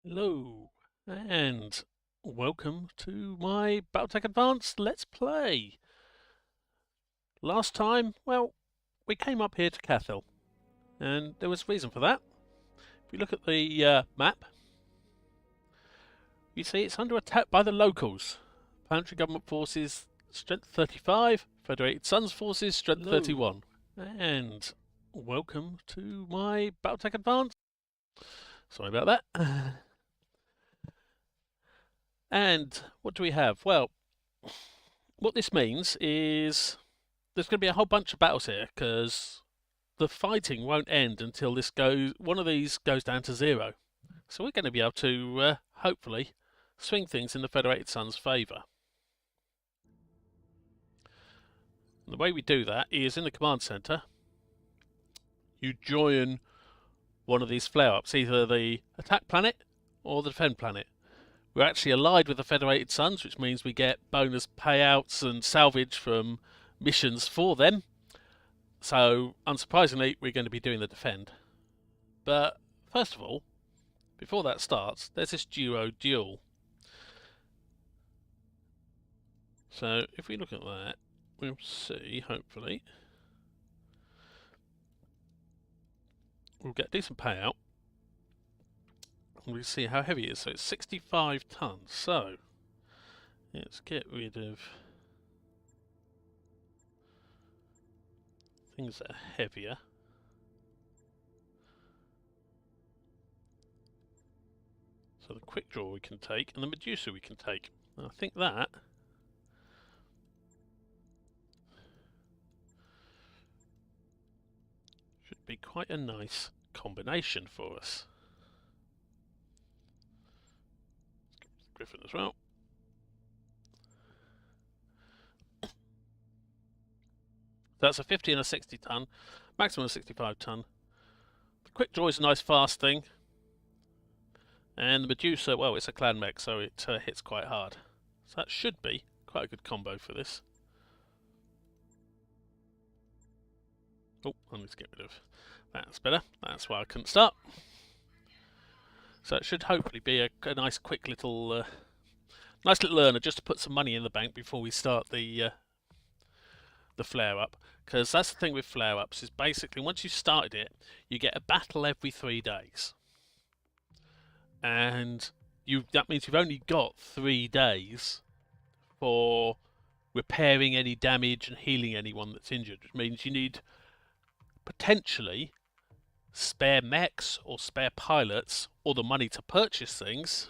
Hello, and welcome to my Battletech Advanced Let's Play. Last time, well, we came up here to Kathil, and there was a reason for that. If you look at the map, you see it's under attack by the locals. Planetary Government forces, strength 35, Federated Suns forces, strength 31. And welcome to my Battletech Advanced. Sorry about that. And what do we have? Well, what this means is there's going to be a whole bunch of battles here because the fighting won't end until one of these goes down to 0. So we're going to be able to hopefully swing things in the Federated Suns' favour. The way we do that is in the command centre, you join one of these flare-ups, either the attack planet or the defend planet. We're actually allied with the Federated Suns, which means we get bonus payouts and salvage from missions for them. So, unsurprisingly, we're going to be doing the defend. But, first of all, before that starts, there's this duo duel. So, if we look at that, we'll see, hopefully, we'll get a decent payout. And we'll see how heavy it is. So, it's 65 tons. So, let's get rid of things that are heavier. So the quick draw we can take, and the Medusa we can take. And I think that should be quite a nice combination for us. Griffin as well. That's a 50 and a 60 ton, maximum of 65 ton. The quick draw is a nice fast thing. And the Medusa, well, it's a clan mech, so it hits quite hard. So that should be quite a good combo for this. Oh, I need to get rid of that's better. That's why I couldn't start. So it should hopefully be a nice, quick little, nice little earner just to put some money in the bank before we start the flare up. Because that's the thing with flare ups is basically once you've started it, you get a battle every 3 days. And that means you've only got 3 days for repairing any damage and healing anyone that's injured, which means you need potentially spare mechs or spare pilots or the money to purchase things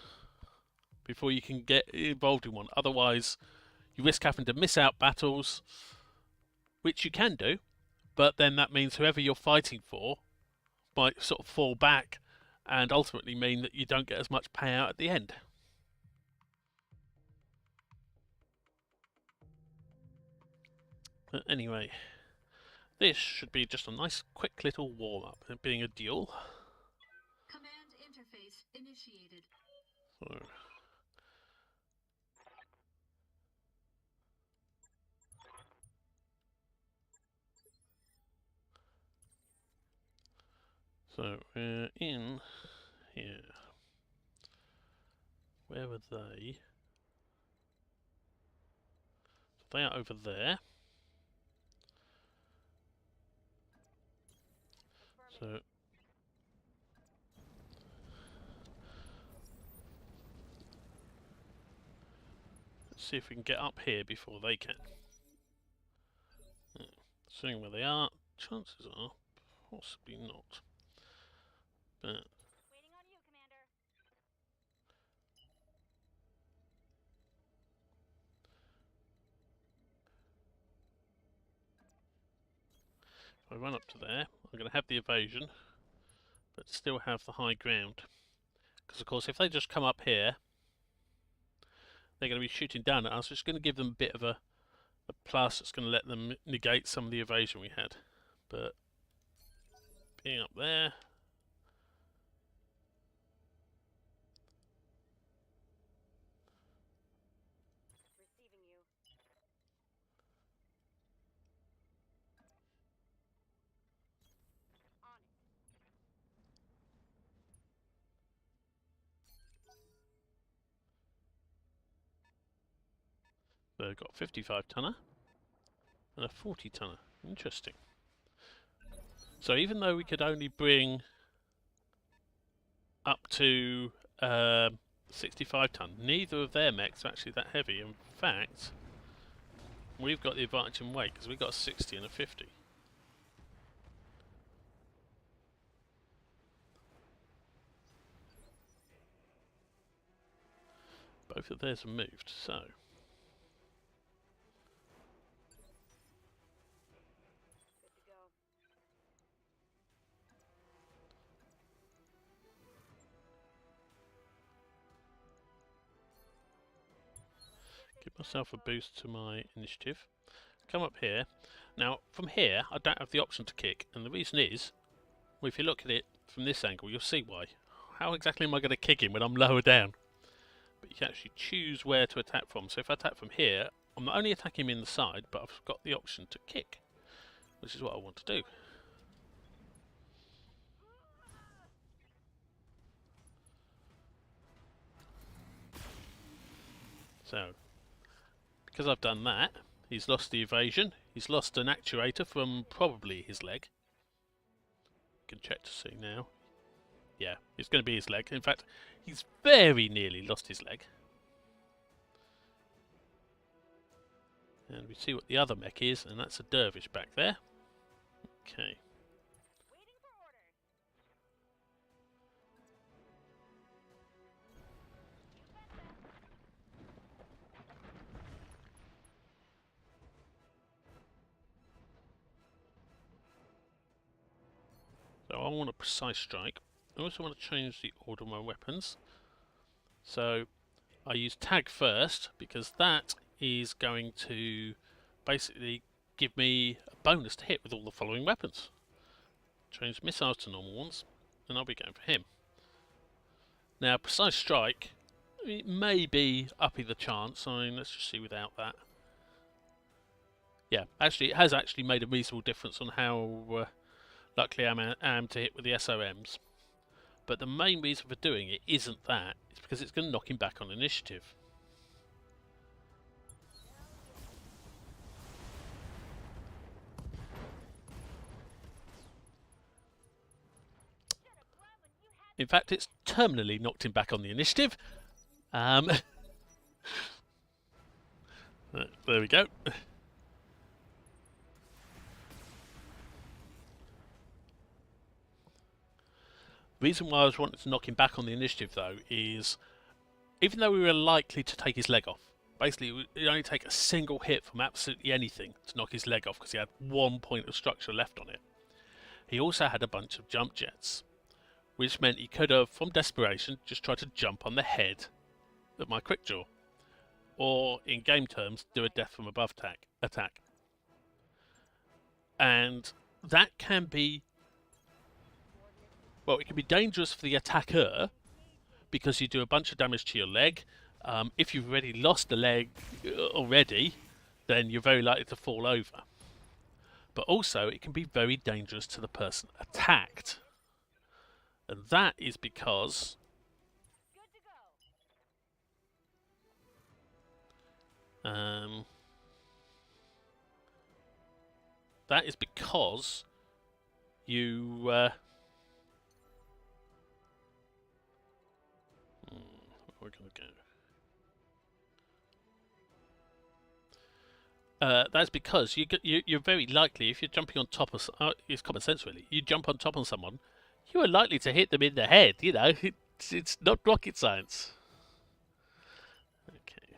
before you can get involved in one. Otherwise, you risk having to miss out battles, which you can do, but then that means whoever you're fighting for might sort of fall back and ultimately mean that you don't get as much payout at the end. But anyway, this should be just a nice quick little warm-up, being a duel. Command interface initiated. So we're in here. Where were they? So they are over there. So let's see if we can get up here before they can. Seeing where they are, chances are possibly not. But waiting on you, Commander. if I run up to there, I'm going to have the evasion, but still have the high ground. Because of course, if they just come up here, they're going to be shooting down at us, which is going to give them a bit of a plus. It's going to let them negate some of the evasion we had. But being up there, Receiving you. On it. So we've got a 55 tonner and a 40 tonner. Interesting. So even though we could only bring up to 65 ton, neither of their mechs are actually that heavy. In fact, we've got the advantage in weight because we've got a 60 and a 50. Both of theirs are moved, so Good to go. give myself a boost to my initiative. Come up here. Now, from here, I don't have the option to kick, and the reason is, well, if you look at it from this angle, you'll see why. How exactly am I going to kick him when I'm lower down? But you can actually choose where to attack from. So if I attack from here, I'm not only attacking him in the side, but I've got the option to kick, which is what I want to do. So, because I've done that, he's lost the evasion. He's lost an actuator from probably his leg. You can check to see now. Yeah, it's going to be his leg. In fact, he's very nearly lost his leg. And we see what the other mech is, and that's a dervish back there. Okay. Waiting for orders. So I want a precise strike. I also want to change the order of my weapons. So I use tag first because that is going to basically give me a bonus to hit with all the following weapons. Change missiles to normal ones, and I'll be going for him. Now, precise strike, it may be upping the chance. I mean, let's just see without that. Yeah, actually, it has actually made a reasonable difference on how luckily I am to hit with the SOMs. But the main reason for doing it isn't that. It's because it's going to knock him back on initiative. In fact, it's terminally knocked him back on the initiative. There we go. The reason why I was wanting to knock him back on the initiative, though, is even though we were likely to take his leg off, basically it would only take a single hit from absolutely anything to knock his leg off because he had 1 point of structure left on it. He also had a bunch of jump jets, which meant he could have, from desperation, just tried to jump on the head of my quick draw, or in game terms, do a death from above attack. And that can be, well, it can be dangerous for the attacker because you do a bunch of damage to your leg. If you've already lost the leg already, then you're very likely to fall over. But also, it can be very dangerous to the person attacked. And that is because Good to go. That is because you where are we going to go? That's because you're very likely, if you're jumping on top of, it's common sense really, you jump on top of someone, you are likely to hit them in the head, you know, it's not rocket science. Okay.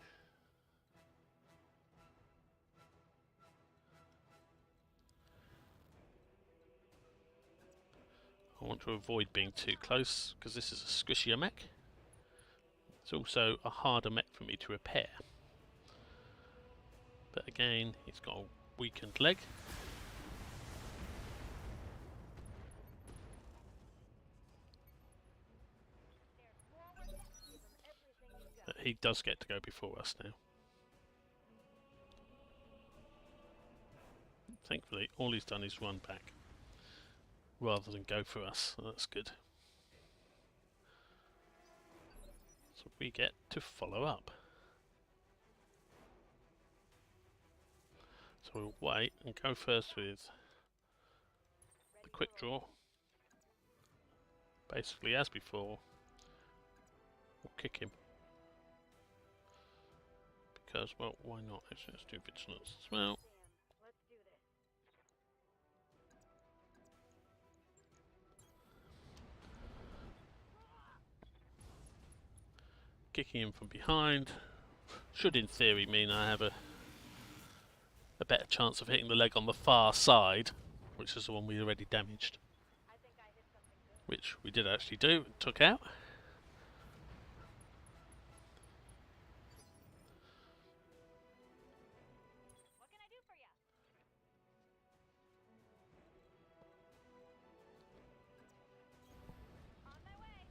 I want to avoid being too close, because this is a squishier mech. It's also a harder mech for me to repair. But again, it's got a weakened leg. But he does get to go before us now. Thankfully, all he's done is run back, rather than go for us. So that's good. So we get to follow up. So we'll wait and go first with the quick draw. Basically, as before, we'll kick him. Because, well, why not? Actually, let's do vigilance as well. Let's do this. Kicking him from behind should, in theory, mean I have a better chance of hitting the leg on the far side, which is the one we already damaged. I think I hit something good. Which we did actually do, and took out. What can I do for you? On my way.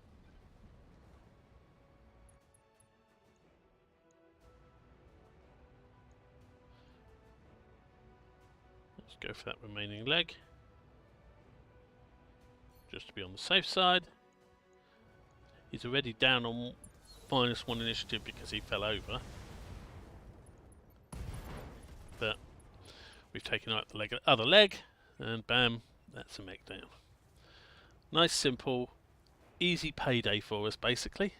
Let's go for that remaining leg. Just to be on the safe side. He's already down on -1 initiative because he fell over. But we've taken out the other leg, and bam, that's a mech down. Nice, simple, easy payday for us, basically.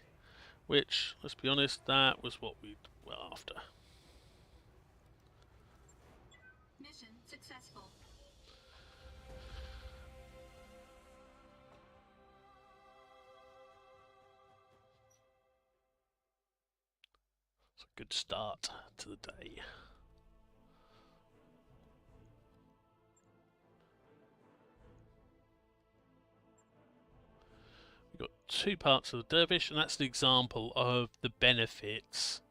Which, let's be honest, that was what we were after. Mission successful. It's a good start to the day. We've got 2 parts of the dervish, and that's an example of the benefits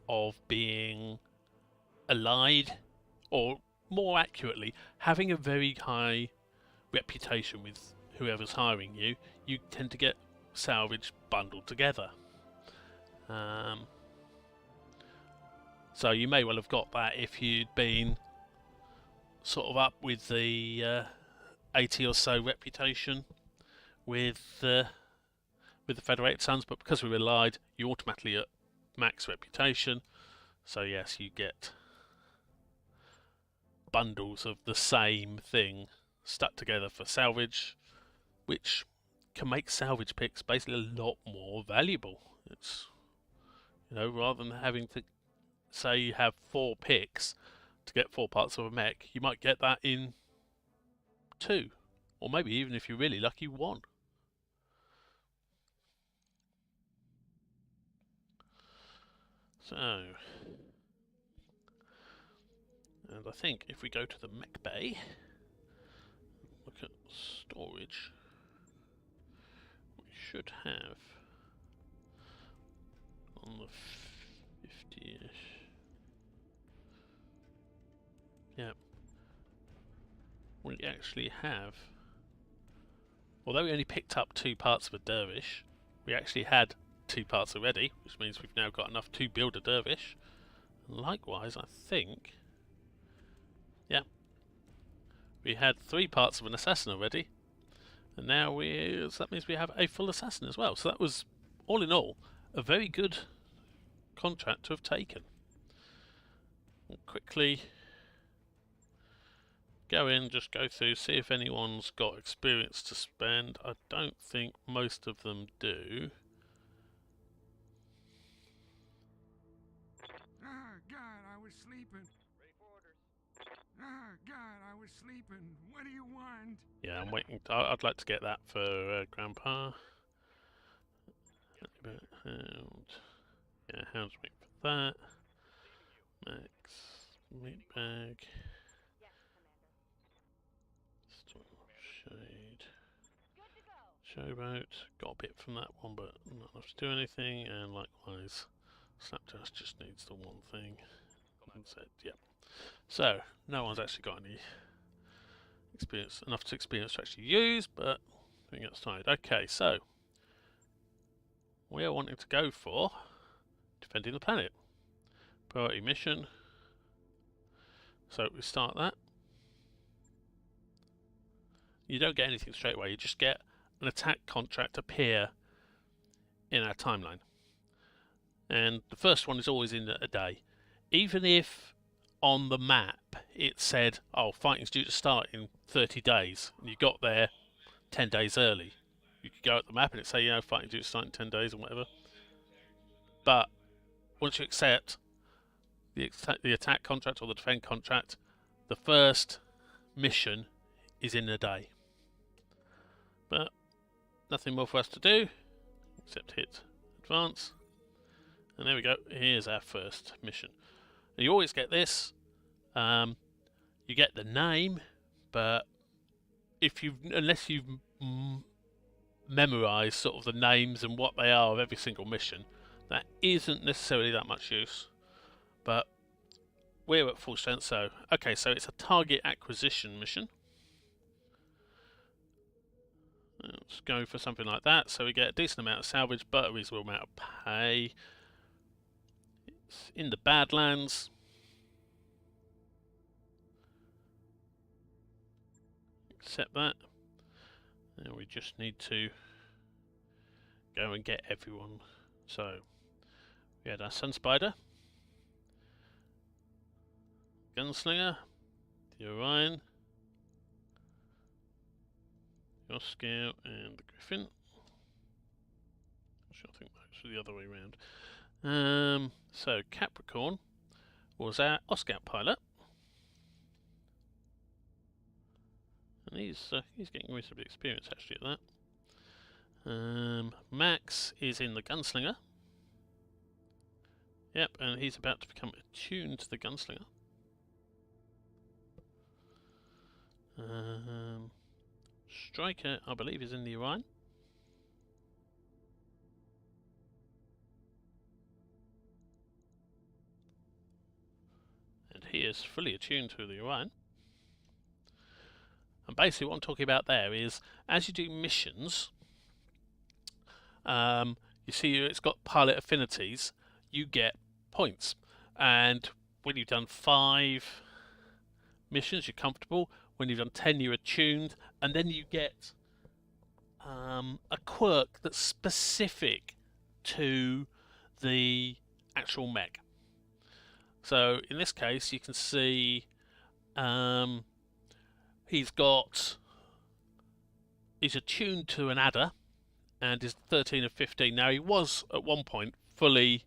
of being allied, or more accurately, having a very high reputation with whoever's hiring you. You tend to get salvage bundled together. So you may well have got that if you'd been sort of up with the 80 or so reputation with the Federated Suns, but because we were allied, you automatically at max reputation. So yes, you get bundles of the same thing stuck together for salvage, which can make salvage picks basically a lot more valuable. It's, you know, rather than having to say you have 4 picks to get 4 parts of a mech, you might get that in 2, or maybe even if you're really lucky, 1. So, and I think if we go to the mech bay, look at storage, we should have on the 50-ish. Yeah. We actually have, although we only picked up 2 parts of a dervish, we actually had 2 parts already, which means we've now got enough to build a dervish. And likewise, I think, yeah, we had 3 parts of an assassin already, and now so that means we have a full assassin as well. So that was, all in all, a very good contract to have taken. We'll quickly go in, just go through, see if anyone's got experience to spend. I don't think most of them do. Ah, God, I was sleeping. Ready for orders. Ah, God, I was sleeping. What do you want? Yeah, I'm waiting. I'd like to get that for Grandpa. Hound. Yeah, Hound's waiting for that. Max. Meat bag. Yes, Commander. Shade. Good to go. Showboat. Got a bit from that one, but not enough to do anything. And likewise, Slapdash just needs the one thing. That's it, yep. So, no one's actually got any experience, enough to experience to actually use, but we can get started. Okay, so we are wanting to go for defending the planet. Priority mission. So we start that. You don't get anything straight away, you just get an attack contract appear in our timeline. And the first one is always in a day. Even if on the map it said, oh, fighting's due to start in 30 days, and you got there 10 days early, you could go at the map and it'd say, you know, fighting's due to start in 10 days or whatever. But once you accept the attack contract or the defend contract, the first mission is in a day. But nothing more for us to do except hit advance, and there we go. Here's our first mission. And you always get this. You get the name, but unless you've memorized sort of the names and what they are of every single mission, that isn't necessarily that much use. But we're at full strength, so okay, so it's a target acquisition mission. Let's go for something like that. So we get a decent amount of salvage, but a reasonable amount of pay. It's in the Badlands. Accept that. And we just need to go and get everyone. So we had our Sun Spider, Gunslinger, the Orion, your Scout, and the Griffin. Actually, I think that's the other way around. So Capricorn was our Oscout pilot, and he's getting reasonably experienced actually at that. Max is in the Gunslinger. Yep, and he's about to become attuned to the Gunslinger. Striker, I believe, is in the Orion. And he is fully attuned to the Orion. And basically what I'm talking about there is, as you do missions, you see it's got pilot affinities, you get points. And when you've done 5 missions, you're comfortable. When you've done 10, you're attuned. And then you get a quirk that's specific to the actual mech. So in this case, you can see he's attuned to an adder and is 13 of 15. Now he was at one point fully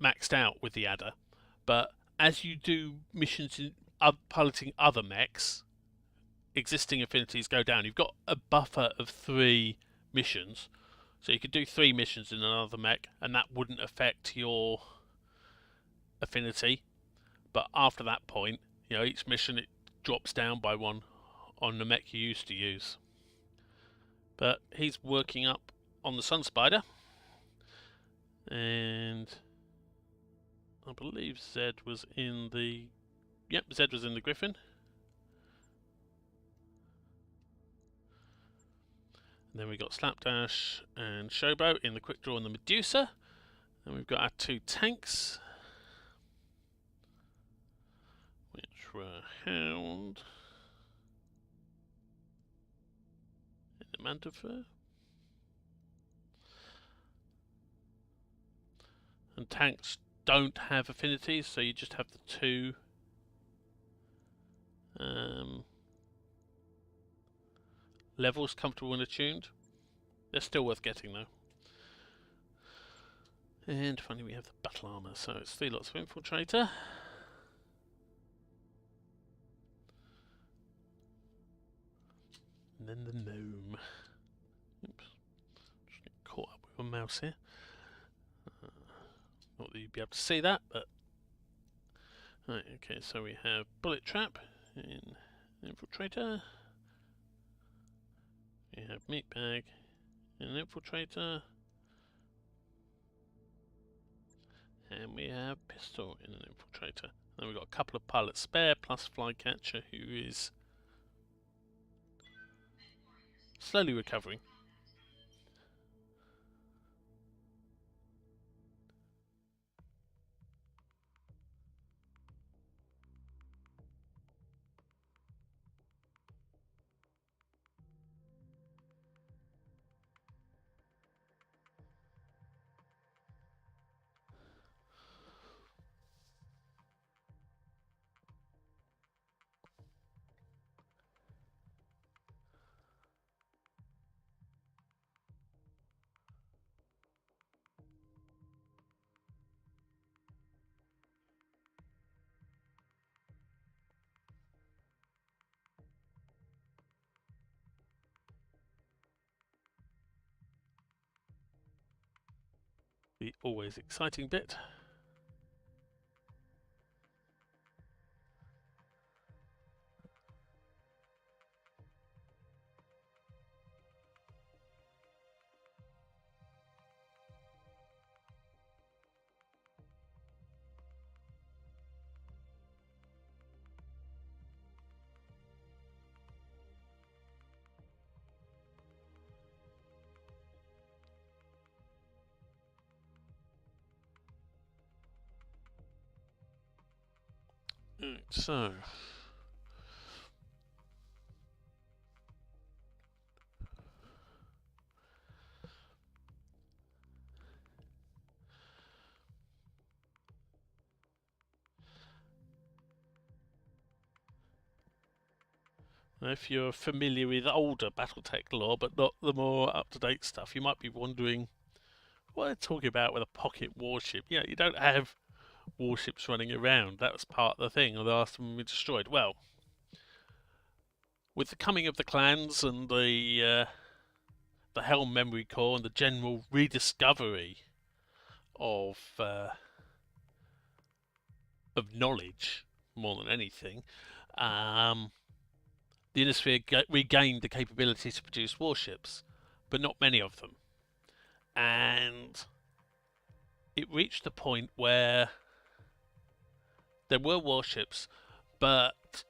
maxed out with the adder, but as you do missions in piloting other mechs, existing affinities go down. You've got a buffer of 3 missions, so you could do 3 missions in another mech and that wouldn't affect your affinity. But after that point, you know, each mission it drops down by 1 on the mech you used to use. But he's working up on the Sun Spider, and I believe Zed was in the Zed was in the Griffin. And then we've got Slapdash and Showboat in the Quick Draw and the Medusa. And we've got our 2 tanks, which were Hound and the Mantifer. And tanks don't have affinities, so you just have the 2 levels, comfortable and attuned. They're still worth getting though. And finally we have the battle armor, so it's 3 lots of infiltrator. And then the gnome. Oops. Just get caught up with my mouse here. Not that you'd be able to see that, but right, okay, so we have Bullet Trap in Infiltrator. We have Meatbag in Infiltrator. And we have Pistol in an Infiltrator. Then we've got a couple of pilots spare, plus Flycatcher, who is slowly recovering. The always exciting bit. Right, so if you're familiar with older Battletech lore, but not the more up-to-date stuff, you might be wondering what they're talking about with a pocket warship. You know, you don't have warships running around. That was part of the thing. The last one we destroyed. Well, with the coming of the clans and the Helm Memory Core and the general rediscovery of knowledge more than anything, the Innisphere regained the capability to produce warships, but not many of them. And it reached the point where there were warships, but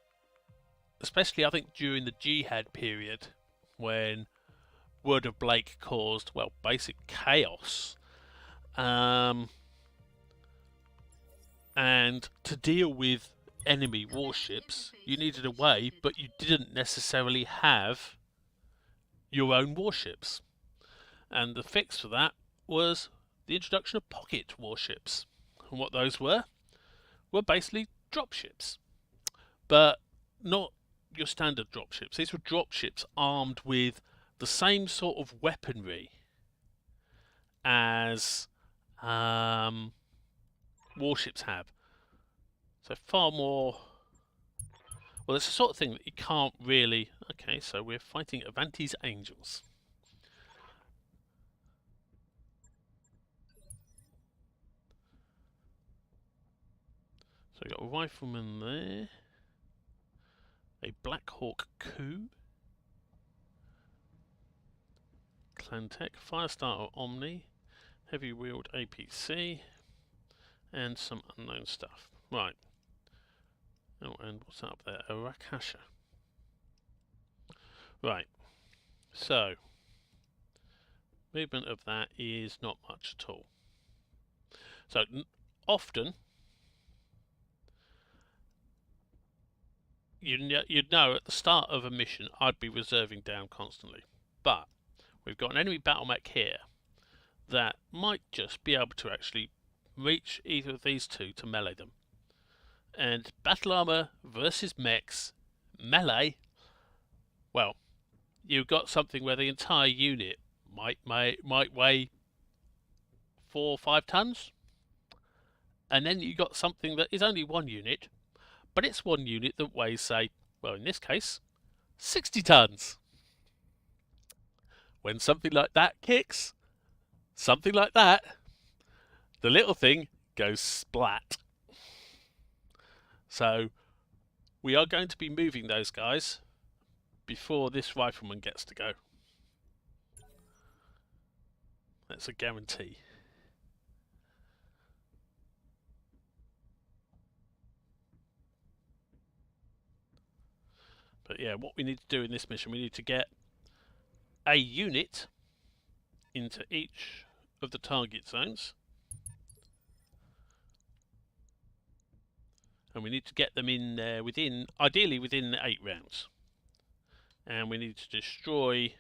especially I think during the Jihad period, when Word of Blake caused, well, basic chaos. And to deal with enemy warships, you needed a way, but you didn't necessarily have your own warships. And the fix for that was the introduction of pocket warships. And what those were basically dropships. But not your standard dropships. These were dropships armed with the same sort of weaponry as warships have. So far more... Well, it's the sort of thing that you can't really... Okay, so we're fighting Avanti's Angels. So we've got a rifleman there. A Black Hawk coup. Plantech, Firestarter Omni, heavy wheeled APC, and some unknown stuff. Right. Oh, and what's up there? A Rakasha. Right. So, movement of that is not much at all. So, often, you'd know at the start of a mission, I'd be reserving down constantly. But, we've got an enemy battle mech here that might just be able to actually reach either of these two to melee them. And battle armor versus mechs, melee, well, you've got something where the entire unit might weigh 4 or 5 tons, and then you got something that is only one unit, but it's one unit that weighs, say, well, in this case, 60 tons. When something like that kicks, something like that, the little thing goes splat. So we are going to be moving those guys before this rifleman gets to go. That's a guarantee. But yeah, what we need to do in this mission, we need to get a unit into each of the target zones. And we need to get them in there ideally within 8 rounds. And we need to destroy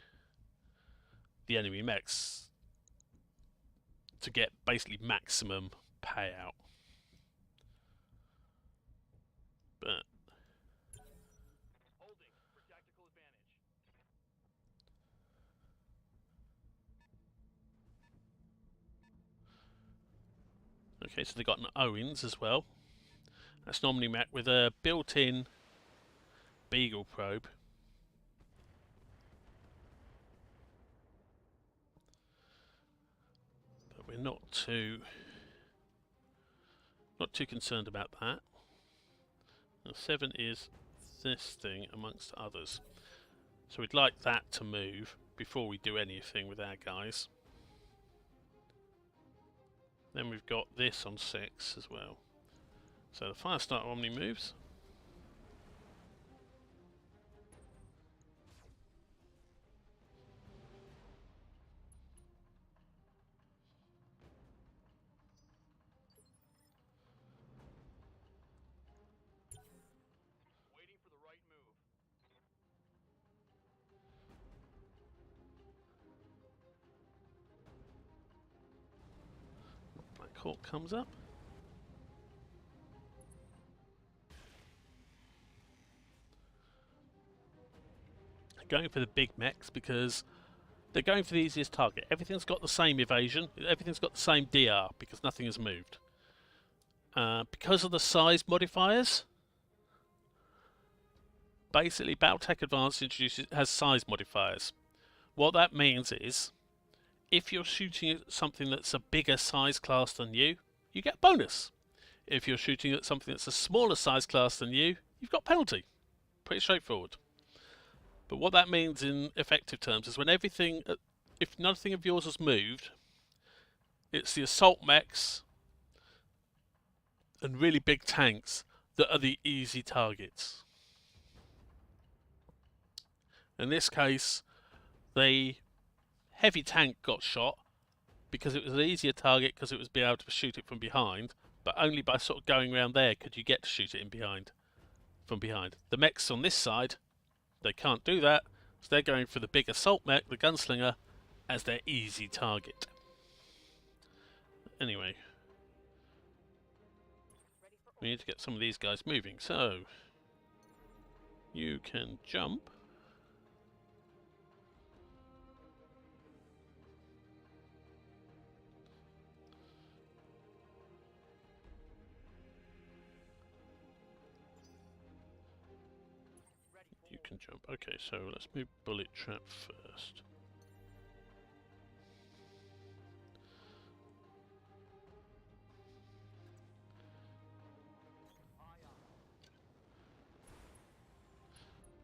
the enemy mechs to get basically maximum payout. But Holding for tactical advantage. okay, so they've got an Owens as well. That's normally met with a built-in Beagle probe. But we're we're not too concerned about that. Now 7 is this thing amongst others. So we'd like that to move before we do anything with our guys. Then we've got this on 6 as well. So the Firestarter Omni moves. Waiting for the right move. Black Hawk comes up. Going for the big mechs because they're going for the easiest target. Everything's got the same evasion, everything's got the same DR because nothing has moved. Because of the size modifiers, basically Battletech Advanced has size modifiers. What that means is, if you're shooting at something that's a bigger size class than you, you get a bonus. If you're shooting at something that's a smaller size class than you, you've got penalty. Pretty straightforward. But what that means in effective terms is when everything, if nothing of yours has moved, it's the assault mechs and really big tanks that are the easy targets. In this case, the heavy tank got shot because it was an easier target because it was being able to shoot it from behind, but only by sort of going around there could you get to shoot it from behind. The mechs on this side, they can't do that, so they're going for the big assault mech, the gunslinger, as their easy target. Anyway, we need to get some of these guys moving, so you can jump. You can jump. Okay, so let's move Bullet Trap first.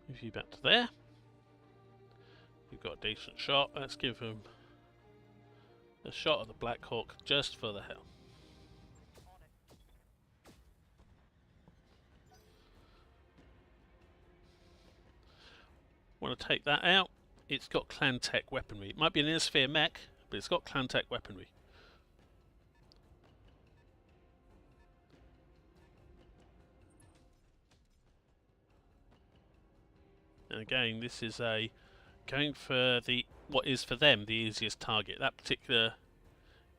Move you back to there. You've got a decent shot. Let's give him a shot at the Black Hawk just for the hell. Want to take that out? It's got Clan-Tech weaponry. It might be an Innisphere mech, but it's got Clan-Tech weaponry. And again, this is a going for the what is for them the easiest target. That particular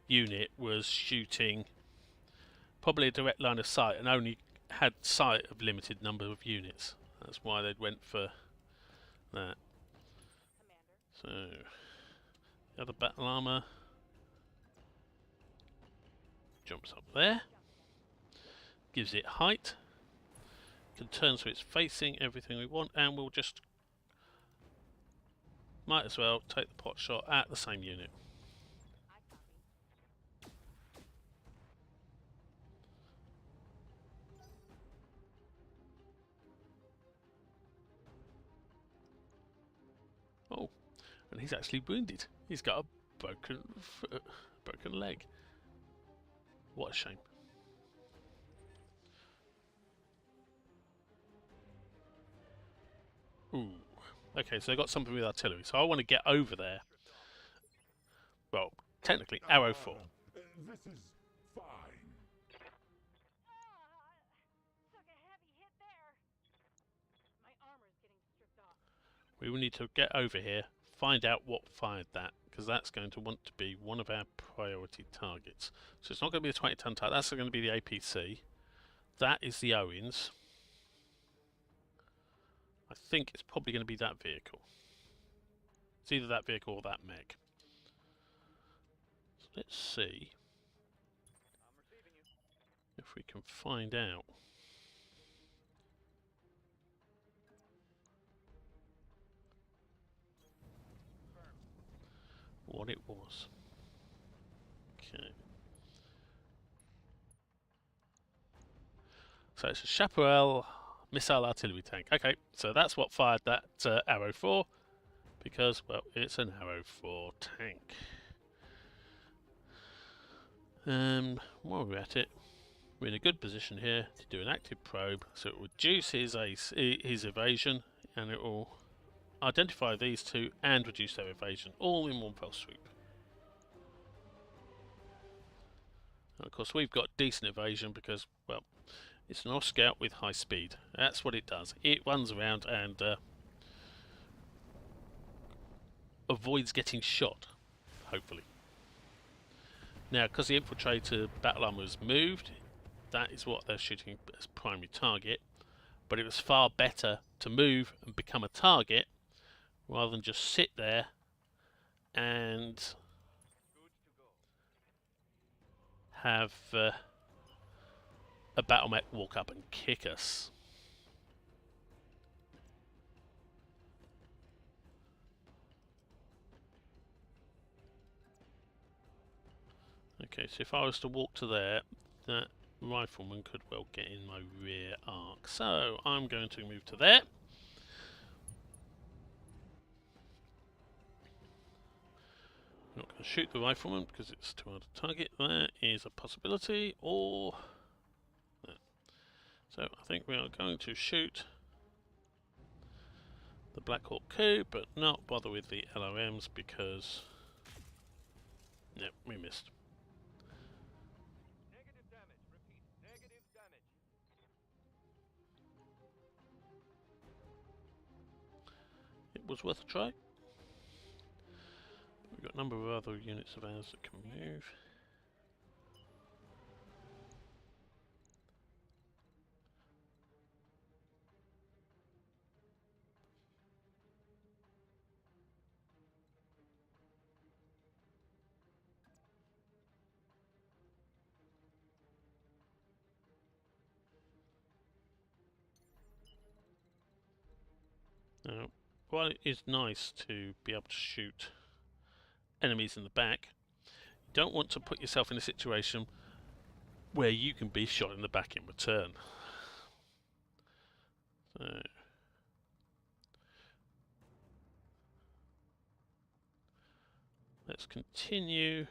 unit was shooting probably a direct line of sight and only had sight of limited number of units. That's why they went for that. So the other battle armor jumps up there, gives it height, can turn so it's facing everything we want, and we'll just might as well take the pot shot at the same unit. Oh, and he's actually wounded. He's got a broken leg. What a shame. Ooh. Okay, so I got something with artillery, so I want to get over there. Well, technically, arrow 4. This is fine. Took a heavy hit there. My armor's getting stripped off. We will need to get over here, find out what fired that, because that's going to want to be one of our priority targets. So it's not going to be the 20-ton type, that's going to be the APC. That is the Owens. I think it's probably going to be that vehicle. It's either that vehicle or that mech. So let's see if we can find out what it was. Okay. So it's a Chaparral missile artillery tank. Okay, so that's what fired that arrow for, because, well, it's an arrow 4 tank. While we're at it, we're in a good position here to do an active probe, so it will reduce his evasion, and it will identify these two and reduce their evasion, all in one fell swoop. And of course, we've got decent evasion because, well, it's an off scout with high speed. That's what it does. It runs around and avoids getting shot, hopefully. Now, because the infiltrator battle armor has moved, that is what they're shooting as primary target. But it was far better to move and become a target rather than just sit there and have a battle mech walk up and kick us. Okay, so if I was to walk to there, that rifleman could well get in my rear arc. So I'm going to move to there. I'm not going to shoot the rifleman because it's too hard to target. There is a possibility, or there. So I think we are going to shoot the Black Hawk coup, but not bother with the LRMs because no, we missed. Negative damage. Repeat, negative damage. It was worth a try. We've got a number of other units of ours that can move. Now, while it is nice to be able to shoot enemies in the back, you don't want to put yourself in a situation where you can be shot in the back in return. So let's continue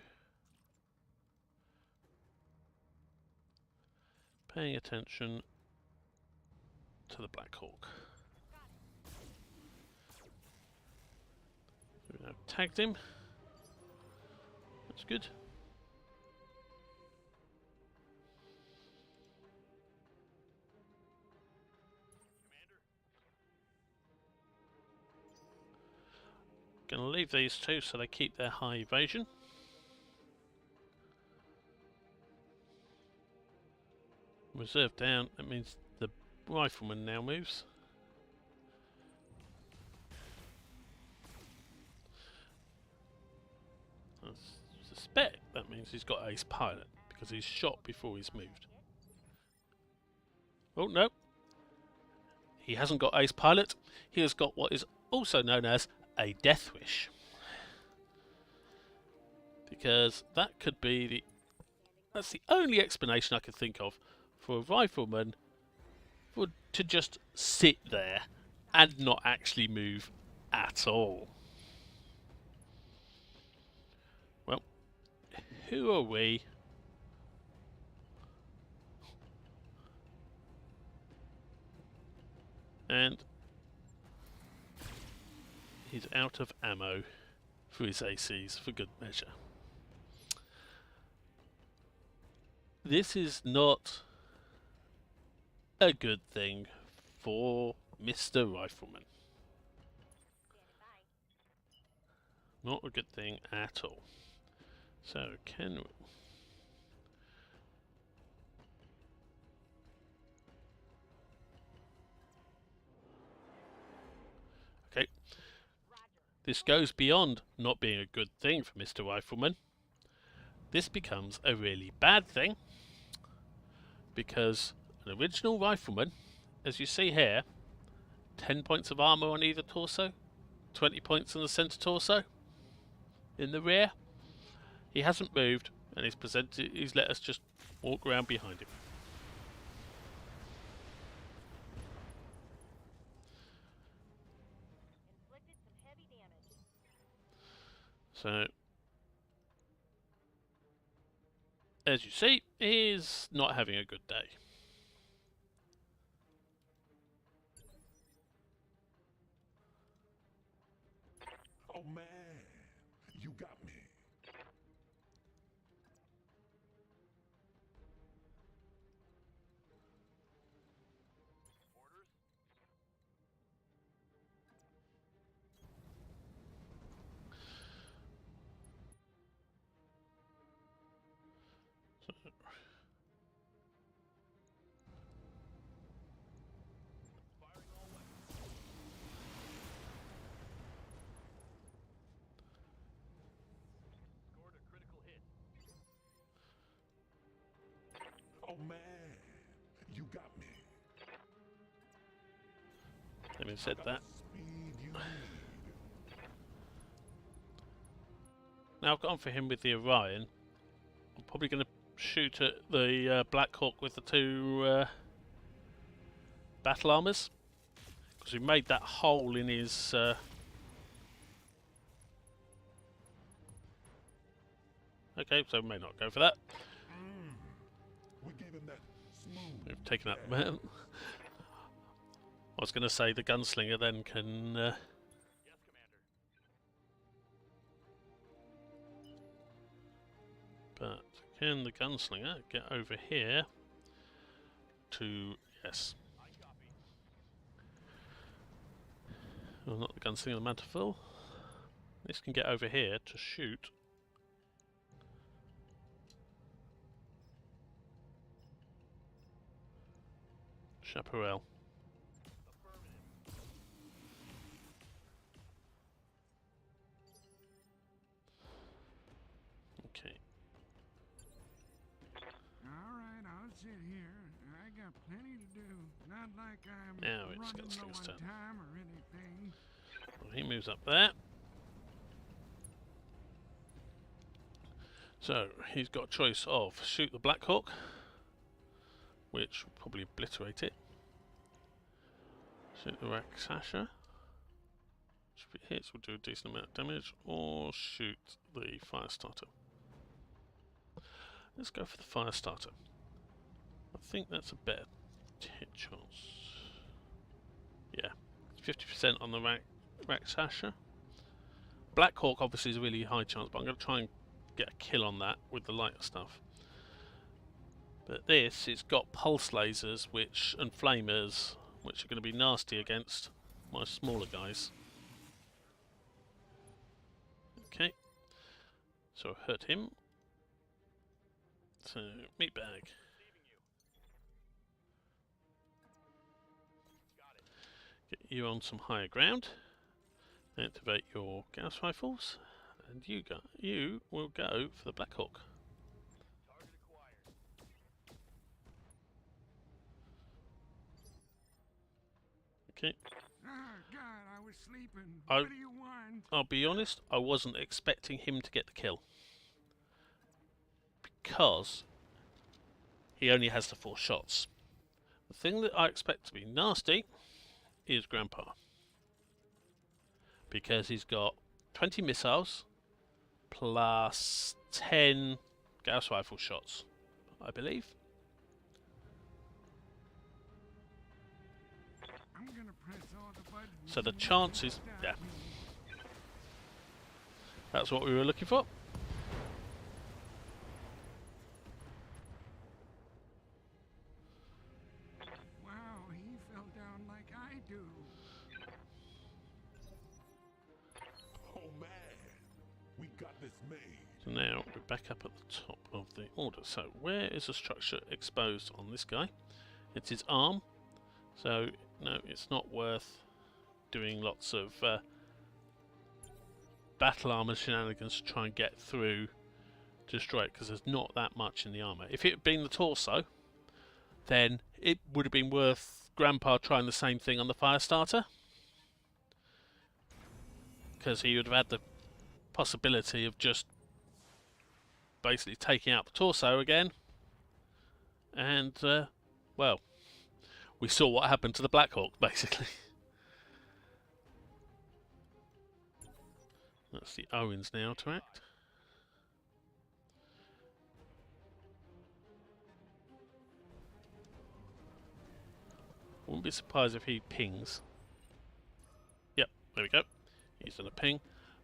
paying attention to the Black Hawk. We've now tagged him. That's good. Going to leave these two so they keep their high evasion. Reserve down, that means the rifleman now moves. I suspect that means he's got ace pilot because he's shot before he's moved. Oh no, he hasn't got ace pilot, he has got what is also known as a death wish. Because that could be that's the only explanation I could think of for a rifleman to just sit there and not actually move at all. Well, who are we? And he's out of ammo for his ACs for good measure. This is not a good thing for Mr. Rifleman. Not a good thing at all. So can we... Okay. This goes beyond not being a good thing for Mr. Rifleman. This becomes a really bad thing because an original rifleman, as you see here, 10 points of armor on either torso, 20 points on the center torso. In the rear, he hasn't moved and he's let us just walk around behind him. So, as you see, he's not having a good day. Oh man, you got me. Orders? Firing all weapons. Scored a critical hit. Oh man, you got me. Having said that, Speed you need. now I've gone for him with the Orion. I'm probably going to shoot at the Black Hawk with the two battle armors, because we made that hole in his. Okay, so we may not go for that. We gave him that smooth. We've taken out the man. I was going to say the gunslinger then can. Yes, Commander. But can the gunslinger get over here to. Yes. I copy. Well, not the gunslinger, the Mantifull. This can get over here to shoot. Chaparral. Affirmative. Okay. Alright, I'll sit here. I got plenty to do. Not like I'm Now it's running low Gunslinger's on turn. time or anything. Well, he moves up there. So he's got a choice of shoot the Black Hawk, which will probably obliterate it. Shoot the Rakshasa, which if it hits will do a decent amount of damage, or shoot the Firestarter. Let's go for the Firestarter. I think that's a better hit chance. Yeah, 50% on the Rakshasa. Black Hawk obviously is a really high chance, but I'm going to try and get a kill on that with the lighter stuff. But this, it's got pulse lasers and flamers, which are going to be nasty against my smaller guys. Okay, so I hurt him. So, meat bag. Receiving you. Got it. Get you on some higher ground. Activate your Gauss rifles, and you will go for the Black Hawk. Target acquired. Okay. Ah, God, I was sleeping. I- What do you want? I'll be honest, I wasn't expecting him to get the kill. Because he only has the 4 shots. The thing that I expect to be nasty is Grandpa. Because he's got 20 missiles plus 10 Gauss rifle shots, I believe. I'm gonna press all the buttons. So the and chances, stop yeah, me. that's what we were looking for. Wow, he fell down like I do. Oh man, we got this made. So now we're back up at the top of the order. So where is the structure exposed on this guy? It's his arm. So no, it's not worth doing lots of battle armor shenanigans to try and get through to destroy it, because there's not that much in the armor. If it had been the torso, then it would have been worth Grandpa trying the same thing on the Firestarter, because he would have had the possibility of just basically taking out the torso again, and well, we saw what happened to the Black Hawk basically. That's the Owens now to act. Wouldn't be surprised if he pings. Yep, there we go. He's done a ping.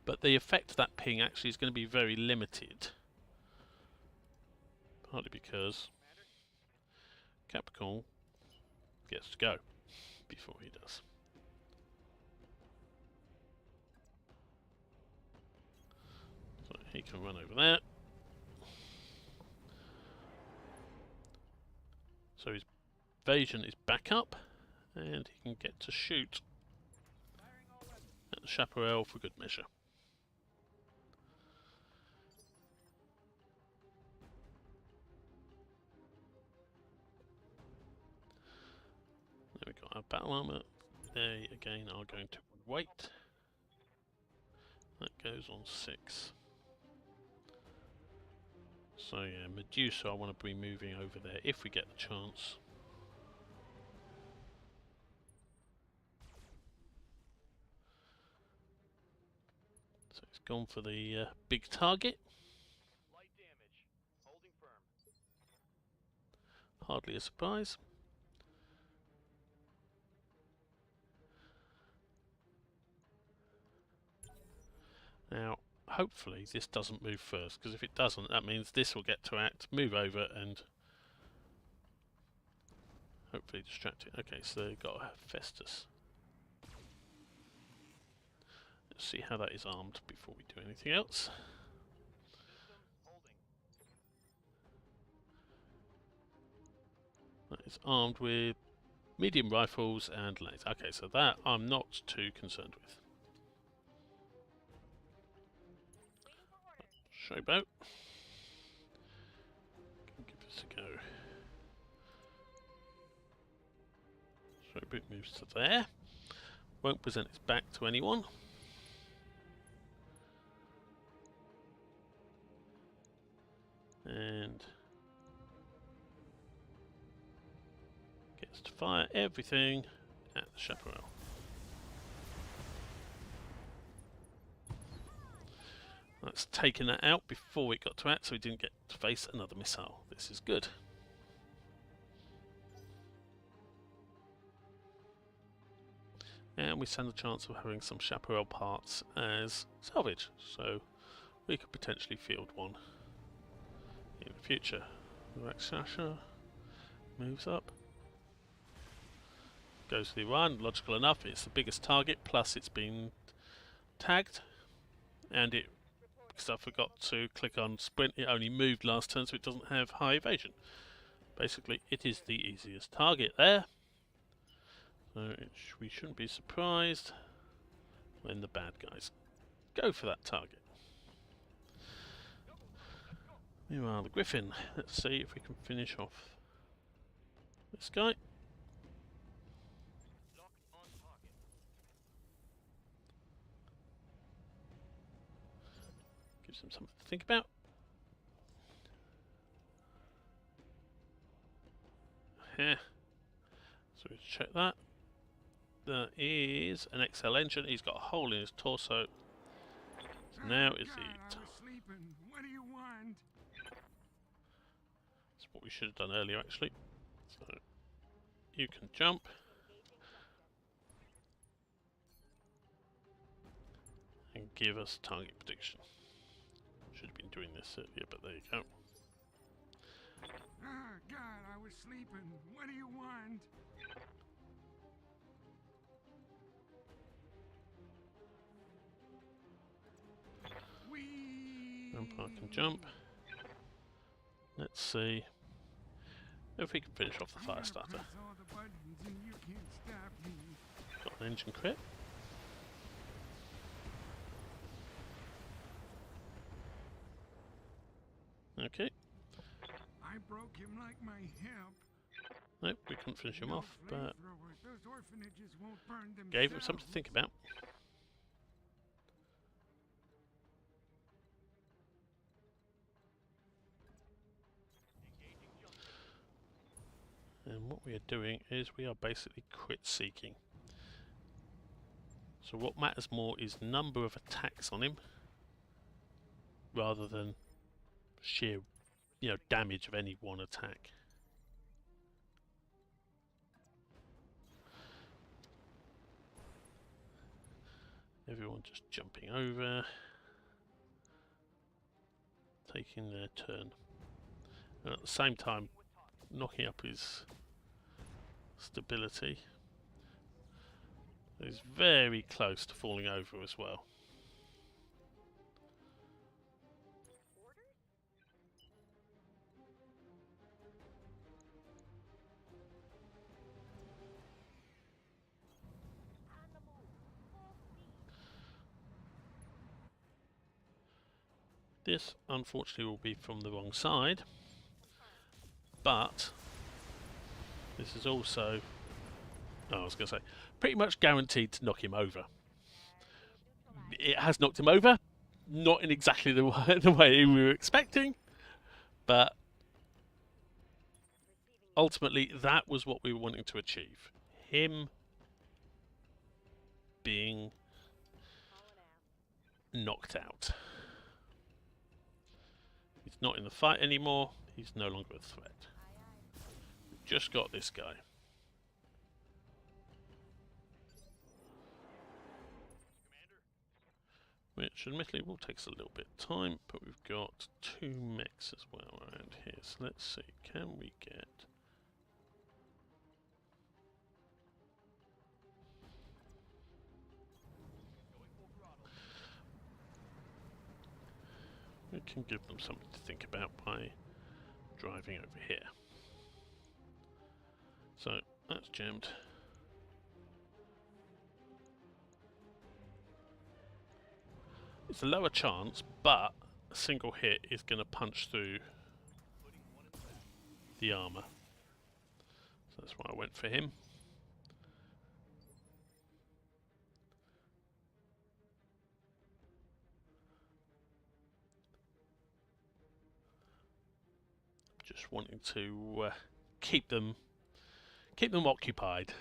But the effect of that ping actually is going to be very limited. Partly because Capricorn gets to go before he does. So he can run over there. So his evasion is back up, and he can get to shoot at the Chaparral for good measure. There we got our battle armor. They again are going to wait. That goes on 6. So yeah, Medusa I want to be moving over there if we get the chance. So it's gone for the big target. Light damage. Holding firm. Hardly a surprise. Now, hopefully this doesn't move first, because if it doesn't, that means this will get to act, move over, and hopefully distract it. Okay, so they've got a Festus. Let's see how that is armed before we do anything else. Systems holding. That is armed with medium rifles and laser. Okay, so that I'm not too concerned with. Showboat. Give this a go. Showboat moves to there. Won't present its back to anyone. And gets to fire everything at the Chaparral. That's taken that out before it got to act, so we didn't get to face another missile. This is good. And we stand a chance of having some Chaparral parts as salvage, so we could potentially field one in the future. The Rakshasa moves up. Goes to the Iran, logical enough, it's the biggest target, plus it's been tagged, and it, because I forgot to click on sprint, it only moved last turn, so it doesn't have high evasion. Basically, it is the easiest target there. So we shouldn't be surprised when the bad guys go for that target. Meanwhile, the Griffin. Let's see if we can finish off this guy. Locked on target. Gives them something to think about. Yeah. So we check that. There is an XL engine. He's got a hole in his torso. So now is God, the. I was sleeping. What do you want? That's what we should have done earlier, actually. So you can jump. And give us target prediction. Should have been doing this earlier, but there you go. Ah, God, I was sleeping. What do you want? Vampire can jump. Let's see if we can finish off the fire starter. Press all the buttons and you can't stop me. Got an engine crit. Okay. I broke him like my hip. Nope, we couldn't finish him No off, but flamethrowers. Those orphanages won't burn themselves. gave him something to think about. Engaging jump. And what we are doing is we are basically crit seeking. So what matters more is number of attacks on him rather than sheer, damage of any one attack. Everyone just jumping over, taking their turn, and at the same time knocking up his stability. He's very close to falling over as well. This, unfortunately, will be from the wrong side, but this is also, I was going to say, pretty much guaranteed to knock him over. It has knocked him over, not in exactly the way we were expecting, but ultimately that was what we were wanting to achieve. Him being knocked out. He's not in the fight anymore. He's no longer a threat. We've just got this guy. Which admittedly will take us a little bit of time, but we've got 2 mechs as well around here. So let's see, can we get... We can give them something to think about by driving over here. So that's jammed. It's a lower chance, but a single hit is going to punch through the armor. So that's why I went for him. Just wanting to keep them occupied.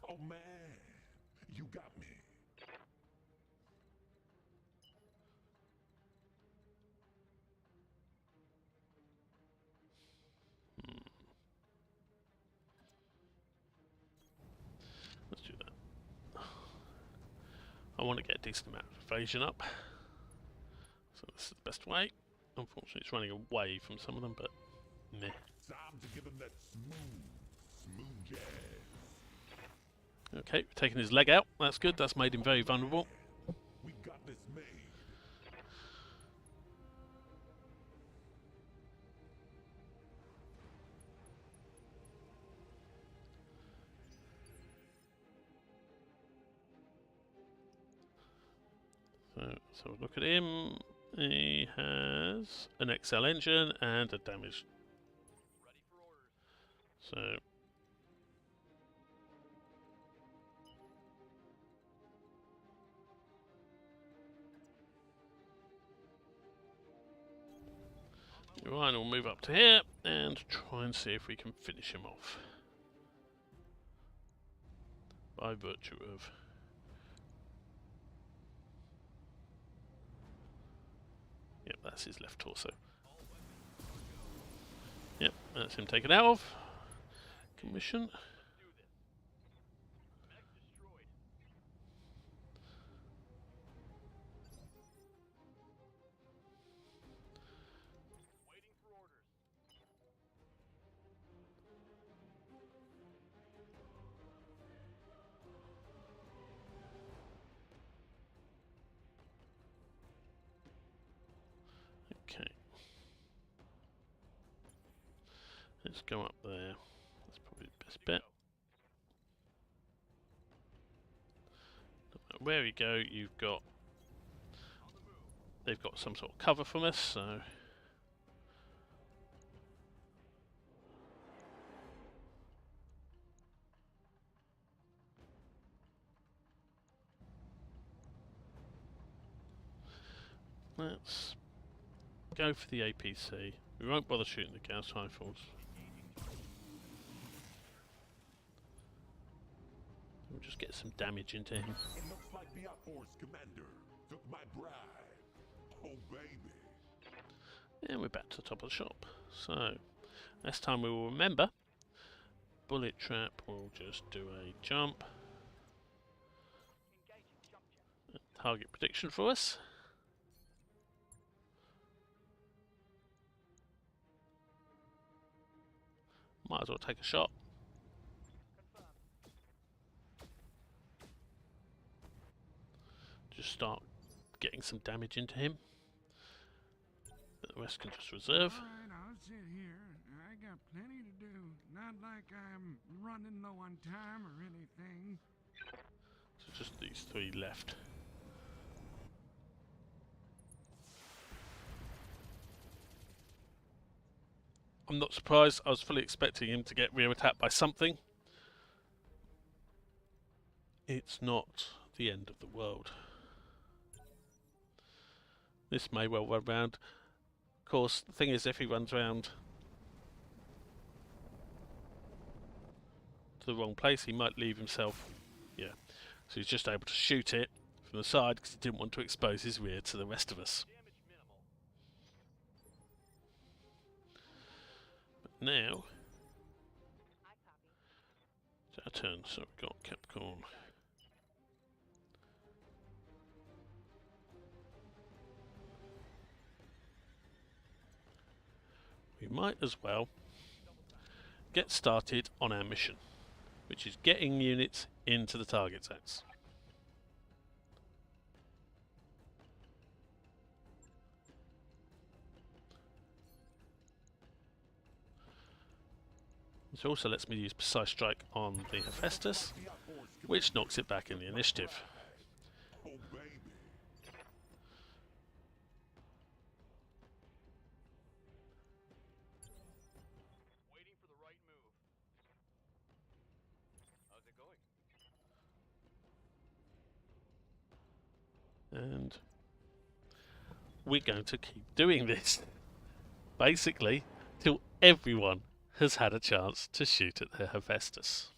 Oh man, you got me. Let's do that. I want to get a decent amount of evasion up. So this is the best way. Unfortunately it's running away from some of them, but meh. Time to give him that smooth jazz. Okay, we're taking his leg out. That's good. That's made him very vulnerable. We got this made. So look at him. He has an XL engine and a damaged. So Ryan will move up to here and try and see if we can finish him off by virtue of yep, that's his left torso. Yep, that's him taken out of commission. Okay. Let's go up there. That's probably the best bet. No matter where we go, they've got some sort of cover from us, so let's go for the APC. We won't bother shooting the Gauss rifles. We'll just get some damage into him. It looks like the outforce commander took my bribe. Oh baby, And we're back to the top of the shop. So, this time we will remember. Bullet trap will just do a jump. Target prediction for us. Might as well take a shot. Just start getting some damage into him. The rest can just reserve. Alright, I'll sit here. I got plenty to do. Not like I'm running low on time or anything. So just these three left. I'm not surprised. I was fully expecting him to get rear attacked by something. It's not the end of the world. This may well run round. Of course, the thing is, if he runs round to the wrong place, he might leave himself. Yeah, so he's just able to shoot it from the side because he didn't want to expose his rear to the rest of us. But now, it's our turn. So we've got Capricorn. We might as well get started on our mission, which is getting units into the target zones. This also lets me use Precise Strike on the Hephaestus, which knocks it back in the initiative. Oh, baby. Waiting for the right move. How's it going? And we're going to keep doing this, basically, till everyone has had a chance to shoot at the Hephaestus.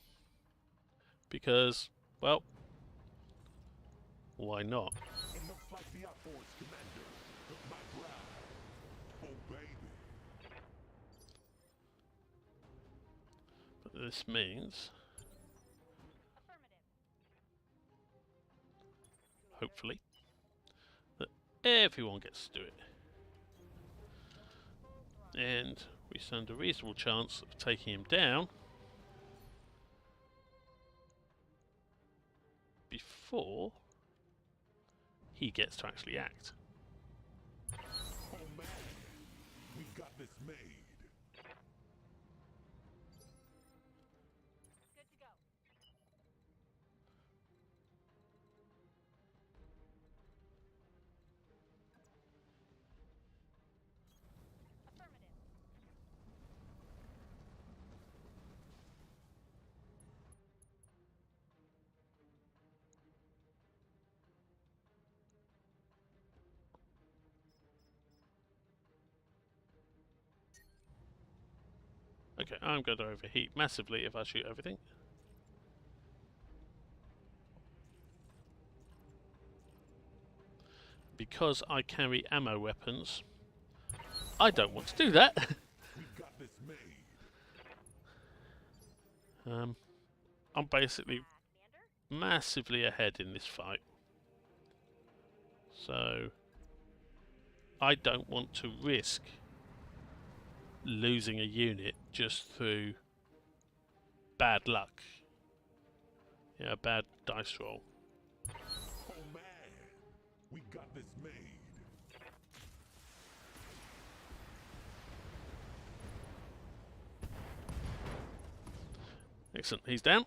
Because, well, why not? It looks like the outboards commander took my ground. Oh, baby. But this means, hopefully, that everyone gets to do it. And we stand a reasonable chance of taking him down before he gets to actually act. Oh, man. We got this made. Good to go. Affirmative. Okay, I'm going to overheat massively if I shoot everything. Because I carry ammo weapons, I don't want to do that. We got this made. I'm basically Commander? massively ahead in this fight. So I don't want to risk losing a unit just through bad luck. Yeah, a bad dice roll. Oh, man. We got this made. Excellent, he's down.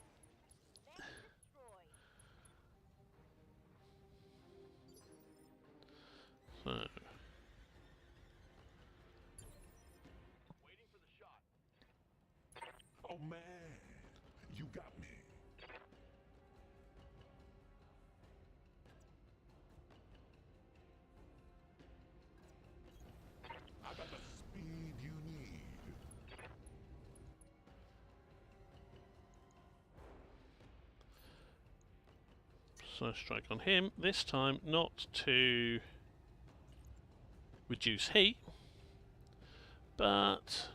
Destroyed. So, Waiting for the shot. Oh, man. You got me. I got the speed you need. so strike on him. This time not to reduce heat, but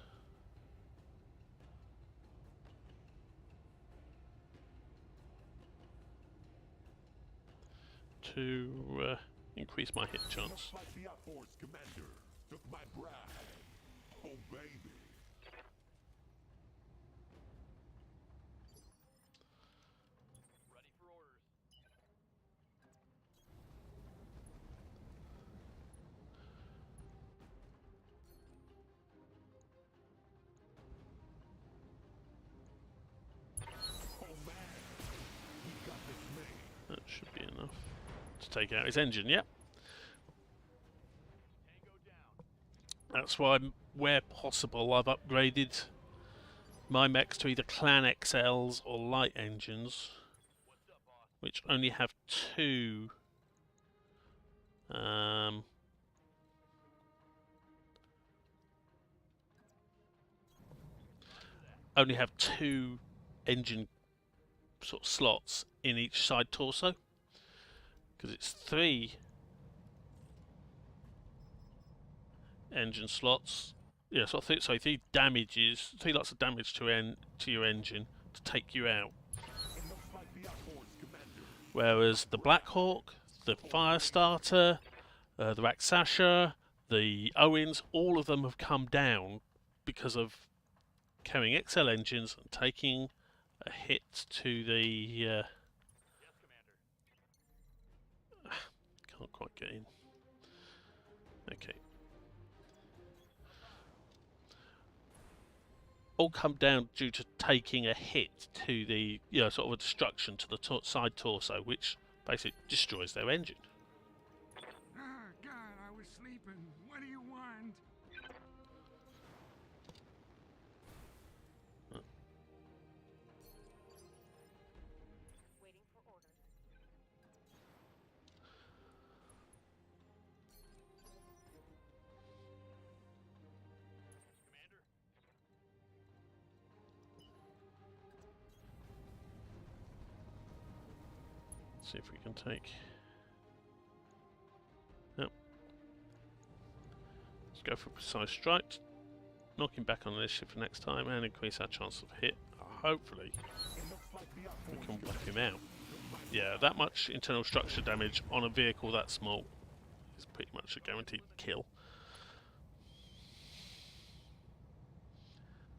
to increase my hit chance. Looks like the outforce commander took my bride. Oh baby. Ready for orders. Oh man. We got this man. That should be enough to take out his engine. Yep. Tango down. That's why, where possible, I've upgraded my mechs to either Clan XLs or light engines, What's up, boss? which only have two. Only have two engine sort of slots in each side torso, because it's three engine slots. Yeah, so three damages, three lots of damage to your engine to take you out. It looks like the outforce commander. Whereas the Black Hawk, the Firestarter, the Raksasha, the Owens, all of them have come down because of carrying XL engines and taking a hit to the. Yes, Commander. Can't quite get in. Okay. All come down due to taking a hit to the, sort of a destruction to the side torso, which basically destroys their engine. Ah, God, I was sleeping. What do you want? Waiting for orders. Commander. See if we can take. Yep. Let's go for precise strike. Knock him back on initiative for next time and increase our chance of hit. Hopefully, It looks like the we outforce can commander wipe him out. took my Yeah, that much internal structure damage on a vehicle that small is pretty much a guaranteed kill.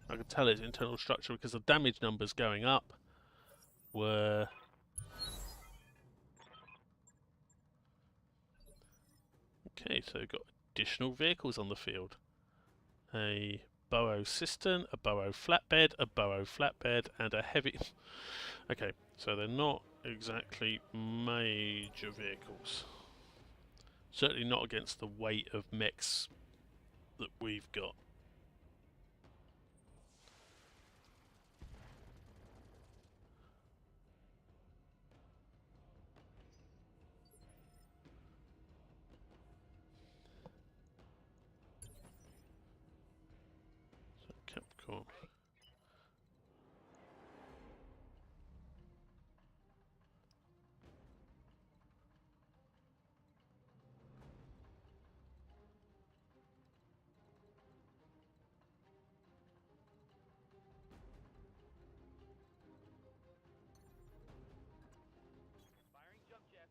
I can tell it's internal structure because the damage numbers going up were. Okay, so we've got additional vehicles on the field. A burrow cistern, a burrow flatbed, and a heavy. Okay, so they're not exactly major vehicles. Certainly not against the weight of mechs that we've got. So Capcom. Firing jump jet.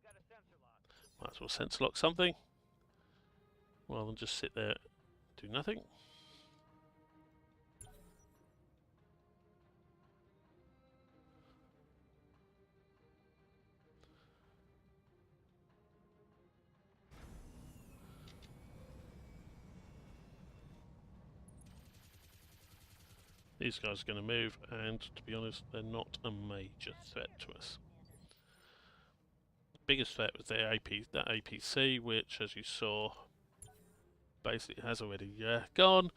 I've got a sensor lock. Might as well sense lock something rather than just sit there do nothing. These guys are going to move, and to be honest, they're not a major threat to us. The biggest threat was that APC, which, as you saw, basically has already gone.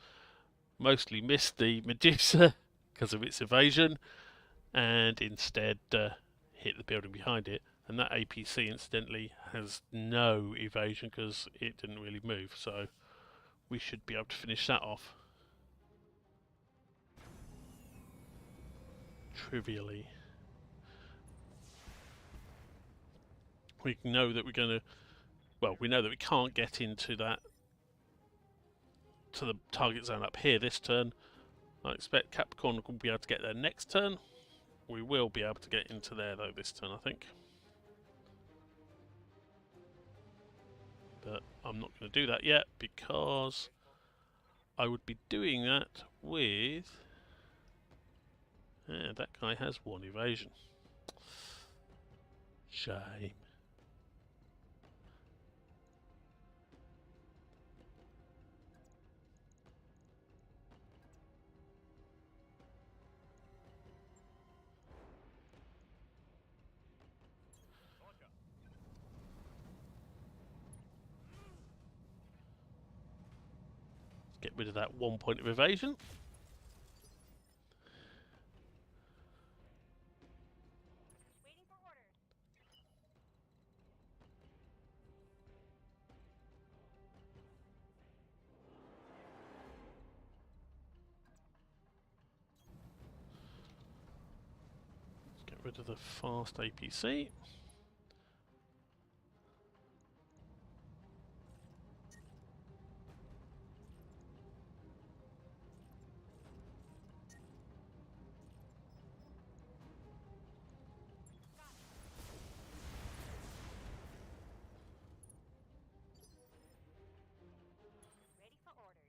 Mostly missed the Medusa because of its evasion, and instead hit the building behind it. And that APC, incidentally, has no evasion because it didn't really move. So we should be able to finish that off. Trivially. We know that we're going to... Well, we know that we can't get into that... to the target zone up here this turn. I expect Capricorn will be able to get there next turn. We will be able to get into there though this turn, I think. But I'm not going to do that yet because I would be doing that with... Yeah, that guy has 1 evasion. Shame. Get rid of that 1 point of evasion. Waiting for orders. Let's get rid of the fast APC. Ready for orders.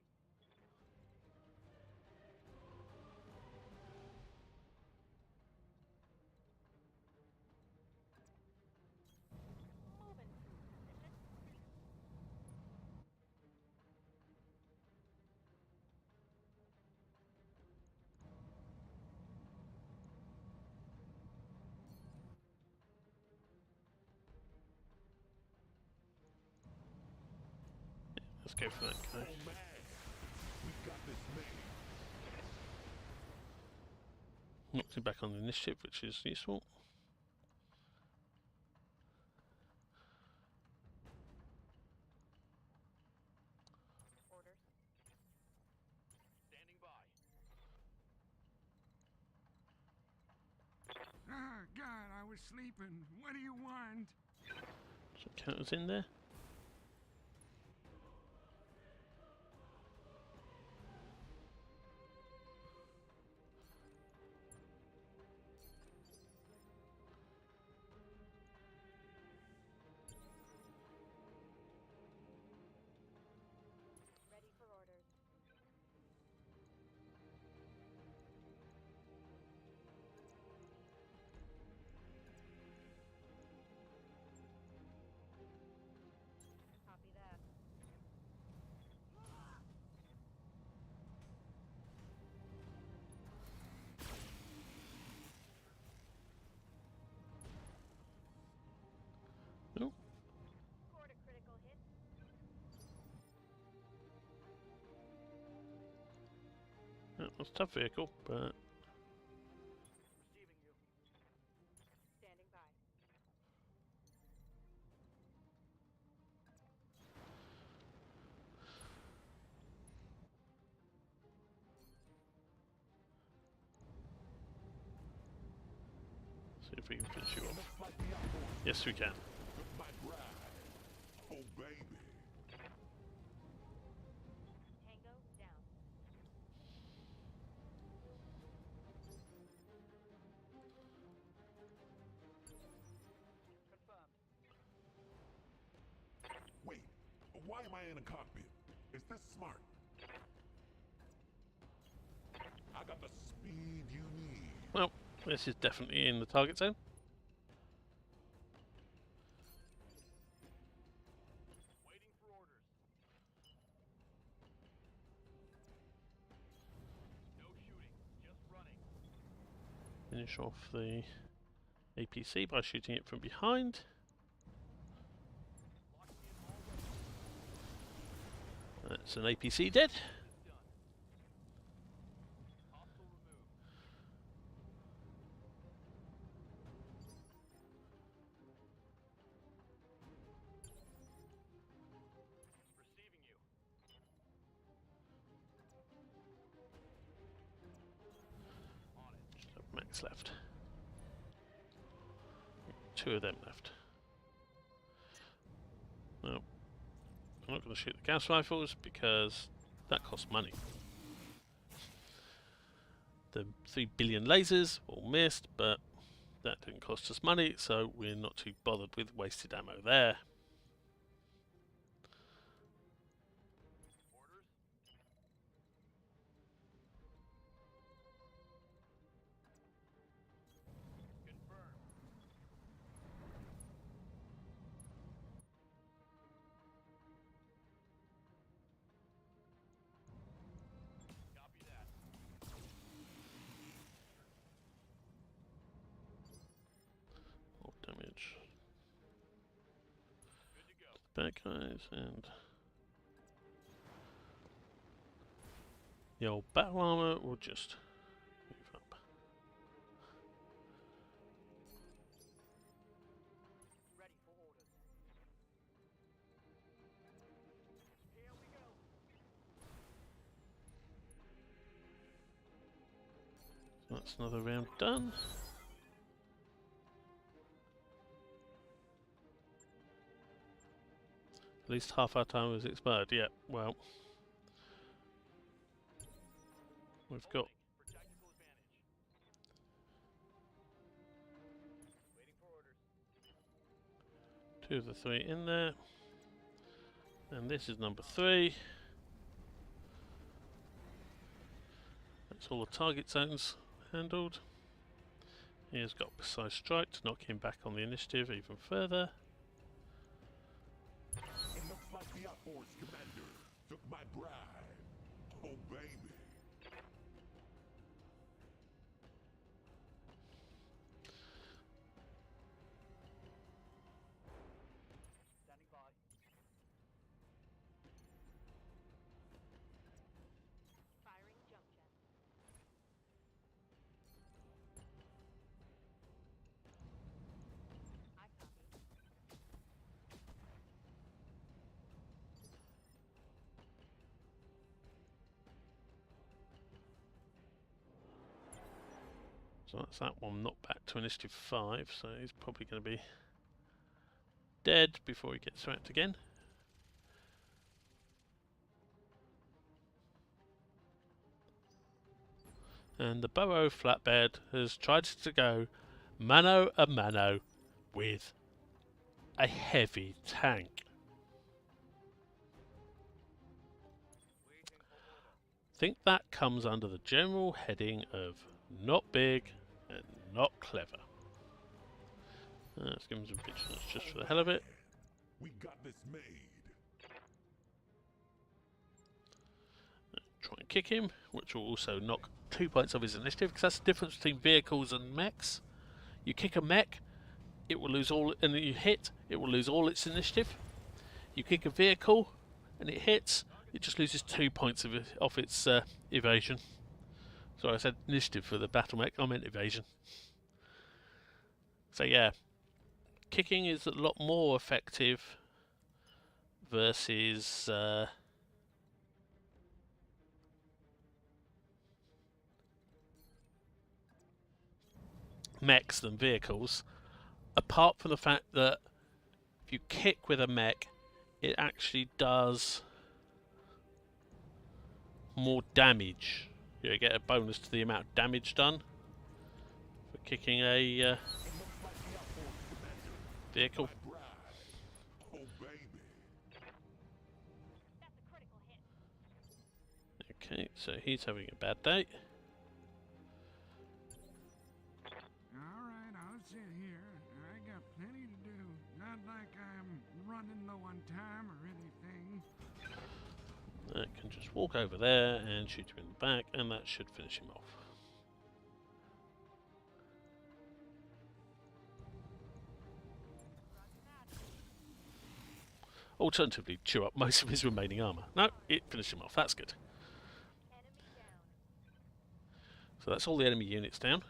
Moving to position. Let's go for that guy. Oh man, we got this made. Knocks him back on the initiative, which is useful. Orders. Standing by. Ah, God, I was sleeping. What do you want? Some counters in there. Ready for orders. Copy that. Nope. Scored a critical hit. That's a tough vehicle, but Receiving you. Standing by. see if we can finish you off. Looks like the outboard Yes, we can. my bride. Oh baby. Tango down. Confirmed. Wait, why am I in a cockpit? Is this smart? I got the speed you need. Well, this is definitely in the target zone. Waiting for orders. No shooting, just running. Finish off the APC by shooting it from behind. Locking in all weapons. That's an APC dead. This done. Hostile removed. Receiving you. tanks left. 2 of them left. No, I'm not going to shoot the gas rifles because that costs money. The 3 billion lasers all missed, but that didn't cost us money, so we're not too bothered with wasted ammo there. Orders? Confirmed. Copy that. More damage. Good to go. Bad guys and the old battle armor will just move up. Ready for orders. Here we go. That's another round done. At least half our time has expired. Yeah, well, we've got For tactical advantage. Waiting for orders. 2 of the 3 in there. And this is number 3. That's all the target zones handled. He has got precise strike to knock him back on the initiative even further. It looks like the outforce commander took my bribe. Oh, baby. Standing by. Firing jump jet. I copy. So that's that one knocked back to initiative 5, so he's probably going to be dead before he gets wrecked again. And the Burrow flatbed has tried to go mano a mano with a heavy tank. Waiting for orders. I think that comes under the general heading of not big and not clever. Let's give him some vigilance just for the hell of it. We got this made. Try and kick him, which will also knock 2 points off his initiative, because that's the difference between vehicles and mechs. You kick a mech, it will lose all, and you hit, it will lose all its initiative. You kick a vehicle, and it hits, it just loses 2 points off its evasion. Sorry, I said initiative for the battle mech, I meant evasion. So yeah, kicking is a lot more effective versus mechs than vehicles, apart from the fact that if you kick with a mech, it actually does more damage. You get a bonus to the amount of damage done for kicking a vehicle. Bribe. Oh, baby. That's a critical hit. Okay, so he's having a bad day. All right, I'll sit here. I got plenty to do. Not like I'm running low on time or anything. That can just walk over there and shoot him in the back, and that should finish him off. Alternatively, chew up most of his remaining armour. No, it finished him off. That's good. Enemy down. So that's all the enemy units down.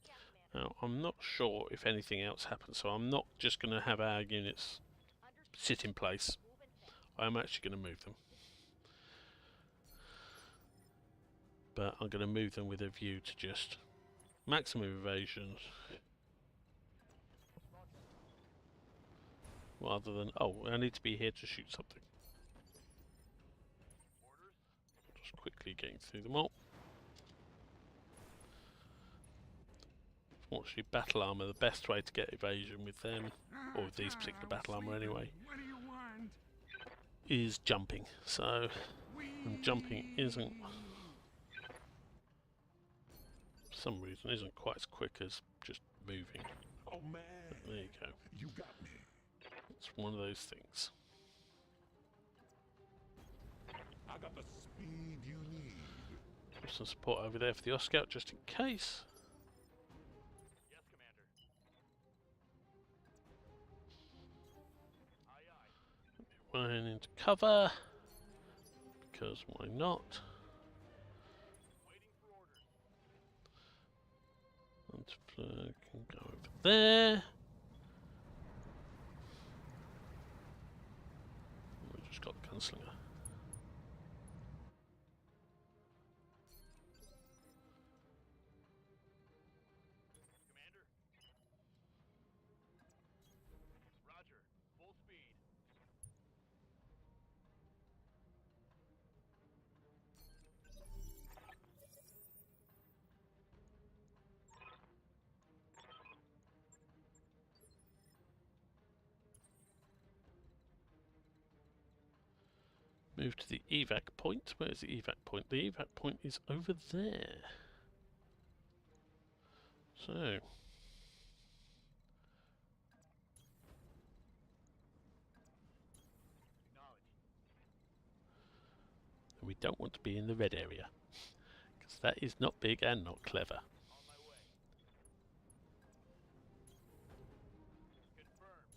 Yes, man. Now, I'm not sure if anything else happens, so I'm not just going to have our units Understood. sit in place. Moving fast. I'm actually going to move them. but I'm going to move them with a view to just maximum evasion rather than, oh, I need to be here to shoot something. Just quickly getting through them all. Fortunately, battle armor, the best way to get evasion with them, or with these particular battle armor anyway, What do you want? is jumping. So, and jumping isn't, for some reason, isn't quite as quick as just moving. Oh man, But there you go. you got me. It's one of those things. I got the speed you need. Put some support over there for the Oscout just in case. Yes, Commander. Aye, aye. Running into cover, because why not? Waiting for orders. And can go over there. We just got the gunslinger. Commander. Roger. Full speed. Move to the evac point. Where's the evac point? The evac point is over there. So, Acknowledged. we don't want to be in the red area, because that is not big and not clever. On my way. Confirmed.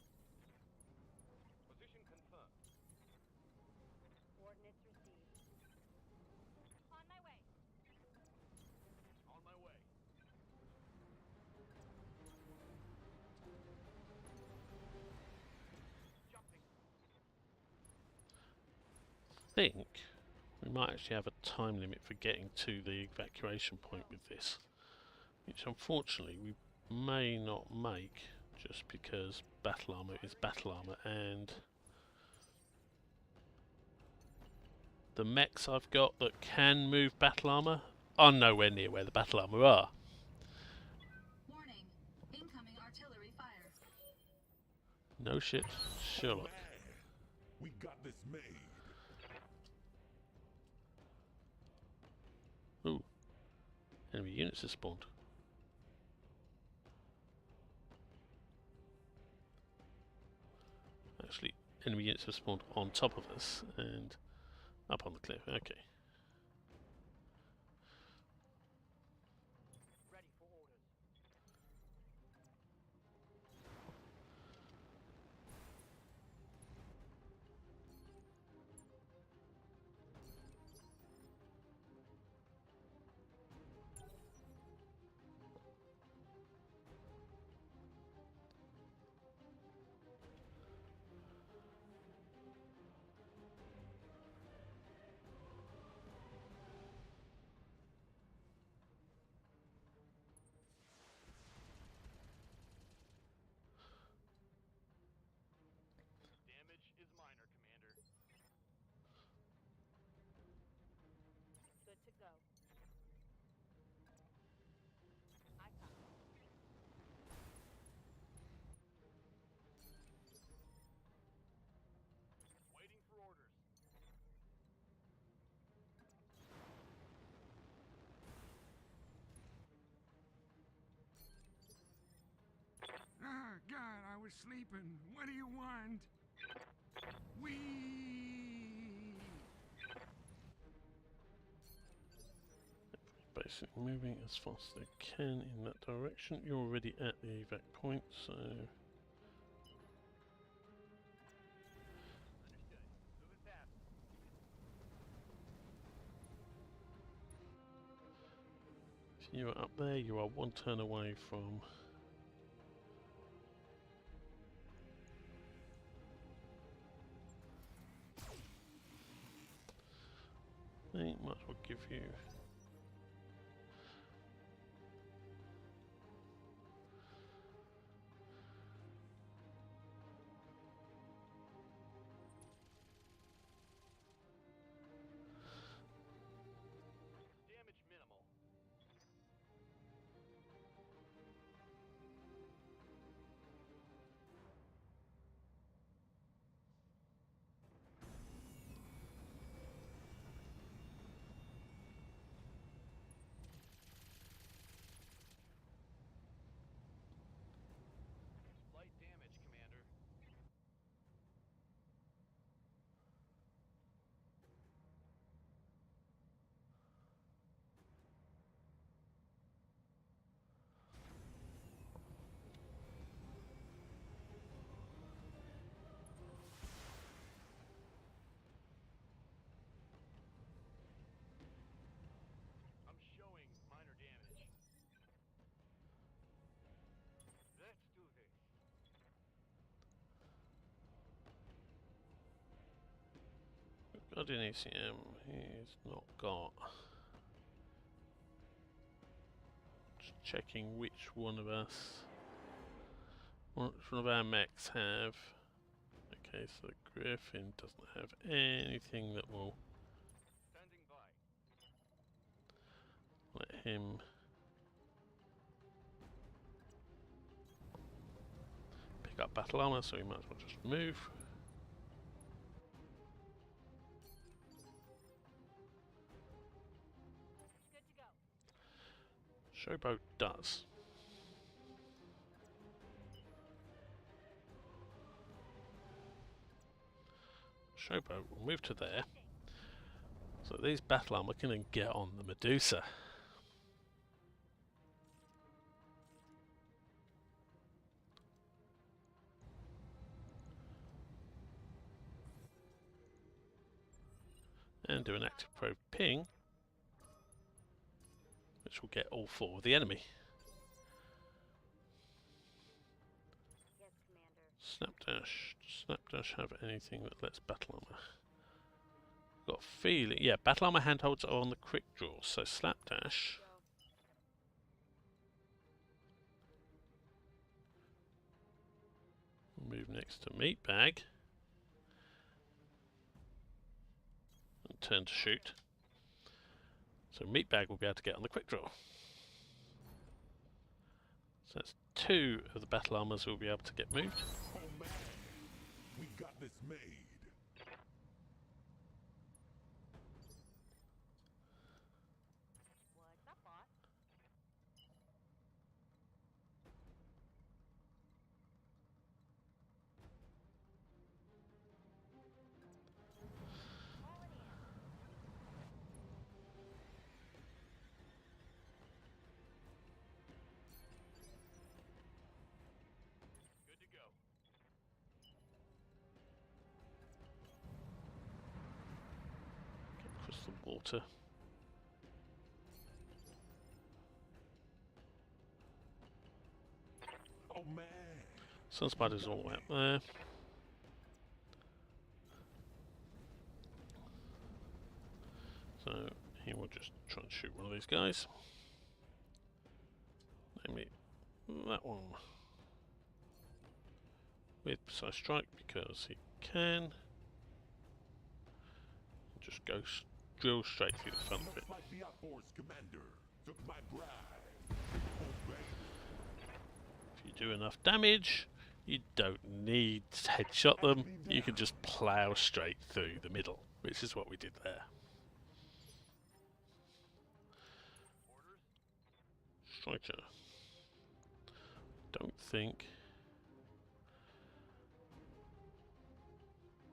Position confirmed. Coordinates received. On my way. On my way. Jumping. I think we might actually have a time limit for getting to the evacuation point with this, which unfortunately we may not make, just because battle armor is battle armor, and the mechs I've got that can move battle armor are nowhere near where the battle armor are. Warning. Incoming artillery fire. No shit, Sherlock. Man, we got this made. Ooh, enemy units have spawned. Actually, enemy units have spawned on top of us and up on the cliff. Okay. Ready for orders. Damage is minor, Commander. Good to go. I copy. Waiting for orders. Ah, God, I was sleeping. What do you want? Wee! Basically moving as fast as they can in that direction. You're already at the evac point, so Understood. Moving fast. if you are up there, you are one turn away from I might as well give you Guardian ACM, he's not got. Just checking which one of us, which one of our mechs have. Okay, so the Griffin doesn't have anything that will Standing by. let him pick up battle armor, so he might as well just move. Good to go. Showboat does. Showboat will move to there, so these battle armor can then get on the Medusa. And do an active probe ping, which will get all 4 of the enemy. Yes, Commander. Snapdash have anything that lets battle armor? Got a feeling, yeah, battle armor handholds are on the quick draw, so Slapdash. Move next to Meatbag. And turn to shoot. So Meatbag will be able to get on the quick draw. So that's 2 of the battle armors will be able to get moved. Oh man, we got this made. What's up, boss? Calling in. Good to go. Get crystal water. Oh man. Sunspider's all out there. So he will just try and shoot one of these guys. Namely that one. With precise strike because he can. Just go drill straight through the front of it. Looks like the outforce commander took my bride. Oh baby. If you do enough damage, you don't need to headshot them. You can just plow straight through the middle, which is what we did there. Orders? Striker. Don't think.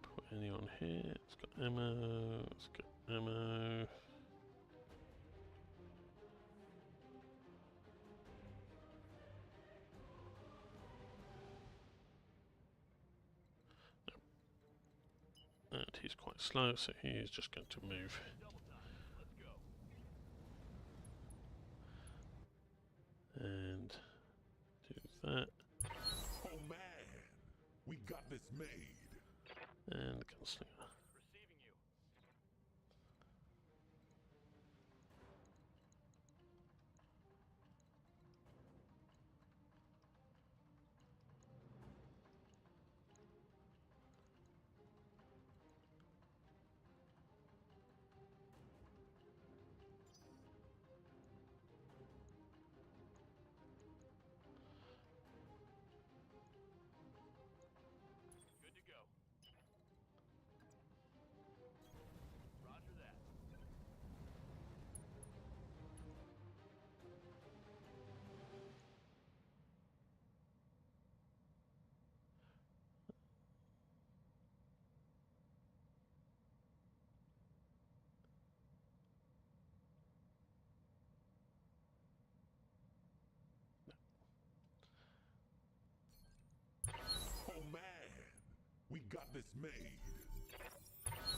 Put any on here. It's got ammo. It's got ammo. And he's quite slow, so he is just going to move. Double time. Let's go. And do that. Oh man, we got this made. And the gunslinger. Receiving you. Good to go. Roger that. Oh man, we got this made.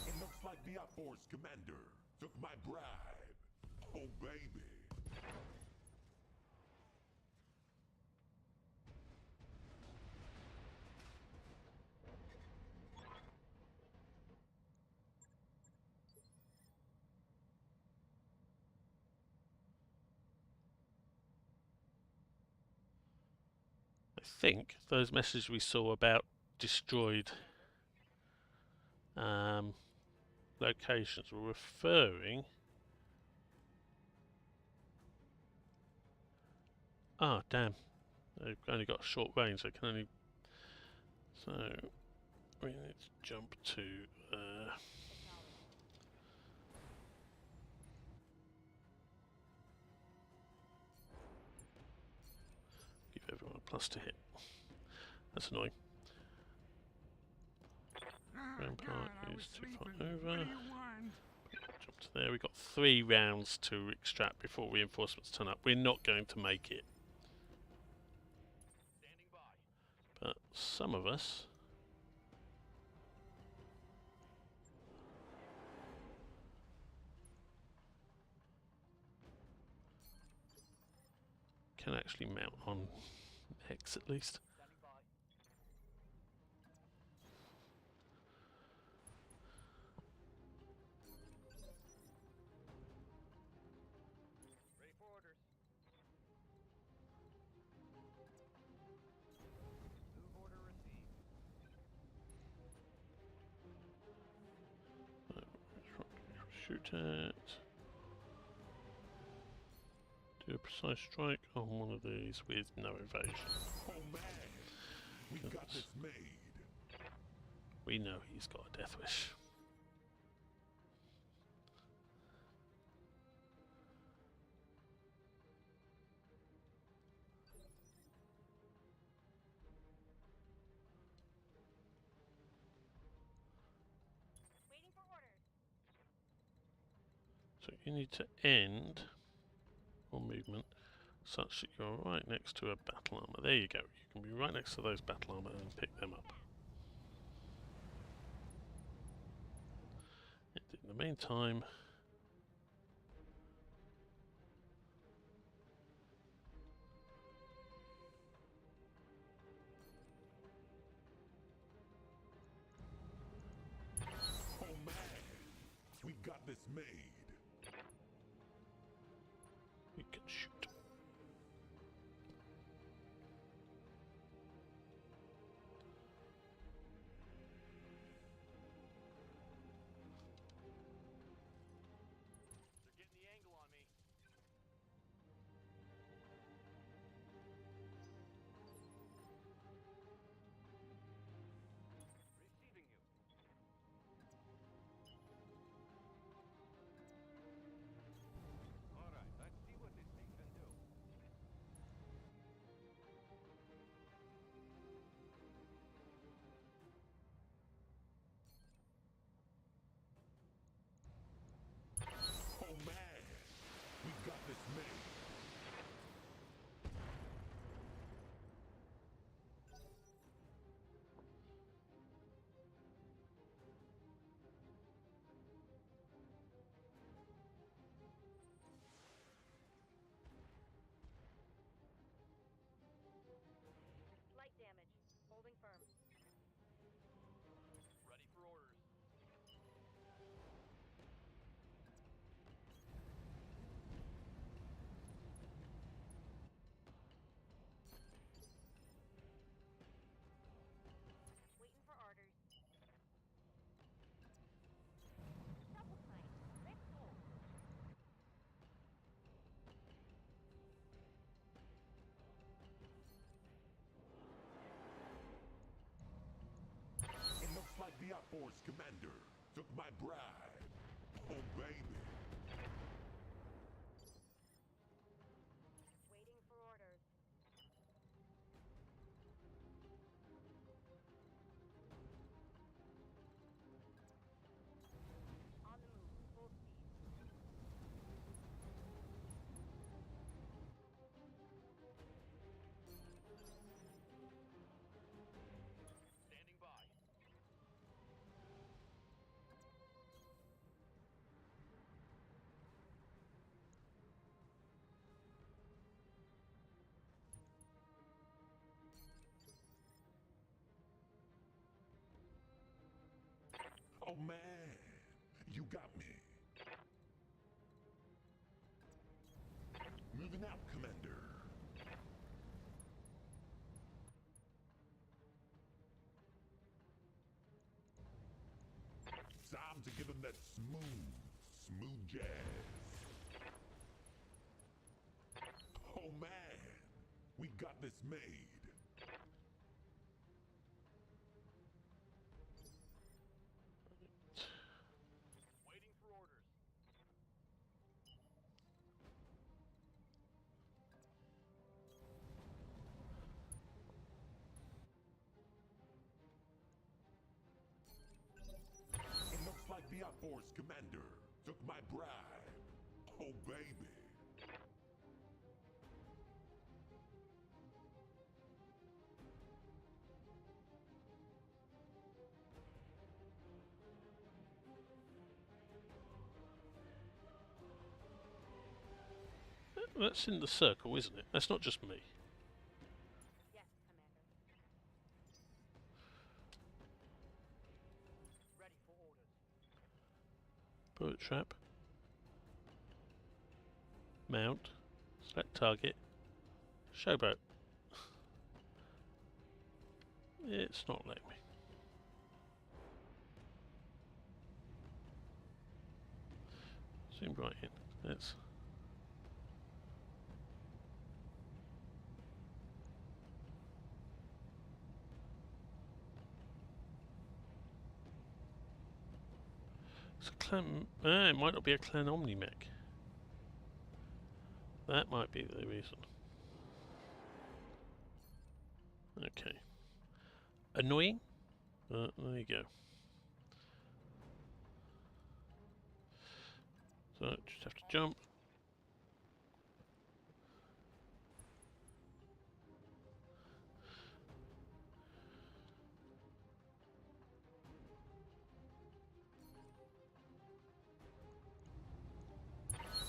It looks like the outforce commander took my bride. Oh baby. think those messages we saw about destroyed locations were referring. Ah, damn. They've only got short range, they can only. So, we need to jump to. Give everyone a plus to hit. That's annoying. Rampart is too far over. Jump to there. We've got 3 rounds to extract before reinforcements turn up. We're not going to make it. Standing by. But some of us can actually mount on X at least. Standing by. Ready for orders. Move order received. Shoot it. Do a precise strike on one of these with no evasion. Oh man, we got this made. We know he's got a death wish. Waiting for orders. So you need to end your movement such that you're right next to a battle armor. There you go. You can be right next to those battle armor and pick them up. And in the meantime, Oh man, we got this made. we can shoot. They're getting the angle on me. Receiving you. All right, let's see what this thing can do. Oh man, we got this made. Light damage. Holding firm. Ready for orders. Waiting for orders. Double time. Let's go. It looks like the Outforce commander took my bribe. Oh baby. Waiting for orders. On the move. Full speed. Standing by. Oh man, you got me. Moving out, commander. that smooth jazz. Oh man, we got this made. Waiting for orders. It looks like the Outforce commander took my bribe. Oh baby. That's in the circle, isn't it? That's not just me. Yes, Commander. Ready for orders. Bullet trap. Mount. Select target. Showboat. It's not letting me. Zoom right in. That's. It's a clan. It might not be a clan Omni-mech. That might be the reason. Okay. Annoying? There you go. So, just have to jump.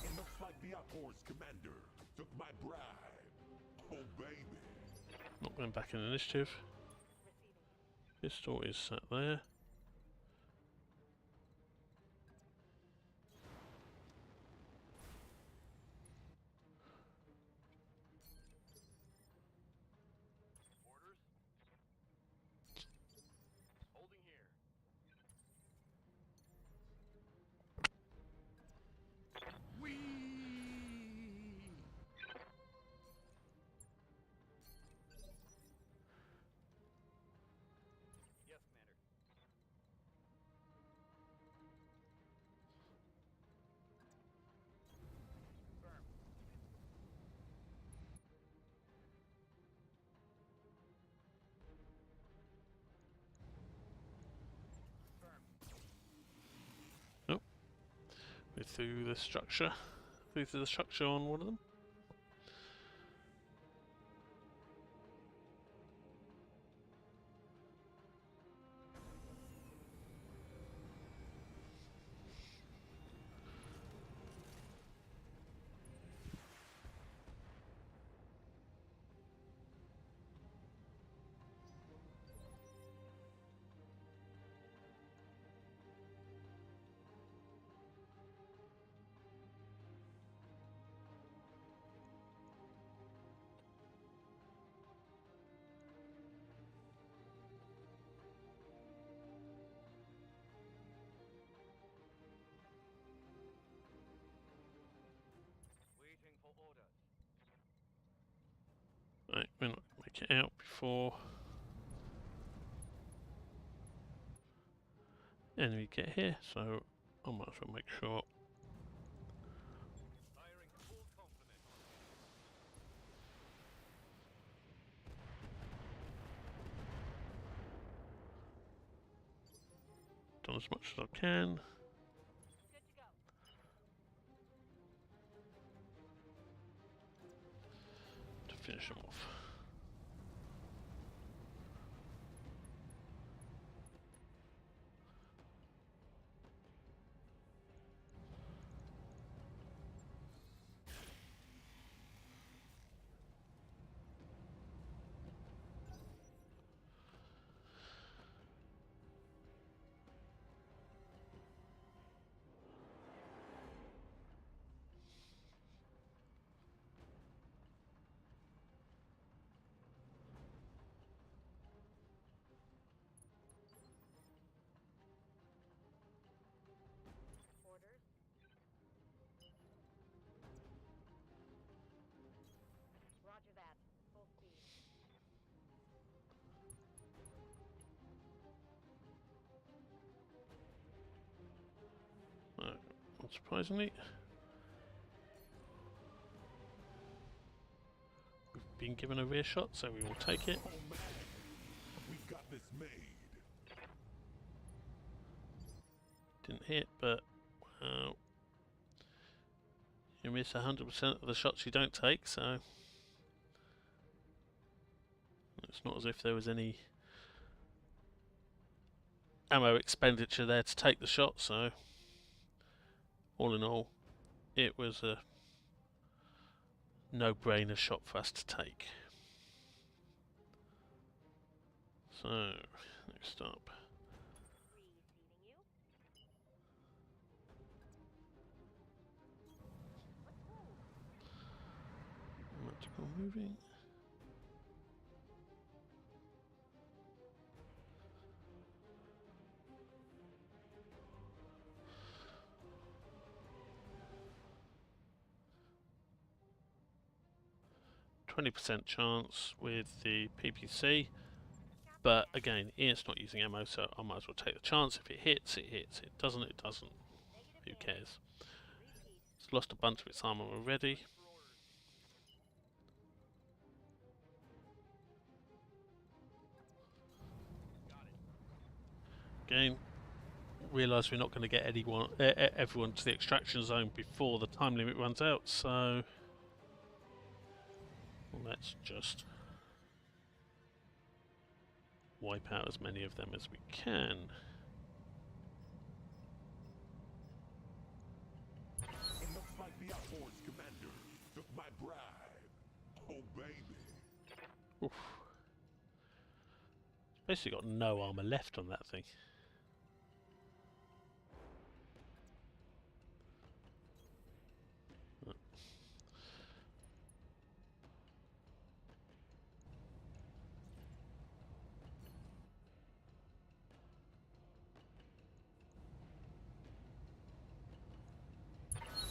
It looks like the Outforce commander took my bribe. Oh baby. Not going back in initiative. Receiving. Pistol is sat there. Orders. Holding here. Whee! Yes, Commander. Firm. Firm. We're through the structure. Through to the structure on one of them. Waiting for orders. Right, we're not going to make it out before enemy get here, so I might as well make sure. Firing full complement. Done as much as I can Good to go. to finish them off. not surprisingly. We've been given a rear shot, so we will take it. Oh man, we got this made. Didn't hit, but well, you miss 100% of the shots you don't take, so it's not as if there was any ammo expenditure there to take the shot, so all in all, it was a no-brainer shot for us to take. So, next up. Magical moving. %20 chance with the PPC, but again, it's not using ammo, so I might as well take the chance. If it hits, it hits. It doesn't, it doesn't. Who cares? It's lost a bunch of its armor already. Again, realise we're not going to get everyone to the extraction zone before the time limit runs out, so let's just wipe out as many of them as we can. It looks like the outboards commander took my bribe. Oh baby. Oof. Basically got no armor left on that thing.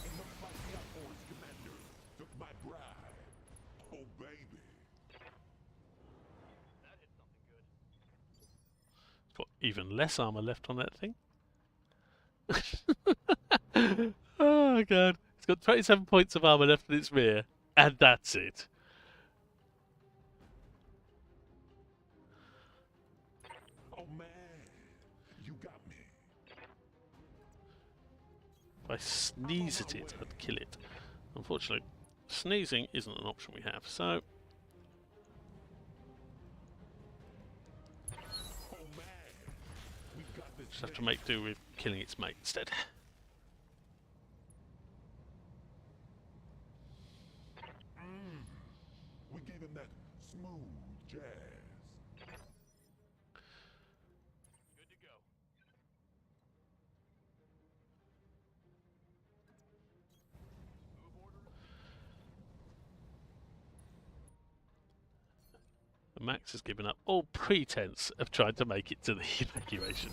It looks like the outboards commander took my bribe. Oh baby. That hit something good. It's got even less armor left on that thing. Oh god. It's got 27 points of armor left in its rear, and that's it. Oh man, you got me. If I sneeze at it, I'd kill it. Unfortunately, sneezing isn't an option we have, so Oh man, we got this. just have to make do with killing its mate instead. We gave him that smooth jazz. Good to go. Move order. Max has given up all pretense of trying to make it to the evacuation.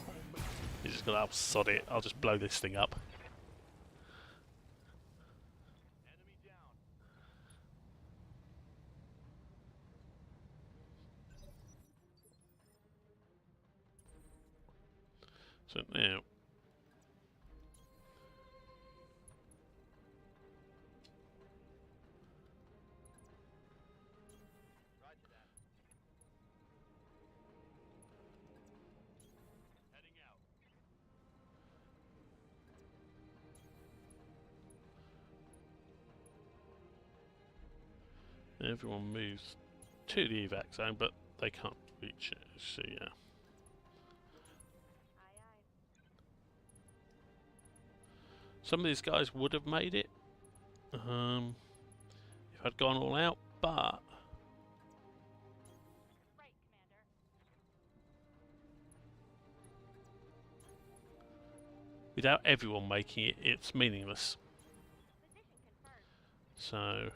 He's just gonna, oh, sod it, I'll just blow this thing up. Enemy down. So now, Roger that. Heading out. everyone moves to the evac zone, but they can't reach it, so yeah. Aye, aye. Some of these guys would have made it if I'd gone all out, but Right, Commander. without everyone making it, it's meaningless. Position confirmed. So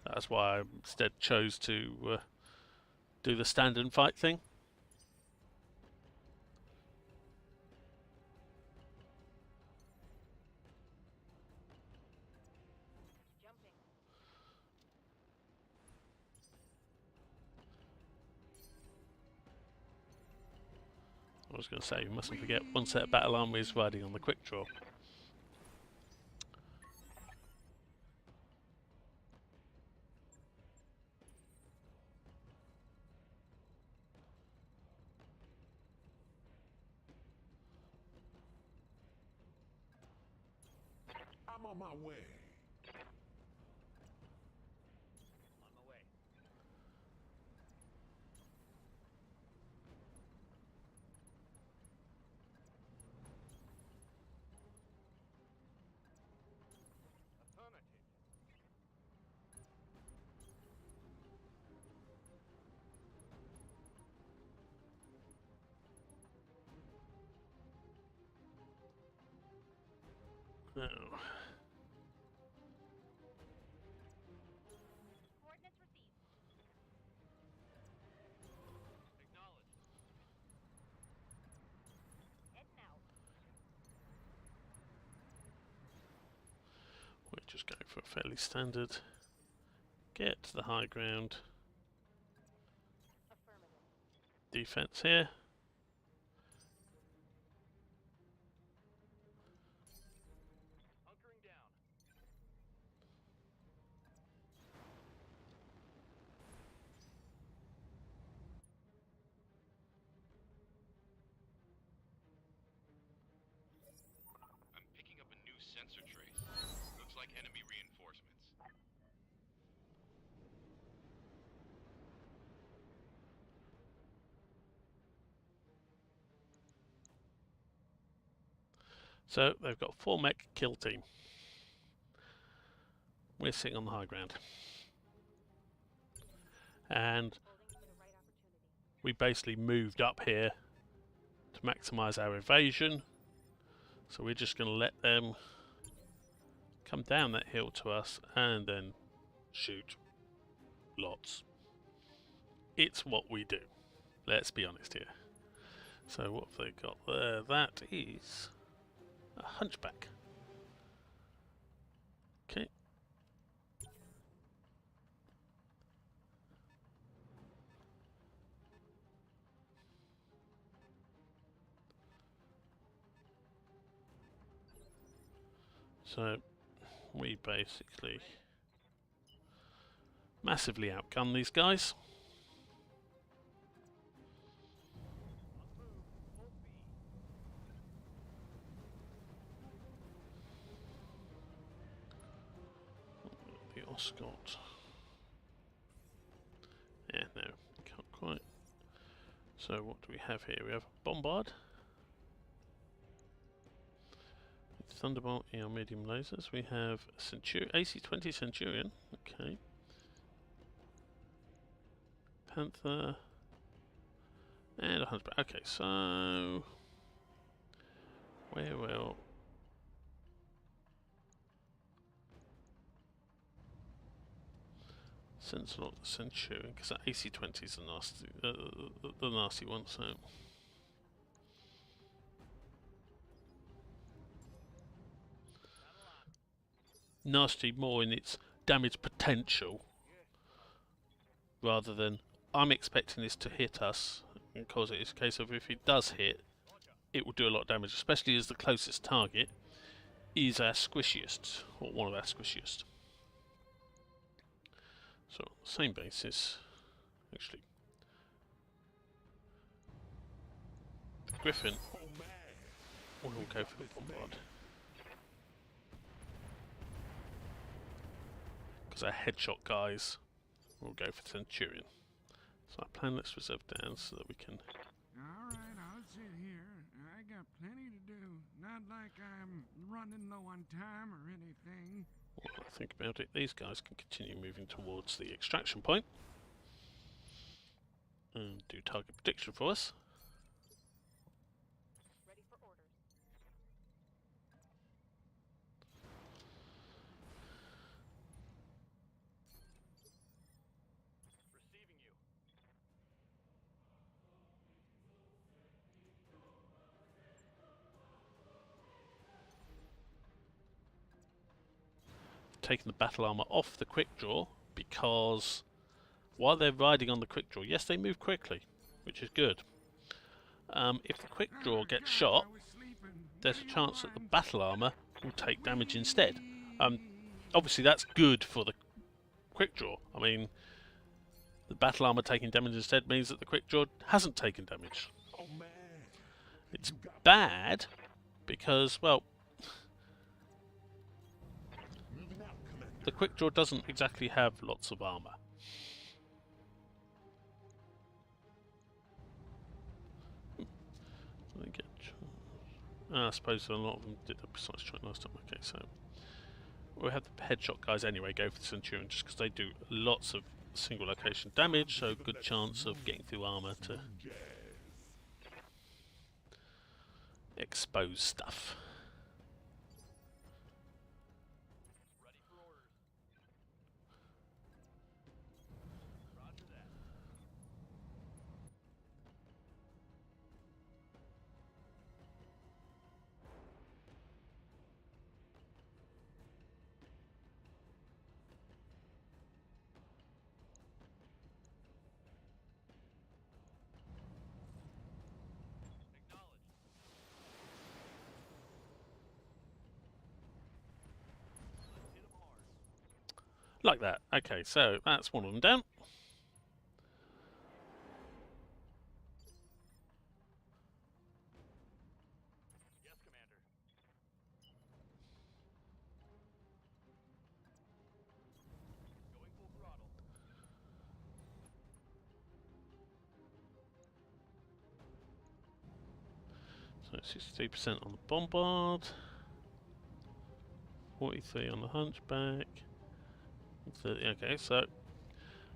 that's why I instead chose to do the stand and fight thing. Jumping. was going to say, we mustn't forget one set of battle armor is riding on the quick draw. I'm on my way. On my way. Affirmative. Oh. Coordinates received. Acknowledged. Heading out. We're just going for a fairly standard. Get to the high ground. Affirmative. Defense here. Hunkering down. I'm picking up a new sensor trace. Looks like enemy reinforcements. So they've got 4 mech kill team. We're sitting on the high ground. And Holding for the right opportunity. we basically moved up here to maximize our evasion. So we're just going to let them come down that hill to us and then shoot lots. It's what we do. Let's be honest here. So what have they got there? That is a hunchback. Okay. So we basically massively outgun these guys. On move. Full speed. The Oscott. Yeah, no, can't quite. So what do we have here? We have Bombard. Thunderbolt, medium lasers. We have AC-20 Centurion. Okay. Panther. And a Hunchback. Okay, so where will Sentinel the Centurion? Because that AC-20 is the nasty one. So nasty more in its damage potential rather than I'm expecting this to hit us, because it is a case of if it does hit, it will do a lot of damage, especially as the closest target is our squishiest, or one of our squishiest. So on the same basis, actually, Griffin Oh man. will go for the Bombard. Because our headshot guys will go for Centurion. So our plan, let's reserve down so that we can. All right, I'll sit here. I got plenty to do. Not like I'm running low on time or anything. Well, I think about it, these guys can continue moving towards the extraction point and do target prediction for us. Ready for orders. Receiving you. Taking the battle armor off the quick draw because while they're riding on the quick draw, yes, they move quickly, which is good. if the quick draw gets shot, there's a chance that the battle armor will take damage instead. Obviously that's good for the quick draw. I mean, the battle armor taking damage instead means that the quick draw hasn't taken damage. Oh man. It's bad because, well, Moving out, Commander. the quick draw doesn't exactly have lots of armor. I suppose a lot of them did the precise strike last time. Okay, so we'll have the headshot guys anyway go for the Centurion just because they do lots of single location damage, so good chance of getting through armor to Jazz. expose stuff. Ready for orders. Roger that. Acknowledged. Let's hit 'em hard. Like that. Okay, so that's one of them down. Yes, Commander. Going full throttle. So 63% on the Bombard, 43 on the Hunchback, 30, okay, so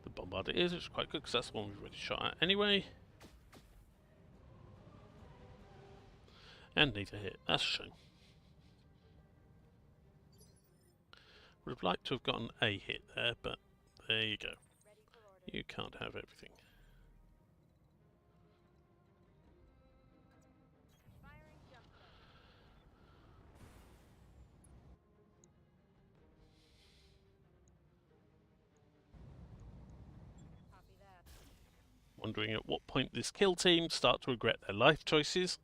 the Bombard it is, which is quite good because that's the one we've already shot at anyway. And neither hit, that's a shame. Would have liked to have gotten a hit there, but there you go. Ready for orders. You can't have everything. Firing jump gun. Copy that. Wondering at what point this kill team start to regret their life choices.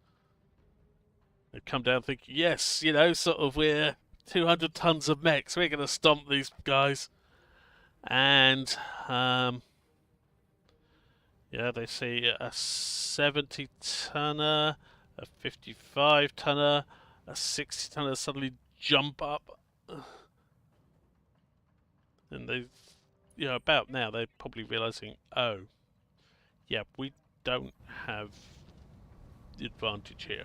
They come down thinking, yes, you know, sort of we're 200 tons of mechs, we're going to stomp these guys. And, yeah, they see a 70 tonner, a 55 tonner, a 60 tonner suddenly jump up. And they, you know, about now they're probably realizing, oh, yeah, we don't have the advantage here.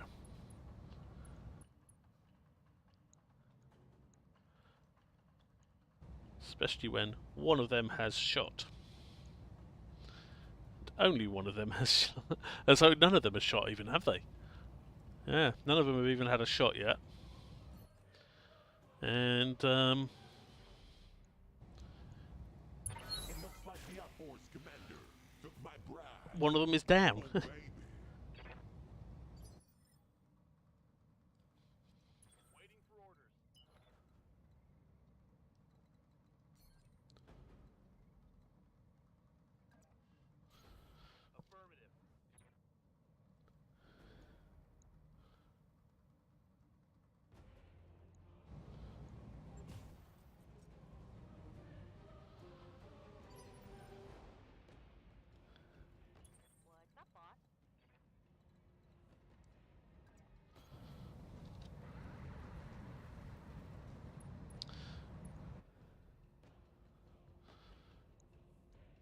Especially when one of them has shot. And only one of them has shot. And so none of them has shot even, have they? Yeah, none of them have even had a shot yet. And, It looks like the Outforce Commander took my bride. one of them is down. Oh, baby. Waiting for orders. Affirmative. What's up, boss?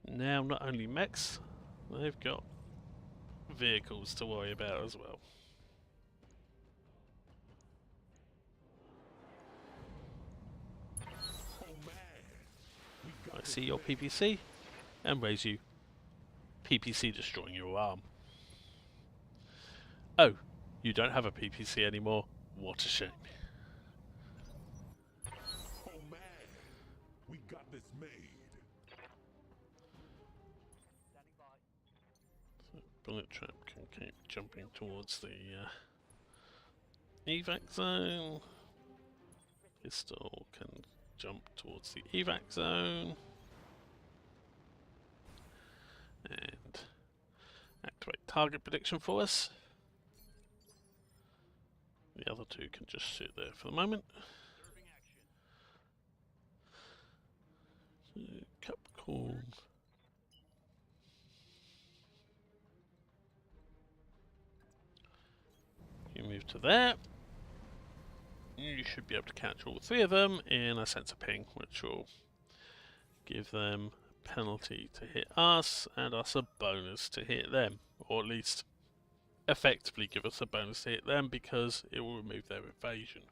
Now, not only mechs, they've got vehicles to worry about as well. Oh man. We got I this see your made. PPC and raise you. PPC destroying your arm. Oh, you don't have a PPC anymore. What a shame. Oh man. We got this made. Standing by. Bullet trap can keep jumping towards the evac zone. Pistol can jump towards the evac zone. And activate target prediction for us. The other two can just sit there for the moment. So, Capricorn. You move to there. You should be able to catch all three of them in a sensor ping, which will give them a penalty to hit us and us a bonus to hit them, or at least effectively give us a bonus to hit them because it will remove their evasion.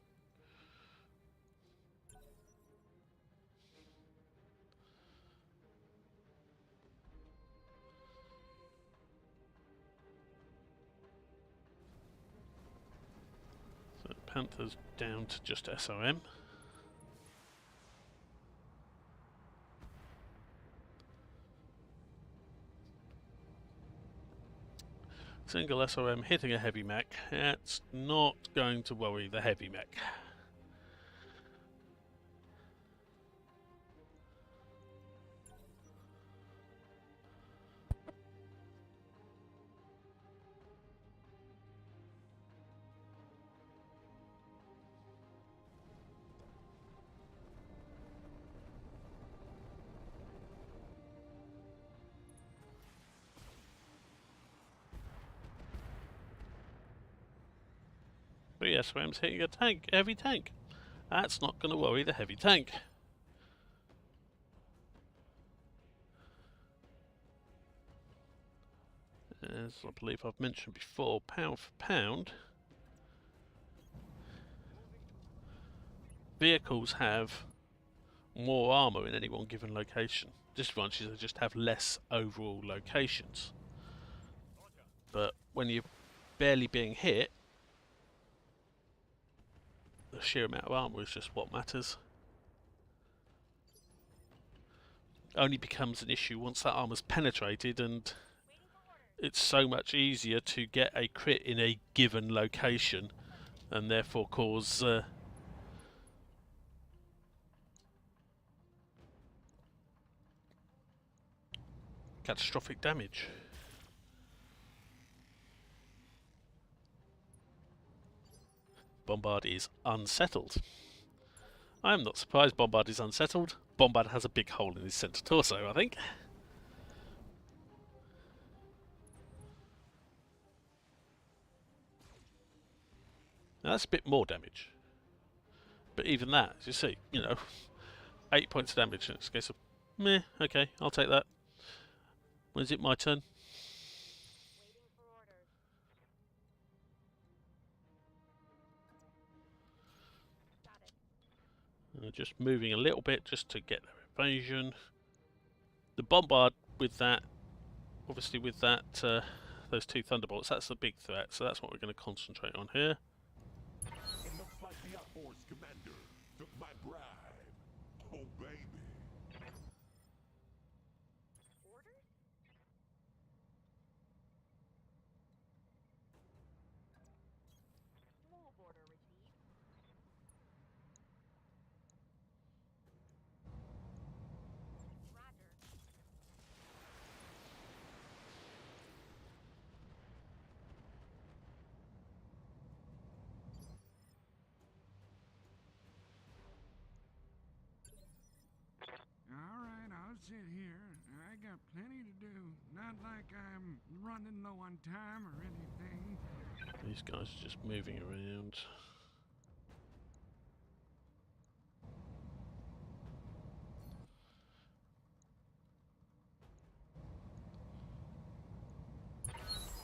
So Panther's down to just SOM. Single SOM hitting a heavy mech, that's not going to worry the heavy mech. Three SOMs hitting a tank, heavy tank. That's not going to worry the heavy tank. As I believe I've mentioned before, pound for pound, vehicles have more armour in any one given location. Disadvantage is they just have less overall locations. But when you're barely being hit, the sheer amount of armour is just what matters. Only becomes an issue once that armour's penetrated, and it's so much easier to get a crit in a given location and therefore cause catastrophic damage. Bombard is unsettled. I am not surprised Bombard is unsettled. Bombard has a big hole in his centre torso, I think. Now that's a bit more damage. But even that, as you see, 8 points of damage. In this case of, meh, okay, I'll take that. When is it my turn? Waiting for orders. Got it. Just moving a little bit just to get their evasion. The Bombard with that, obviously with that, those two Thunderbolts, that's the big threat, so that's what we're going to concentrate on here. It looks like the Outforce commander took my bribe. Oh, baby. Orders? Move order received. Roger. All right, I'll sit here. I got plenty to do. Not like I'm running low on time or anything. These guys are just moving around.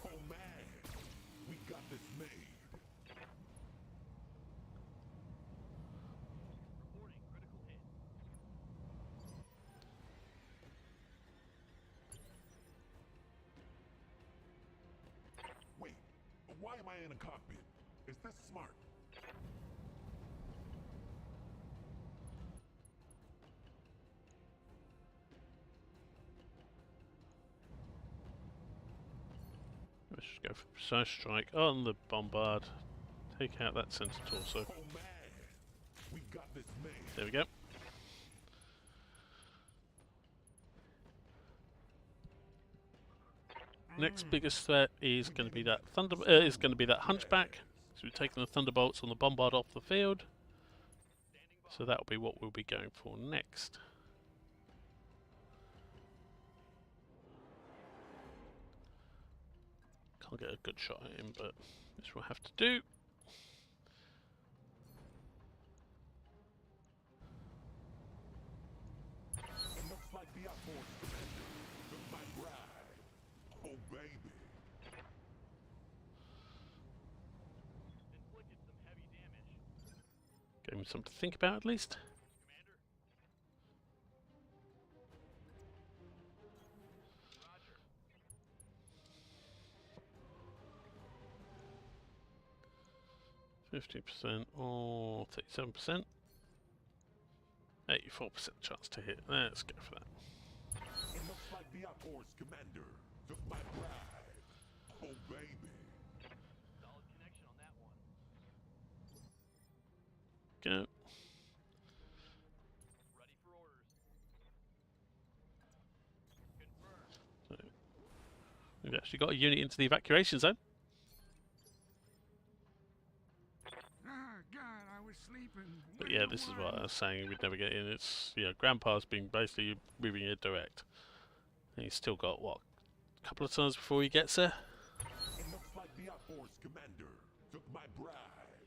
Oh, man. We got this made. Reporting critical hit. Wait, why am I in a cockpit? Is this smart? Let's just go for precise strike on the Bombard. Take out that centre torso. Oh, man. We got this made. There we go. Next biggest threat is going to be that Hunchback. So we've taken the Thunderbolts on the Bombard off the field. So that'll be what we'll be going for next. Can't get a good shot at him, but this will have to do. It looks like the outboard commander took my bride. Oh, baby. Inflicted some heavy damage. Gave him something to think about at least. Commander. Roger. 50% or 37%. 84% chance to hit. Let's go for that. It looks like the outboard's commander took my bride. Oh, baby. Solid connection on that one. Go. Ready for orders. Confirmed. So, we've actually got a unit into the evacuation zone. Ah, God, I was sleeping. But yeah, this is what I was saying, we'd never get in. It's, yeah, Grandpa's been basically moving it direct. And he's still got, what, a couple of turns before he gets there? It looks like the outboard's commander took my bride.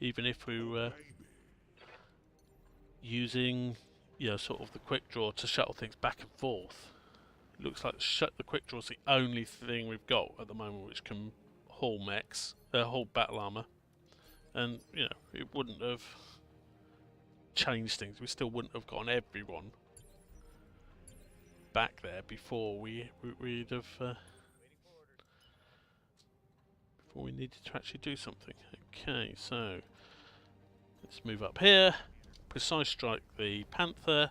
Even if we Oh, were baby. using, you know, sort of the quick draw to shuttle things back and forth. It looks like the quick draw is the only thing we've got at the moment which can haul mechs, haul battle armor. And, you know, it wouldn't have changed things. We still wouldn't have gotten everyone back there before we'd have before we needed to actually do something. Okay, so let's move up here. Precise strike the Panther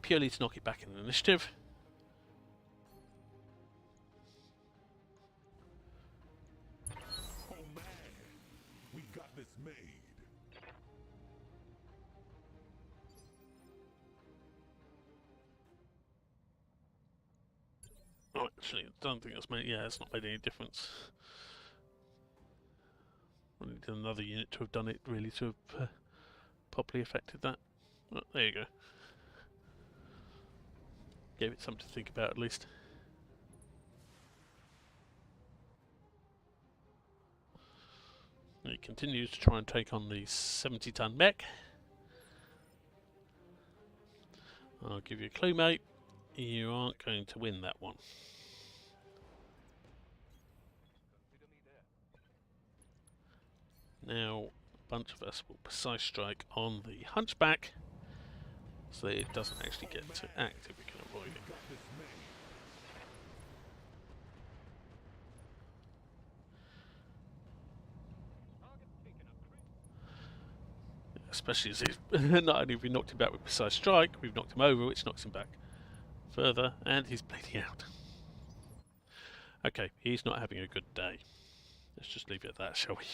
purely to knock it back in the initiative. Oh, man. We got this made. Oh, actually, I don't think that's made. Yeah, it's not made any difference. We need another unit to have done it, really, to have properly affected that. Oh, there you go. Gave it something to think about, at least. And he continues to try and take on the 70-ton mech. I'll give you a clue, mate. You aren't going to win that one. Now, a bunch of us will precise strike on the Hunchback, so that it doesn't actually get to act if we can avoid it. Got this made. Especially as he's not only have we knocked him back with precise strike, we've knocked him over, which knocks him back further, and he's bleeding out. Okay, he's not having a good day. Let's just leave it at that, shall we?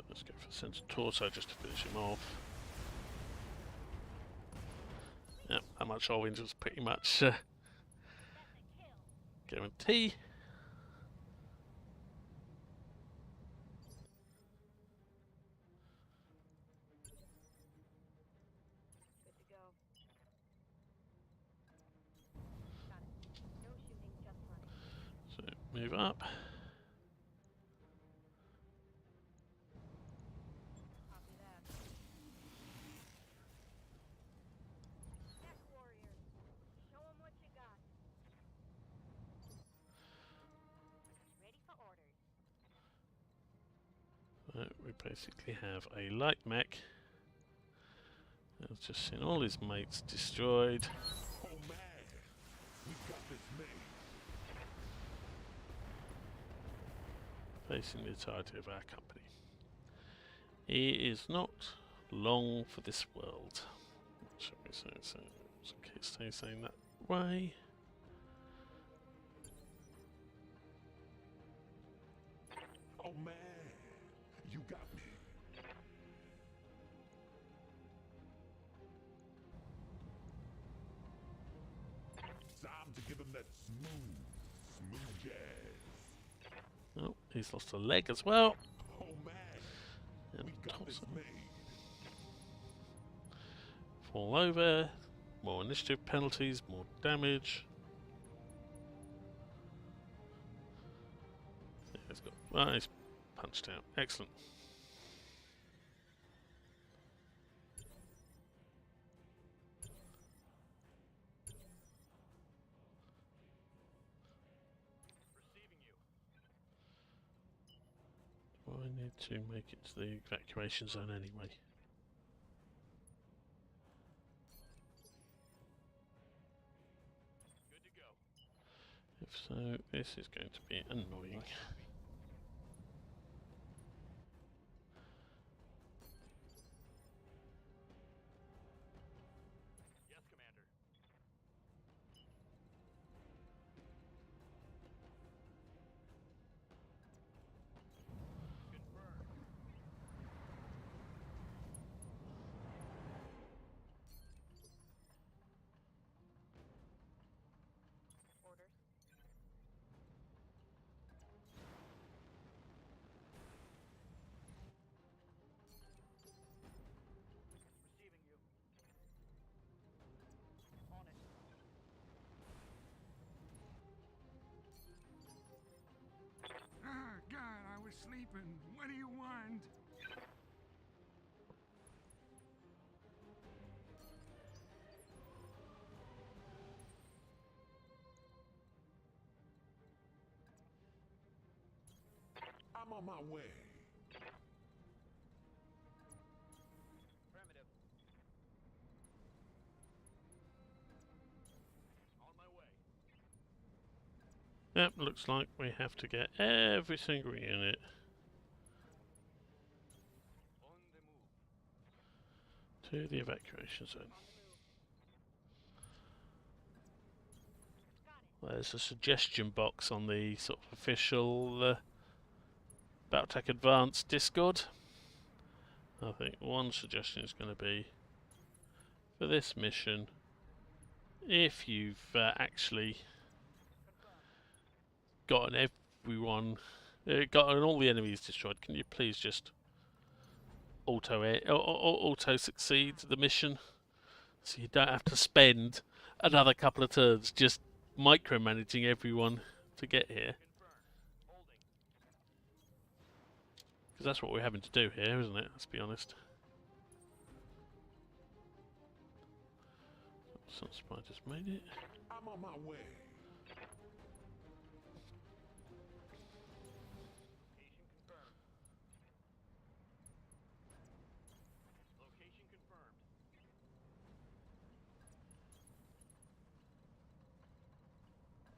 Let's go for Centre Torso just to finish him off. Yep, that much orange was pretty much guarantee. Good to go. Got it. No shooting, just running. So move up. Copy that. Tech warriors, show 'em what you got. Ready for orders. We basically have a light mech. It's just seen all his mates destroyed. Oh, man. We got this made. Facing the entirety of our company. He is not long for this world. Shall we say so? It's okay, stay saying that way. Oh, man. got me. Time to give him that smooth jazz. Oh, he's lost a leg as well. Oh man, And we got this torso. made. Fall over. More initiative penalties, more damage. Yeah, he's got. Well, he's punched out. Excellent. Receiving you. Do I need to make it to the evacuation zone anyway? Good to go. If so, this is going to be annoying. Yes, Commander. Confirmed. Orders. Receiving you. On it. Ah, God, I was sleeping. What do you want? I'm on my way. Affirmative. On my way. Yep, looks like we have to get every single unit On the move. to the evacuation zone. On the move. Got it. There's a suggestion box on the sort of official Battletech Advanced Discord. I think one suggestion is going to be for this mission, if you've actually gotten everyone, gotten all the enemies destroyed, can you please just auto succeed the mission, so you don't have to spend another couple of turns just micromanaging everyone to get here, Confirmed. Holding. because that's what we're having to do here, isn't it? Let's be honest. Sunspy just made it. I'm on my way. Location confirmed. Location confirmed.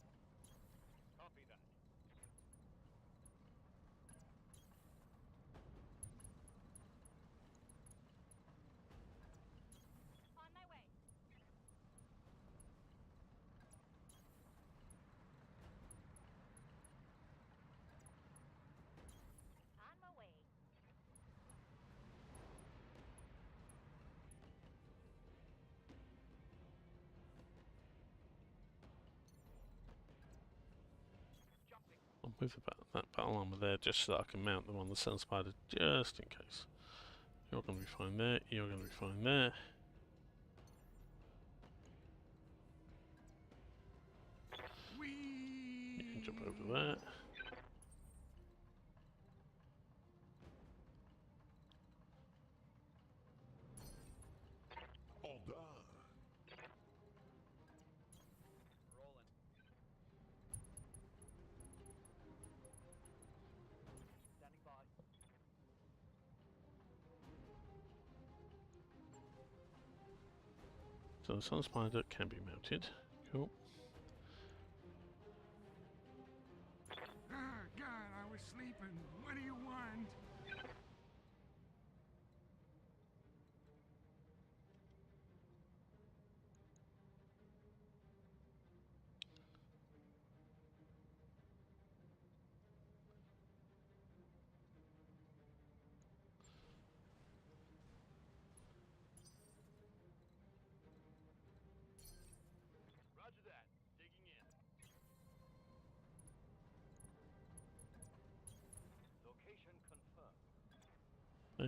Copy that. On my way. On my way. Jumping. I'll move that battle armor there just so that I can mount them on the Sun Spider just in case. You're going to be fine there, you're going to be fine there. You can jump over there. All done. Rolling. Standing by. So the Sun Spider can be mounted. Cool. Ah, God, I was sleeping. What do you want?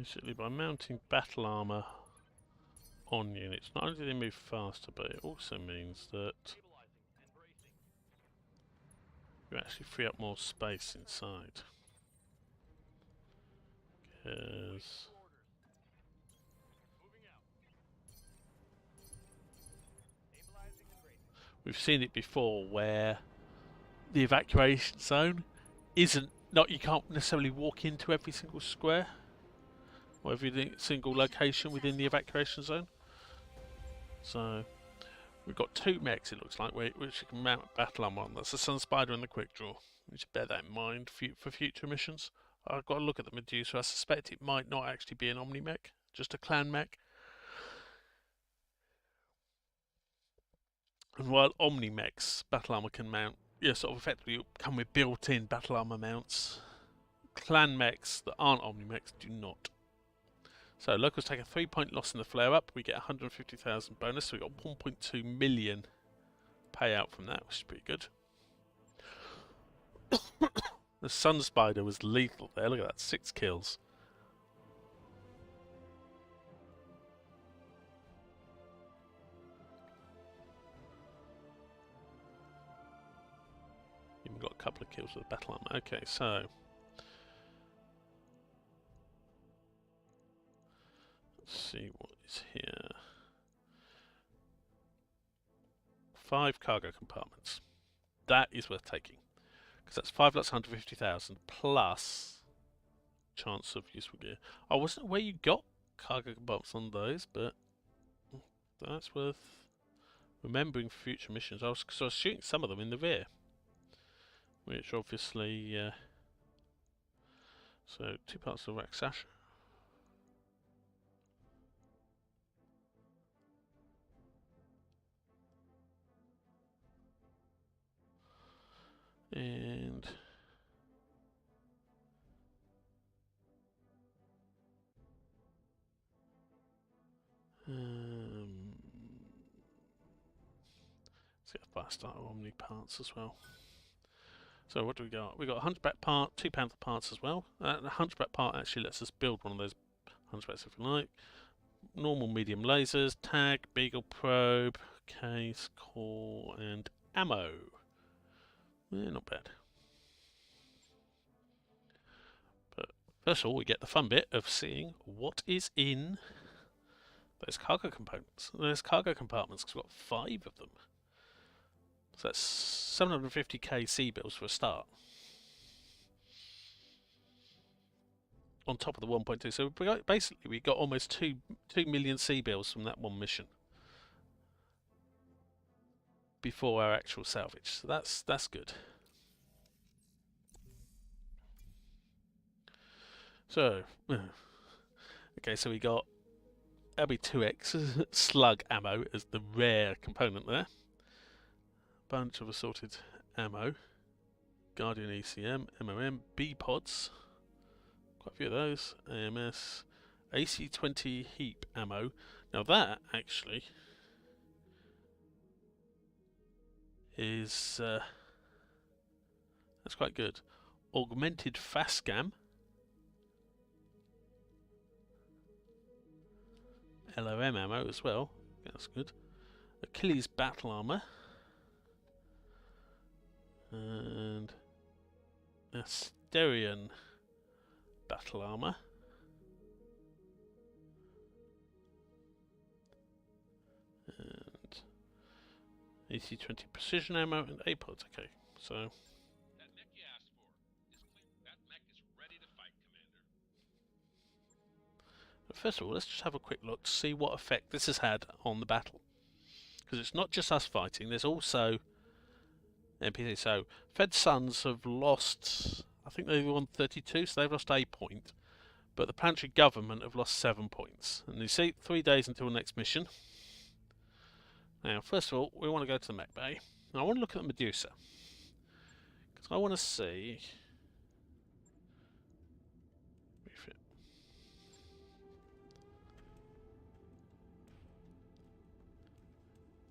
Basically, by mounting battle armor on units, not only do they move faster, but it also means that you actually free up more space inside. Because we've seen it before where the evacuation zone isn't you can't necessarily walk into every single square or every single location within the evacuation zone. So we've got 2 mechs, it looks like, which you can mount battle armor on. That's the Sun Spider and the Quick Draw. You should bear that in mind for future missions. I've got to look at the Medusa. I suspect it might not actually be an Omni mech, just a clan mech. And while Omni mechs battle armor can mount, sort of effectively come with built-in battle armor mounts, clan mechs that aren't Omni mechs do not. So locals take a 3-point loss in the flare-up. We get 150,000 bonus, so we got 1.2 million payout from that, which is pretty good. The Sun Spider was lethal there. Look at that, 6 kills. Even got a couple of kills with the battle armor. Okay, so let's see what is here. 5 cargo compartments. That is worth taking. Because that's 5 lots, 150,000 plus chance of useful gear. I wasn't aware you got cargo compartments on those, but that's worth remembering for future missions. I was shooting some of them in the rear, which obviously so 2 parts of Raksasha. And let's get a fast start of Omni parts as well. So what do we got? We got a Hunchback part, 2 Panther parts as well. The Hunchback part actually lets us build one of those Hunchbacks if we like. Normal medium lasers, tag, beagle probe, case, core, and ammo. Yeah, not bad. But first of all, we get the fun bit of seeing what is in those cargo components. Those cargo compartments, because we've got 5 of them. So that's 750k C-bills for a start. On top of the 1.2. So basically we got almost 2 million C-bills from that one mission before our actual salvage. So that's good. So, okay, so we got LB2X slug ammo as the rare component there. Bunch of assorted ammo. Guardian ECM, MOM, B-pods. Quite a few of those. AMS. AC-20 heap ammo. Now that, actually, is... that's quite good. Augmented FASCAM. LOM ammo as well. That's good. Achilles battle armor. And Asterion battle armor. And AC-20 precision ammo and A-pods. Okay, so That mech you asked for is clear. That mech is ready to fight, Commander. but first of all, let's just have a quick look to see what effect this has had on the battle. Because it's not just us fighting, there's also NPC. So Fed Suns have lost, I think they've won 32, so they've lost a point. But the Planetary Government have lost 7 points. And you see, 3 days until the next mission. Now, first of all, we want to go to the mech bay. Now, I want to look at the Medusa. Because I want to see... refit.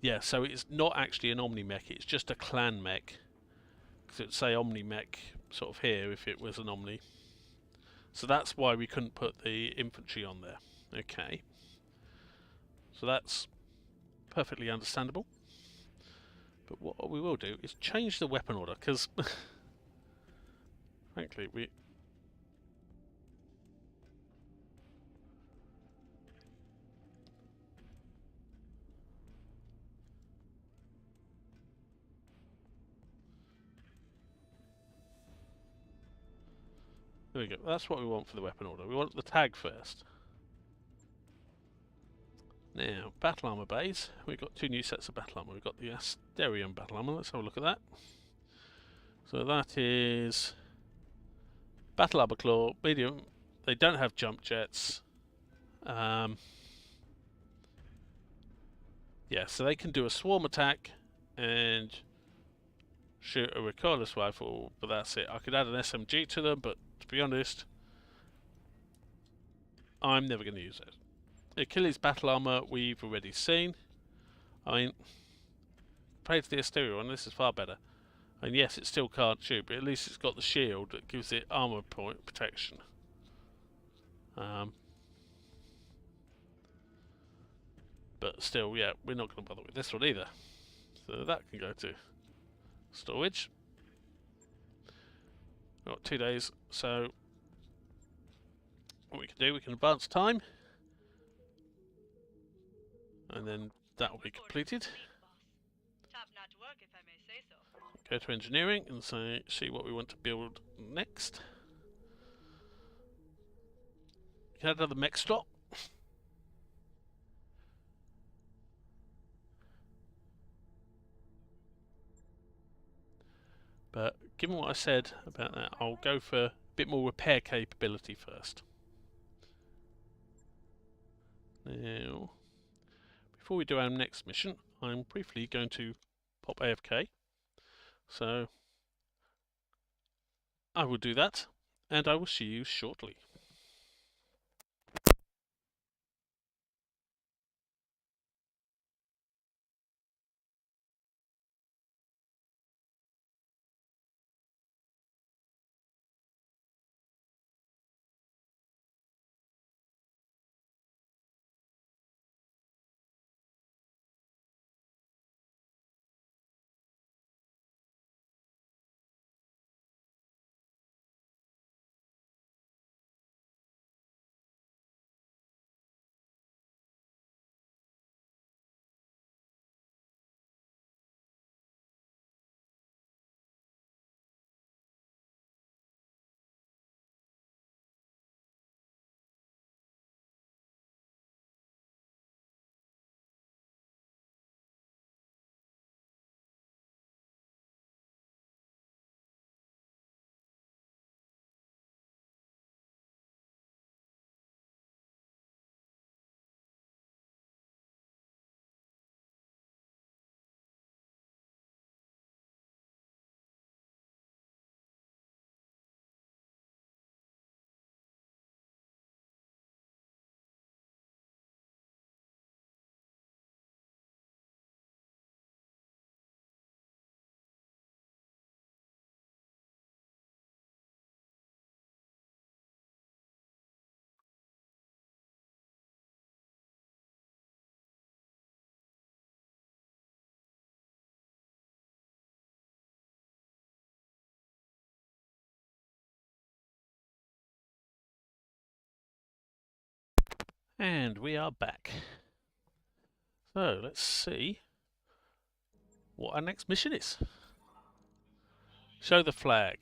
Yeah, so it's not actually an Omni mech, it's just a clan mech. Because it would say Omni mech sort of here if it was an Omni. So that's why we couldn't put the infantry on there. Okay. So that's perfectly understandable. But what we will do is change the weapon order, because frankly, there we go. That's what we want for the weapon order. We want the tag first. Now, battle armor bays. We've got 2 new sets of battle armor. We've got the Asterion battle armor. Let's have a look at that. So that is battle armor claw, medium. They don't have jump jets. Yeah, so they can do a swarm attack and shoot a recoilless rifle, but that's it. I could add an SMG to them, but to be honest, I'm never going to use it. Achilles battle armor we've already seen. I mean, compared to the Asterion one, this is far better. And yes, it still can't shoot, but at least it's got the shield that gives it armor point protection. But still, yeah, we're not going to bother with this one either. So that can go to storage. We've got 2 days, so what we can do, we can advance time. And then that will be completed. Top-notch work, if I may say so. Go to engineering and see what we want to build next. You can add another mech slot. But given what I said about that, I'll go for a bit more repair capability first. Now, before we do our next mission, I'm briefly going to pop AFK. So, I will do that, and I will see you shortly. And we are back. So, let's see what our next mission is. Show the flag.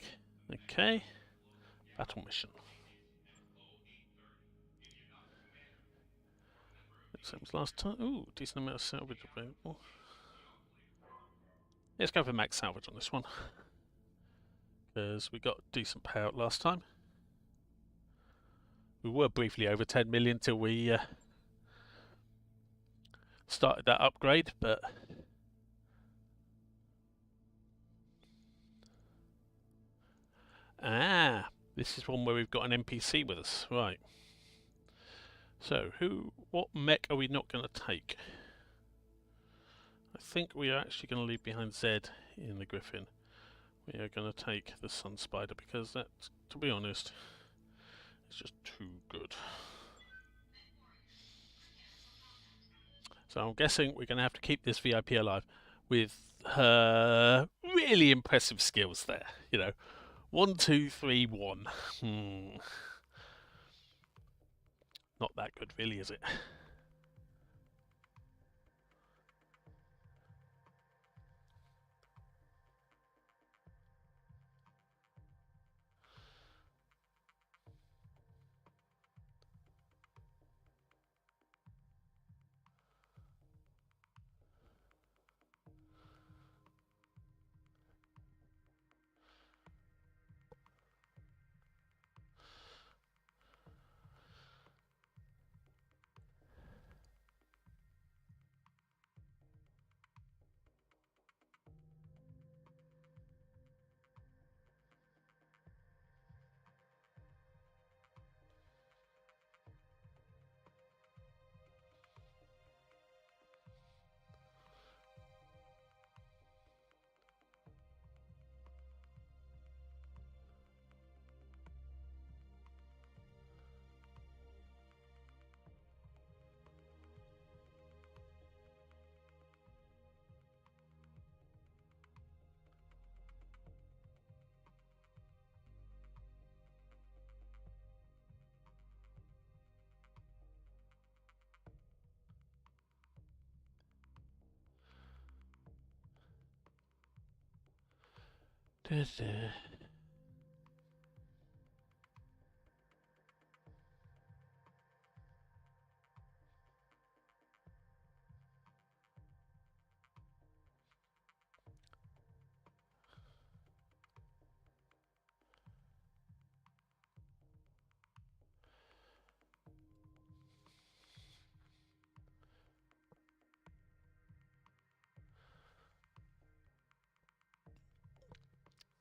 Okay. Battle mission. Same as last time. Ooh, decent amount of salvage available. Let's go for max salvage on this one, because we got decent payout last time. We were briefly over 10 million till we started that upgrade, but this is one where we've got an NPC with us, right? So, what mech are we not going to take? I think we are actually going to leave behind Zed in the Griffin. We are going to take the Sun Spider, because that, to be honest, It's just too good. So I'm guessing we're going to have to keep this VIP alive with her really impressive skills there. You know, 1, 2, 3, 1. Not that good, really, is it?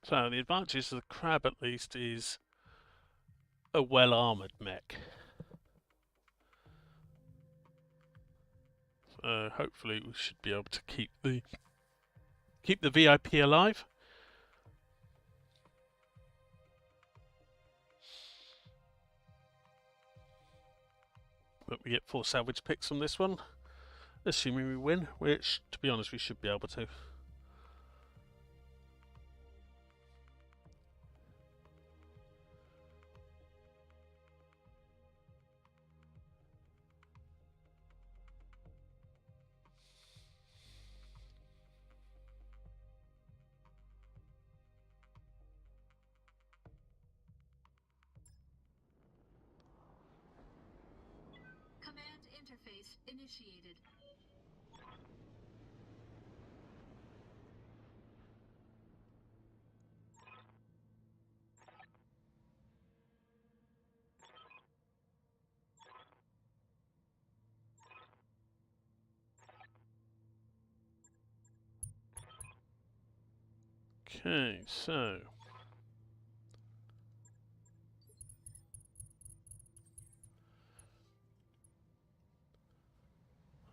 So the advantage of the crab, at least, is a well-armoured mech. So hopefully we should be able to keep the VIP alive. But we get 4 salvage picks on this one, assuming we win, which, to be honest, we should be able to. Command interface initiated. Okay, so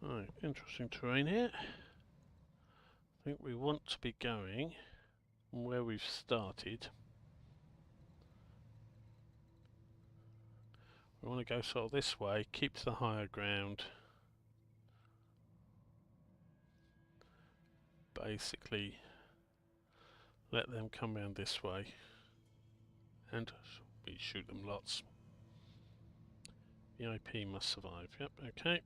right, interesting terrain here. I think we want to be going where we've started. We want to go sort of this way, keep to the higher ground. Basically, let them come round this way, and we shoot them lots. VIP must survive. Yep, okay.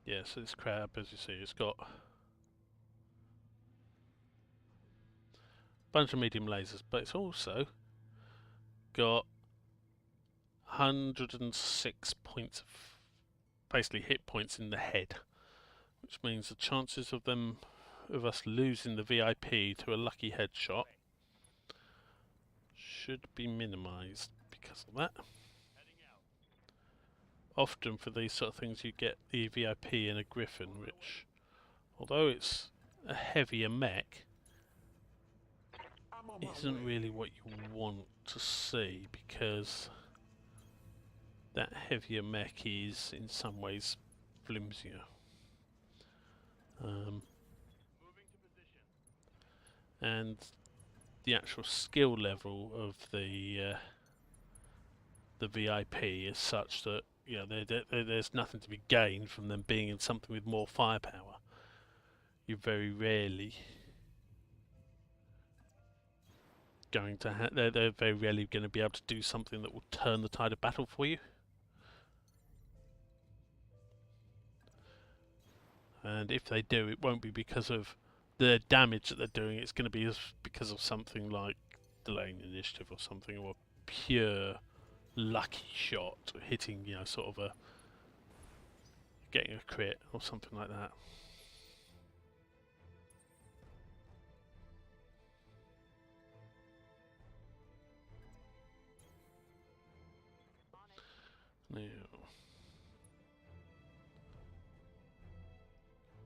Yeah, so this crab, as you see, it's got a bunch of medium lasers, but it's also got 106 points of basically hit points in the head, which means the chances of us losing the VIP to a lucky headshot should be minimized because of that. Often for these sort of things you get the VIP in a Griffin, which, although it's a heavier mech, isn't really what you want to see, because that heavier mech is in some ways flimsier. and the actual skill level of the VIP is such that there's nothing to be gained from them being in something with more firepower. You're very rarely going to they're very rarely going to be able to do something that will turn the tide of battle for you. And if they do, it won't be because of the damage that they're doing. It's going to be because of something like delaying initiative or something, or pure lucky shot hitting, sort of getting a crit or something like that. Now,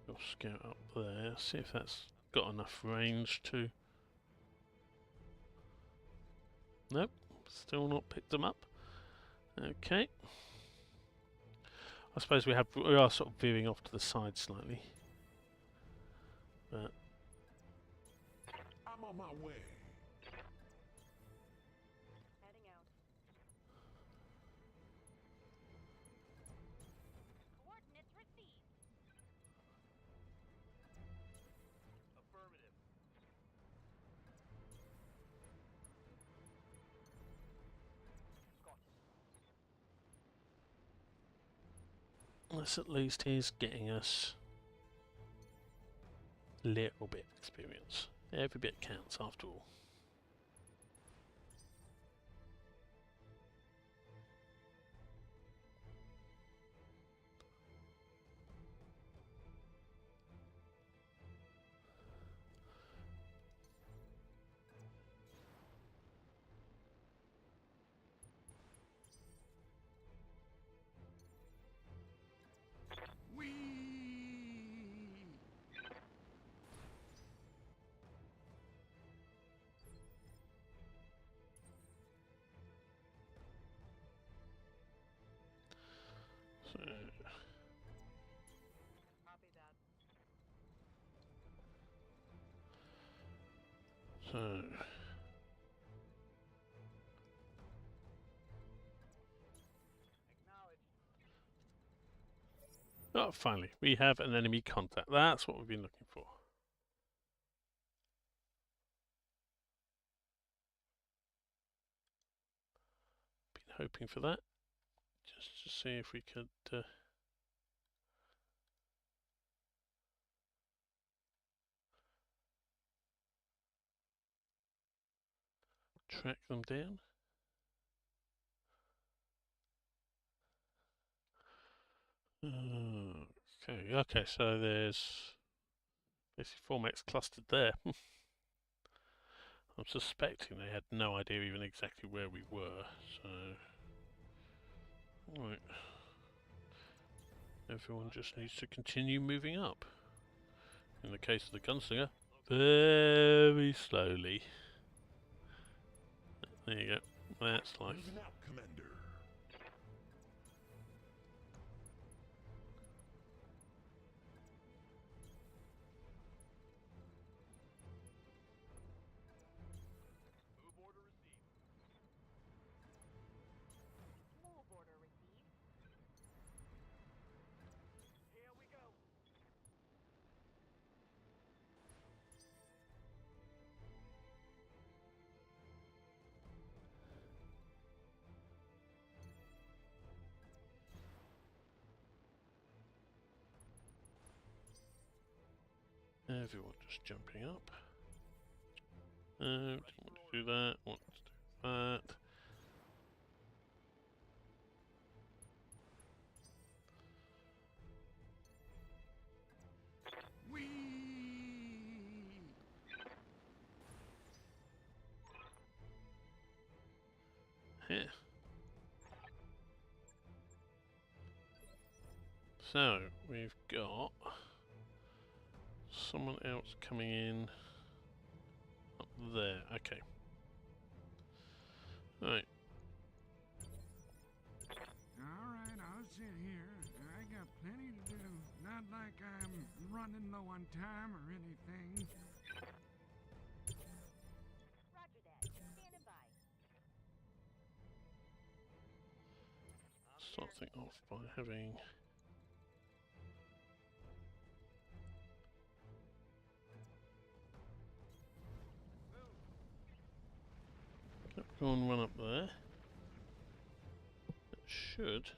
we'll scout up there, see if that's got enough range to... Nope, still not picked them up. Okay. I suppose we are sort of veering off to the side slightly. But I'm on my way. Heading out. Coordinates received. Affirmative. this at least is getting us a little bit of experience. Every bit counts after all. So, Copy that. so oh, finally, we have an enemy contact. That's what we've been looking for. Been hoping for that, just to see if we could track them down. Okay, so there's basically 4 mechs clustered there. I'm suspecting they had no idea even exactly where we were, so... Right. Everyone just needs to continue moving up. In the case of the gunslinger, very slowly. There you go. That's life. Moving out, Commander. Move order received. Move order received. Here we go. Everyone just jumping up. Didn't want to do that, want to do that. Here. So, we've got someone else coming in up there. Okay. Right. Alright, I'll sit here. I got plenty to do. Not like I'm running low on time or anything. start things off by having Capricorn run up there. It should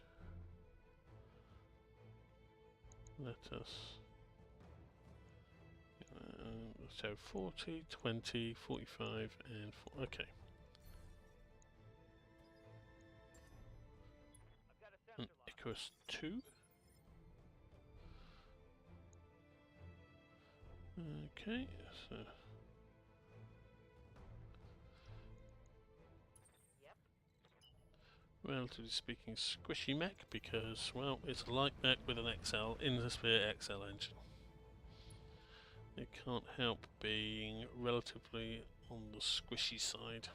let us. So 40, 20, 45, and 4. Okay. And Icarus 2. Okay, so. Relatively speaking, squishy mech because, well, it's a light mech with an XL in the Sphere XL engine. It can't help being relatively on the squishy side.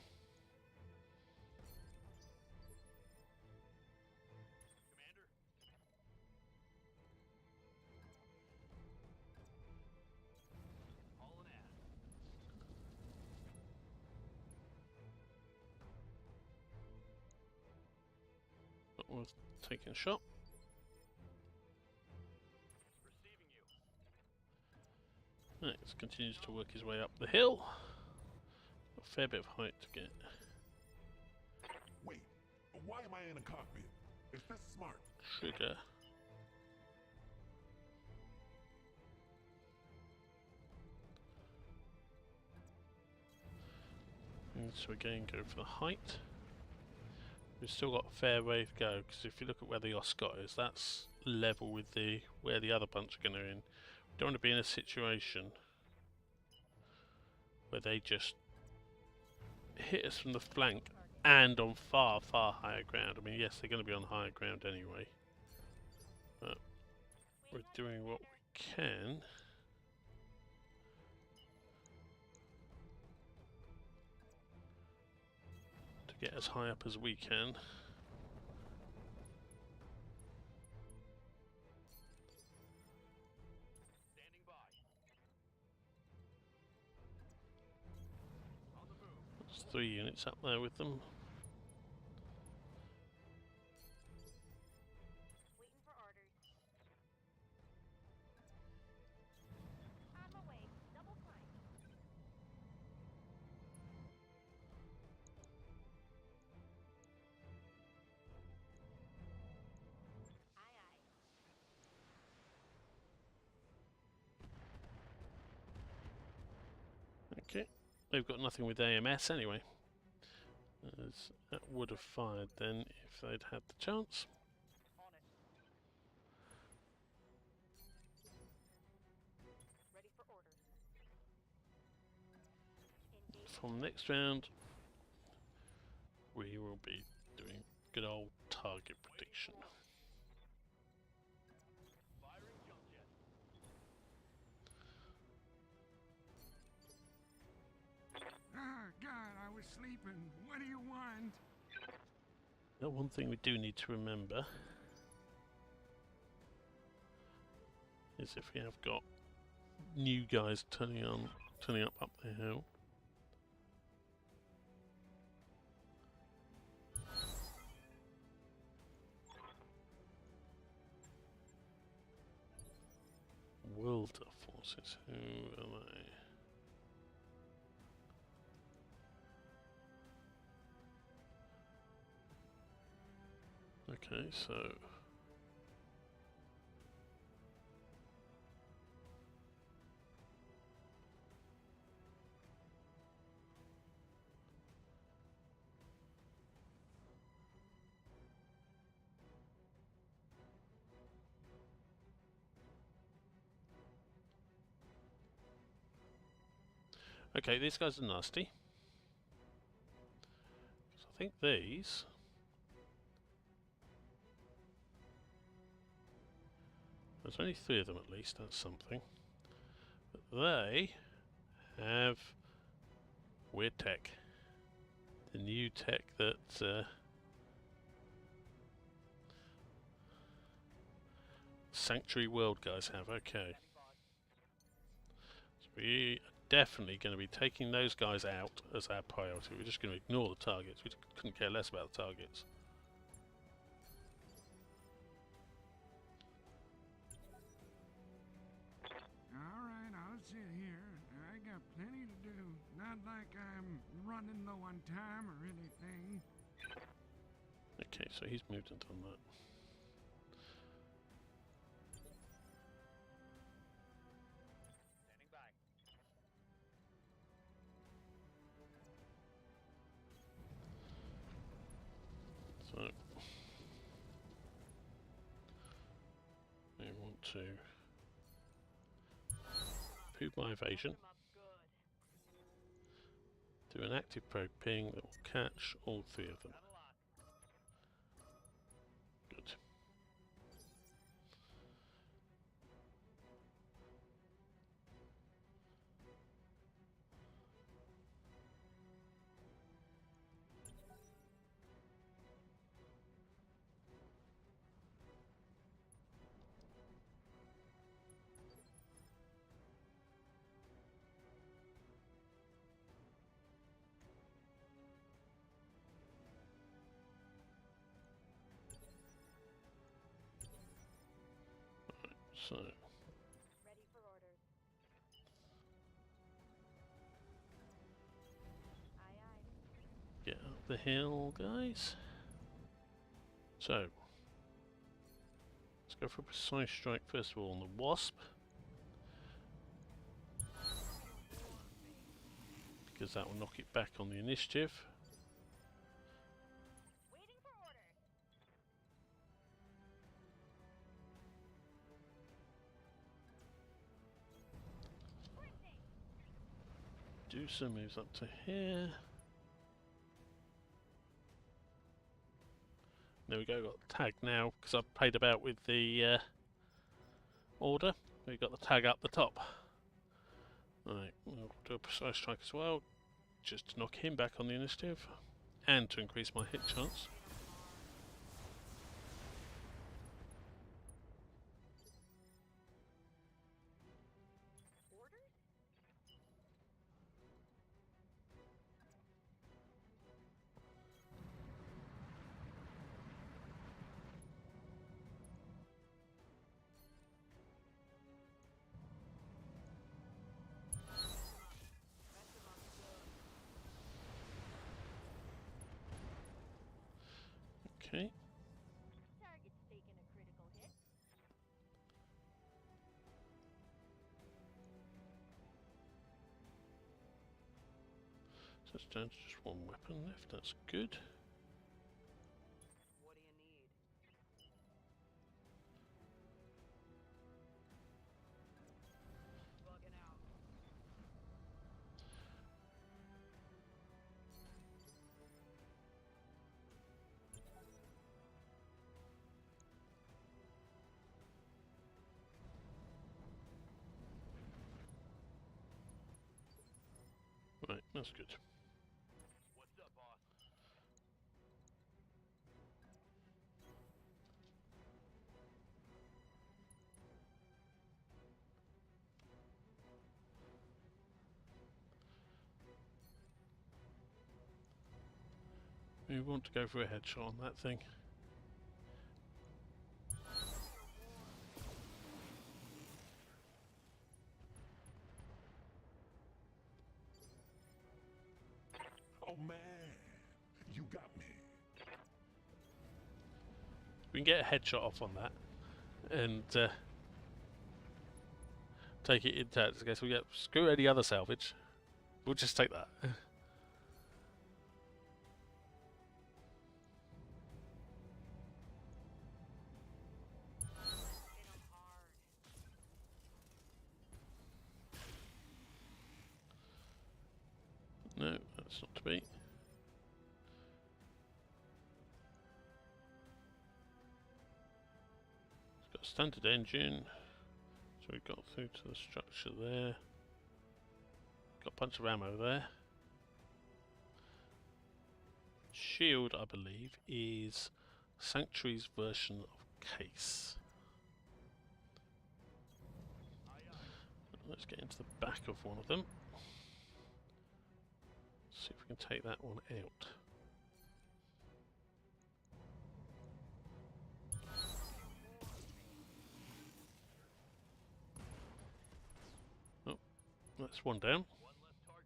But worth taking a shot. Right, it continues to work his way up the hill. A fair bit of height to get. Wait, why am I in a cockpit? Is this smart? Trigger. And so again, go for the height. We've still got a fair way to go because if you look at where the Oscott is, that's level with the where the other bunch are going to in. We don't want to be in a situation where they just hit us from the flank and on far, far higher ground. I mean, yes, they're going to be on higher ground anyway, but we're doing what we can. To get as high up as we can. There's 3 units up there with them. Waiting for orders. On my way. Double climb. Aye, aye. Okay, they've got nothing with AMS anyway. As that would have fired then if they'd had the chance. On it. Ready for orders. Engage. From next round, we will be doing good old target prediction. Ah, God, I was sleeping. What do you want? Now, one thing we do need to remember is if we have got new guys turning up the hill. World forces, who are they? Okay, so okay, these guys are nasty. So I think these. There's only 3 of them at least, that's something. But they have weird tech. The new tech that Sanctuary World guys have, okay. So we are definitely going to be taking those guys out as our priority. We're just going to ignore the targets. We couldn't care less about the targets. running low on time or anything. Okay, so he's moved and done that. Standing by. So we want to improve my evasion. Them up good. Do an active probe ping that will catch all three of them. Got a lock. Good. So Ready for orders. Aye, aye. get up the hill, guys. So let's go for a precise strike first of all on the Wasp, because that will knock it back on the initiative. Waiting for orders. Sprinting. Medusa moves up to here. There we go, got the tag now, because I've played about with the order. We've got the tag up the top. Right, we'll do a precise strike as well, just to knock him back on the initiative, and to increase my hit chance. Orders? Okay, Target's taking a critical hit. so it's down to just one weapon left, that's good. What do you need? Bugging out. Right, that's good. What's up, boss? We want to go for a headshot on that thing. Oh man, you got me. We can get a headshot off on that, and take it intact. I guess we get screw any other salvage. We'll just take that. Hit 'em hard. No, that's not to be. It's got a standard engine, so we got through to the structure there. Got a bunch of ammo there. Shield, I believe, is Sanctuary's version of case. Let's get into the back of one of them. See if we can take that one out. Oh, that's one down. One less target.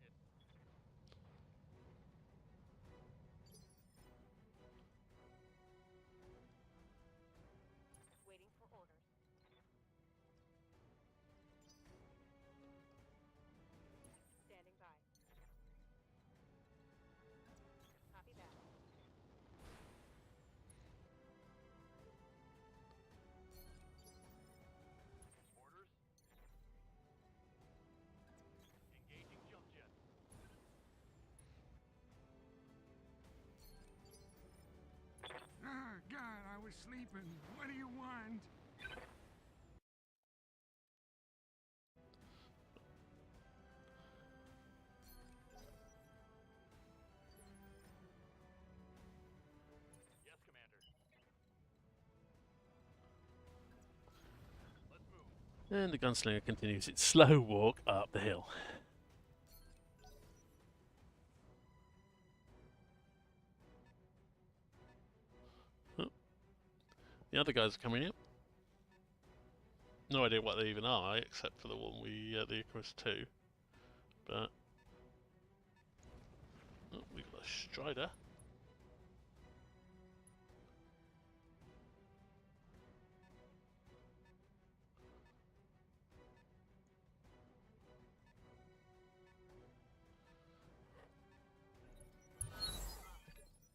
was sleeping. What do you want? Yes, Commander. Let's move. And the gunslinger continues its slow walk up the hill. Oh. The other guys are coming in. No idea what they even are, except for the one the Icarus 2. But oh, we've got a Strider.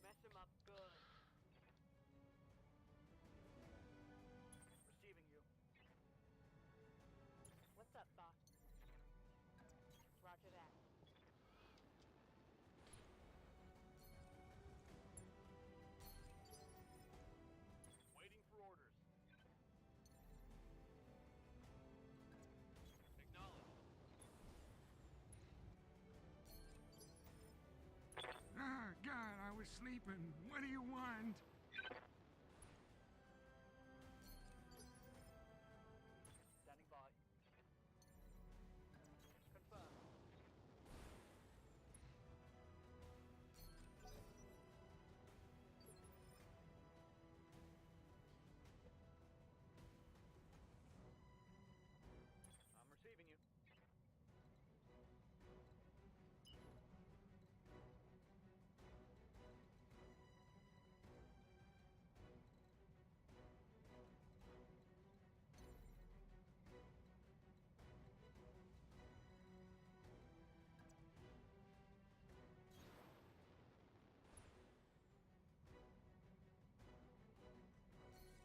Mess him up good. Receiving you. What's up, boss? Roger that. Waiting for orders. Acknowledged. Ah, God, I was sleeping. What do you want? Standing by. Confirm.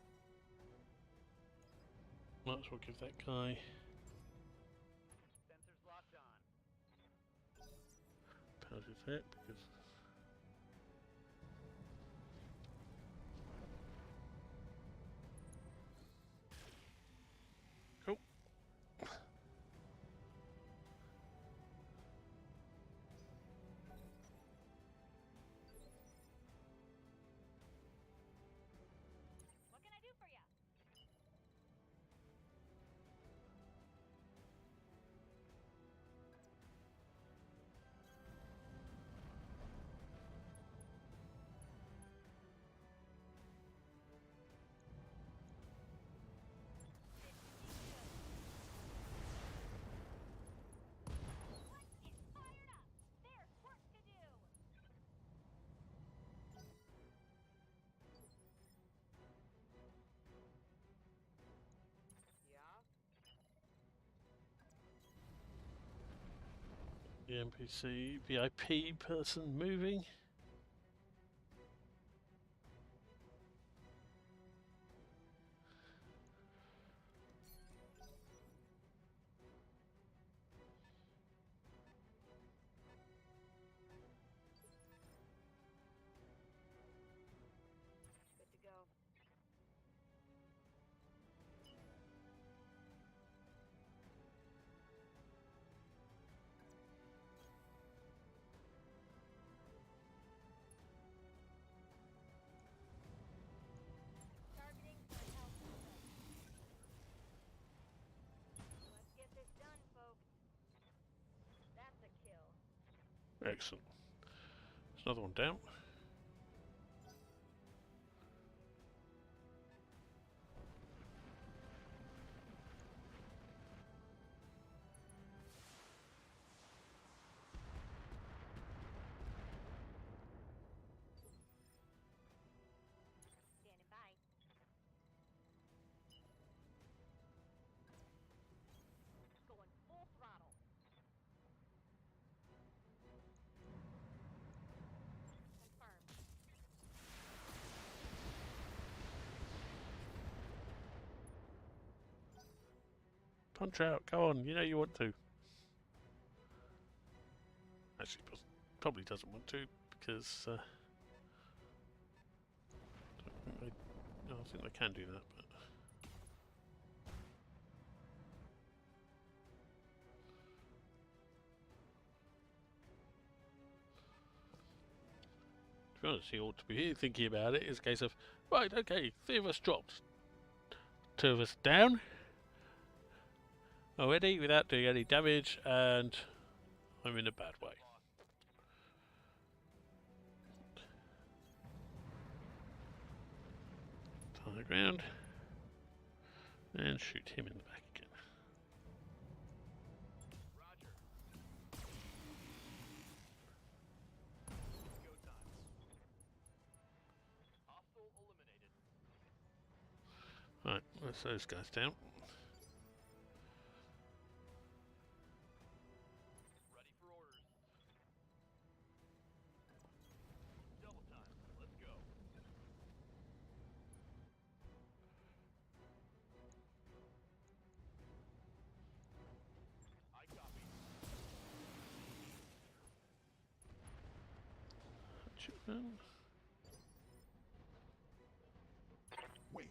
I'm receiving you. Might as well give that guy Sensors locked on. powdered hit because cool. What can I do for you? What is fired up? There's work to do. Yeah. The NPC VIP person moving. Good to go. Targeting for health system. Let's get this done, folks. That's a kill. Excellent. There's another one down. Standing by. Going full throttle. Confirmed. Punch out, go on, you know you want to. Actually, probably doesn't want to because I don't think they. Oh, I think they can do that, but... To be honest, he ought to be thinking about it. It's a case of, right, okay, 3 of us dropped. 2 of us down. Already, without doing any damage, and I'm in a bad way. On the ground. And shoot him in the back again. Roger. Go time. Hostile eliminated. Right, that's those guys down. Ready for orders. Double time. Let's go. I copy. Wait,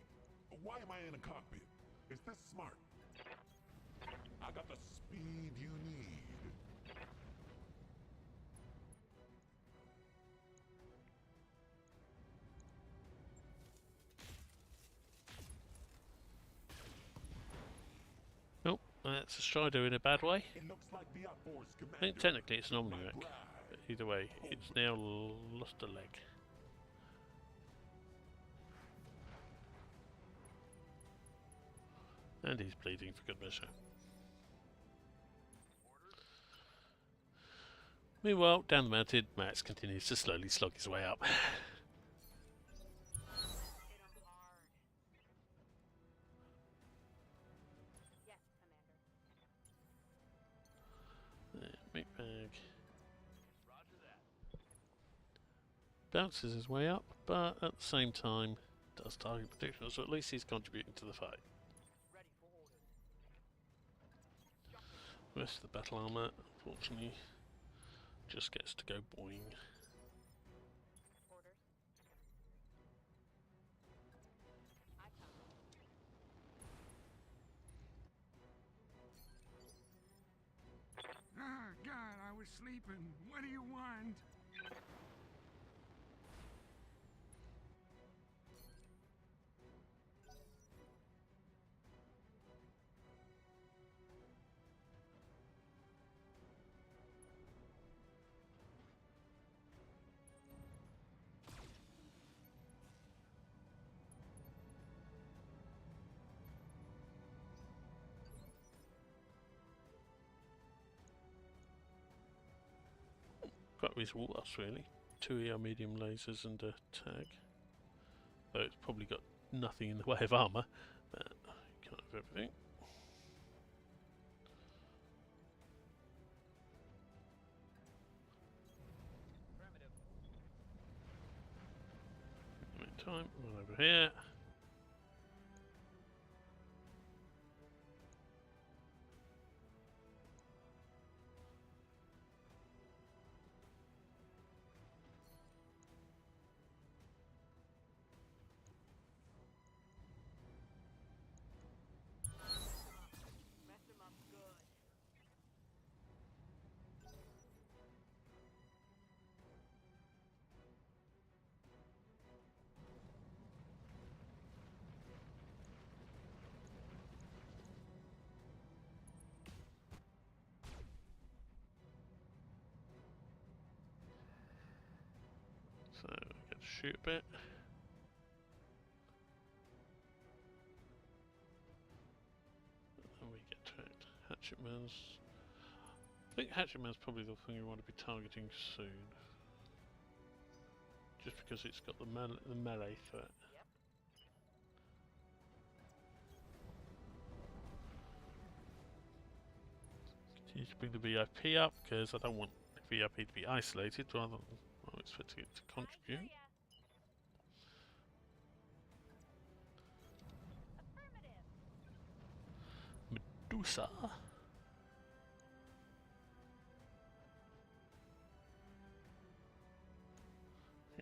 why am I in a cockpit? Is this smart? I got the speed you need. Nope, that's a Strider in a bad way. It looks like the outforce I commander. think technically it's an My Omni-Wreck. bride. But either way, it's now lost a leg. And he's bleeding for good measure. Meanwhile, down the mountain, Max continues to slowly slog his way up. Hit 'em hard. Yes, Commander. Meat bag. Roger that. Bounces his way up, but at the same time does target protection, so at least he's contributing to the fight. Ready for orders. The rest of the battle armour, unfortunately, just gets to go boing. Orders. I come. Ah, God, I was sleeping. What do you want? Quite reasonable loss, really. 2 ER medium lasers and a tag. Though it's probably got nothing in the way of armour, but you can't have everything. Primitive. In the meantime, one over here. Mess 'em up good. So, get to shoot a bit. And we get to it. Hatchetman's. I think Hatchetman's probably the thing we want to be targeting soon. Just because it's got the melee threat. Yep. Continue to bring the VIP up because I don't want the VIP to be isolated rather than I'm expecting it to I hear contribute. ya. Affirmative. Medusa.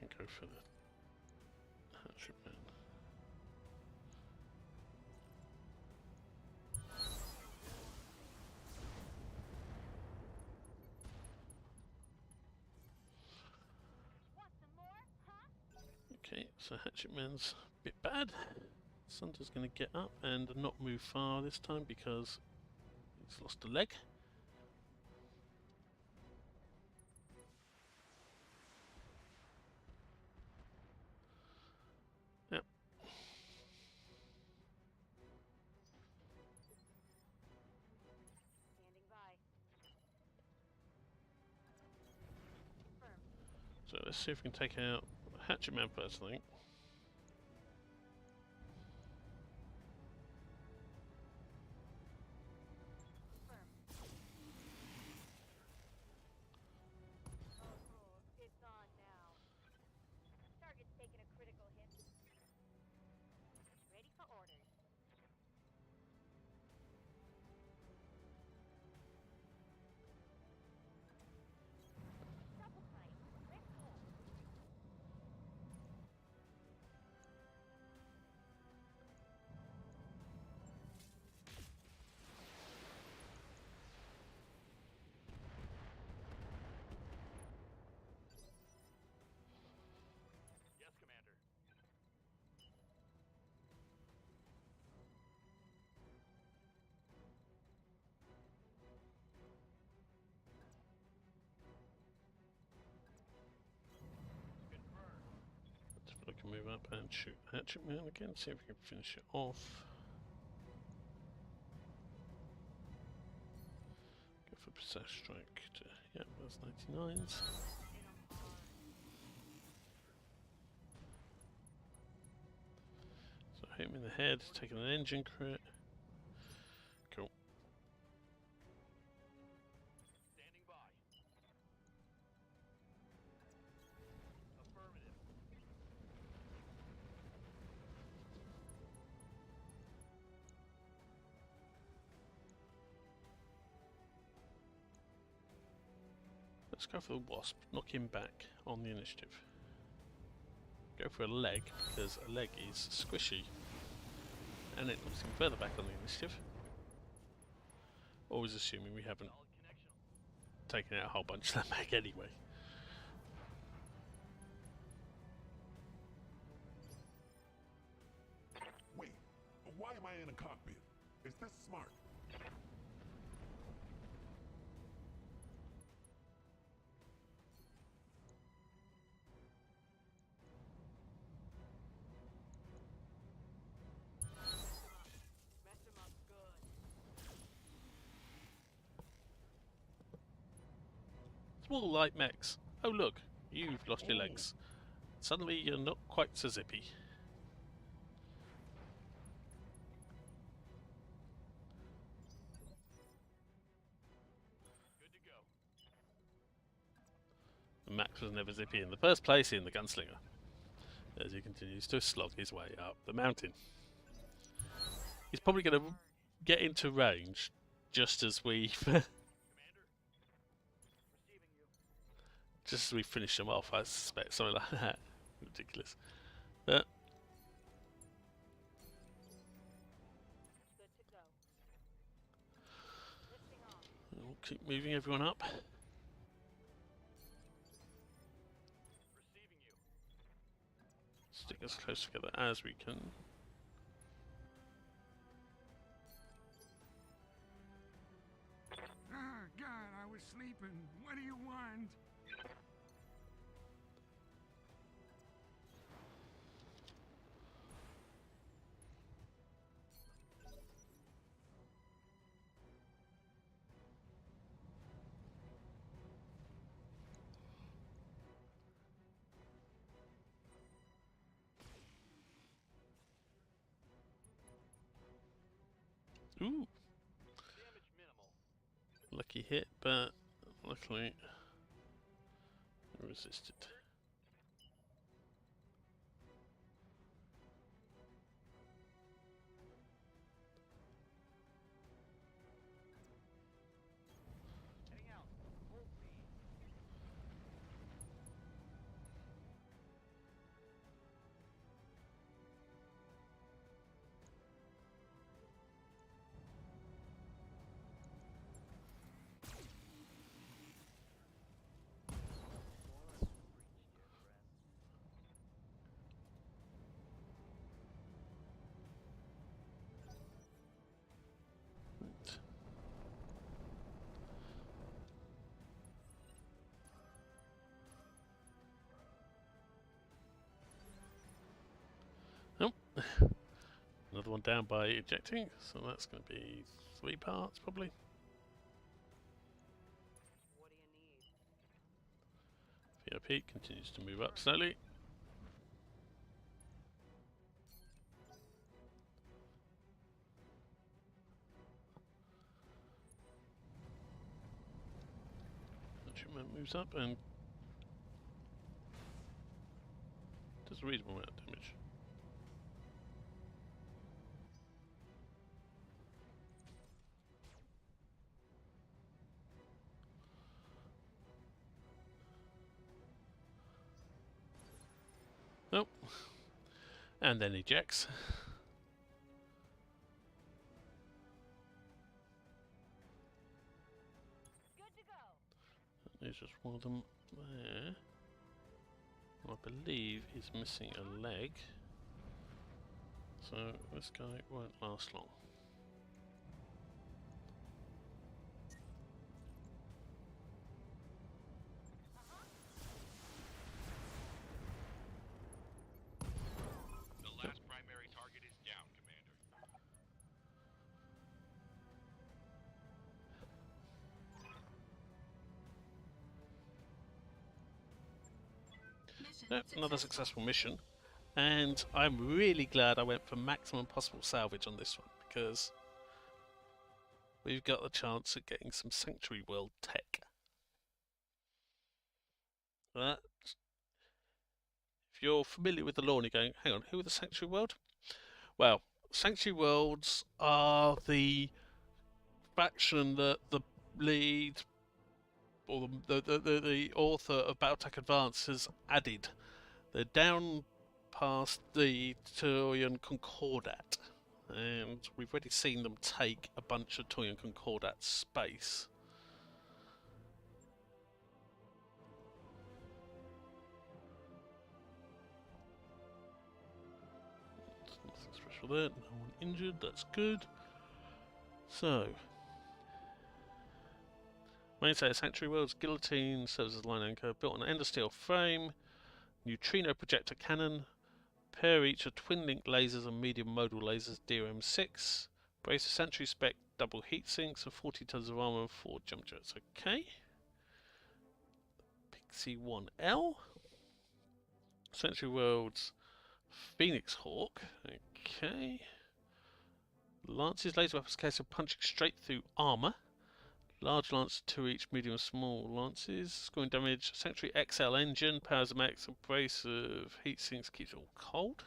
And go for the Hatchetman. So Hatchetman's a bit bad. Sunder's going to get up and not move far this time because he's lost a leg. Yep. Standing by. Confirmed. So let's see if we can take out Hatchetman first, I think. Confirmed. Oh, cool. It's on now. Target's taking a critical hit. Ready for orders. Double time. Let's go. Yes, Commander. Let's see if I can move up and shoot Hatchetman again, see if we can finish it off. Go for Precise Strike to, yep, that's 99s. So hit him in the head, taking an engine crit. Cool. Standing by. Affirmative. Let's go for the Wasp, knock him back on the initiative. Go for a leg, because a leg is squishy. And it knocks him further back on the initiative. Always assuming we haven't Solid connection. taken out a whole bunch of them back anyway. Wait, why am I in a cockpit? Is this smart? Mess him up good. Small light mechs. Oh look, you've lost your legs. Suddenly you're not quite so zippy. Good to go. Max was never zippy in the first place in the Gunslinger, as he continues to slog his way up the mountain. He's probably going to get into range just as we Commander. Receiving you. just as we finish them off. I suspect something like that. Ridiculous, but Good to go. Lifting off. we'll keep moving everyone up. Receiving you. Stick as close together as we can. Ah, God, I was sleeping. What do you want? Ooh, Damage minimal. lucky hit, but luckily resisted. Heading out. Full speed. Another one down by ejecting, so that's going to be 3 parts probably. What do you need? VOP continues to move up slowly. Shipment moves up and does a reasonable amount of damage. Oh, and then ejects. Good to go. There's just one of them there. I believe he's missing a leg, so this guy won't last long. The last primary target is down, Commander. Mission Yep, another successful. successful mission, and I'm really glad I went for maximum possible salvage on this one because we've got the chance of getting some Sanctuary World tech. That, if you're familiar with the lore and you're going, hang on, who are the Sanctuary World? Well, Sanctuary Worlds are the faction that the lead or the author of Battletech Advance has added. They're down past the Turian Concordat, and we've already seen them take a bunch of Turian Concordat space. Nothing special there, no one injured, that's good. So, mainstay of Sanctuary Worlds, guillotine serves as line anchor, built on an ender steel frame, neutrino projector cannon, pair each of twin-link lasers and medium modal lasers DRM6, brace of Sanctuary spec double heat sinks and 40 tons of armor and 4 jump jets. Okay. Pixie 1L. Sanctuary Worlds Phoenix Hawk. Okay. Lances, laser weapons capable of punching straight through armor. Large lance, 2 each, medium and small lances. Scoring damage. Sanctuary XL engine, powers of max, a brace of heat sinks, keeps it all cold.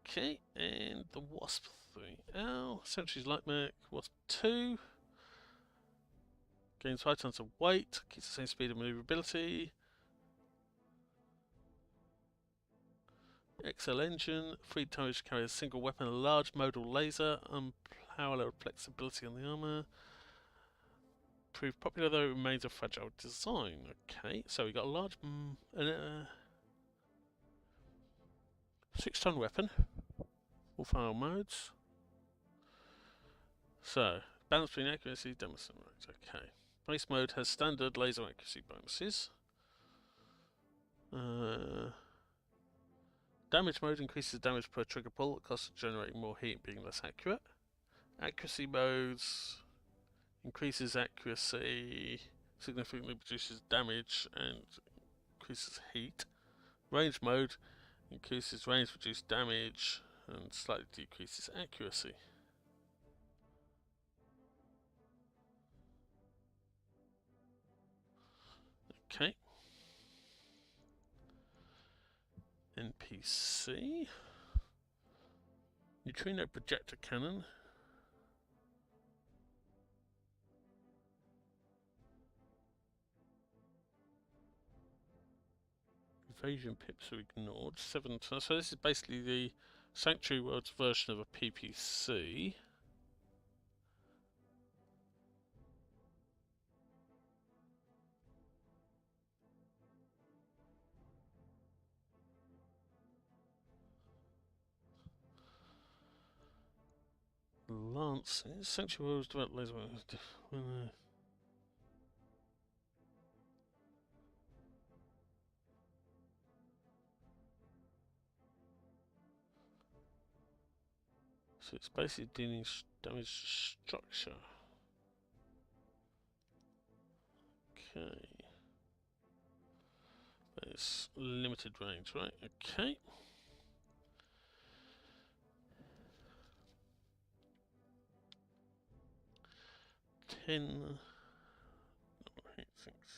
Okay, and the Wasp 3L. Sanctuary's light mech, Wasp 2. Gains 5 tons of weight, keeps the same speed and maneuverability. XL engine, 3 times carry a single weapon, a large modal laser, unparalleled flexibility on the armor. Proved popular though it remains a fragile design. Okay, so we got a large 6-ton weapon, all fire modes. So, balance between accuracy, damage, okay. Base mode has standard laser accuracy bonuses. Damage mode increases damage per trigger pull at cost of generating more heat and being less accurate. Accuracy modes increases accuracy, significantly reduces damage and increases heat. Range mode increases range, reduces damage and slightly decreases accuracy. Okay. NPC. Neutrino projector cannon. Evasion pips are ignored. 7 tons. So this is basically the Sanctuary World's version of a PPC. Lances. Sanctuary World's developed laser. So it's basically dealing damage to structure. Okay. But it's limited range, right? Okay. Heat sinks.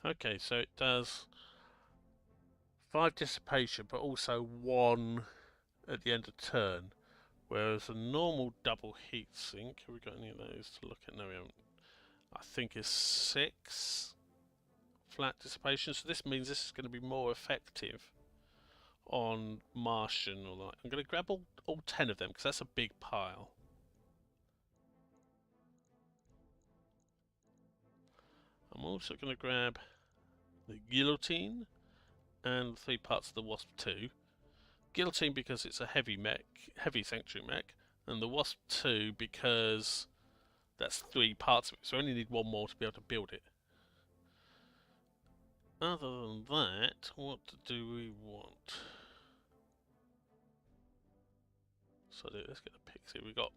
Okay, so it does 5 dissipation, but also 1 at the end of turn. Whereas a normal double heat sink, have we got any of those to look at? No, we haven't. I think is 6 flat dissipation. So this means this is going to be more effective on Martian or like. I'm going to grab all 10 of them because that's a big pile. I'm also going to grab the guillotine and 3 parts of the Wasp 2. Guillotine because it's a heavy sanctuary mech, and the Wasp 2 because that's 3 parts of it, so I only need 1 more to be able to build it. Other than that, what do we want? So let's get the picks here. We got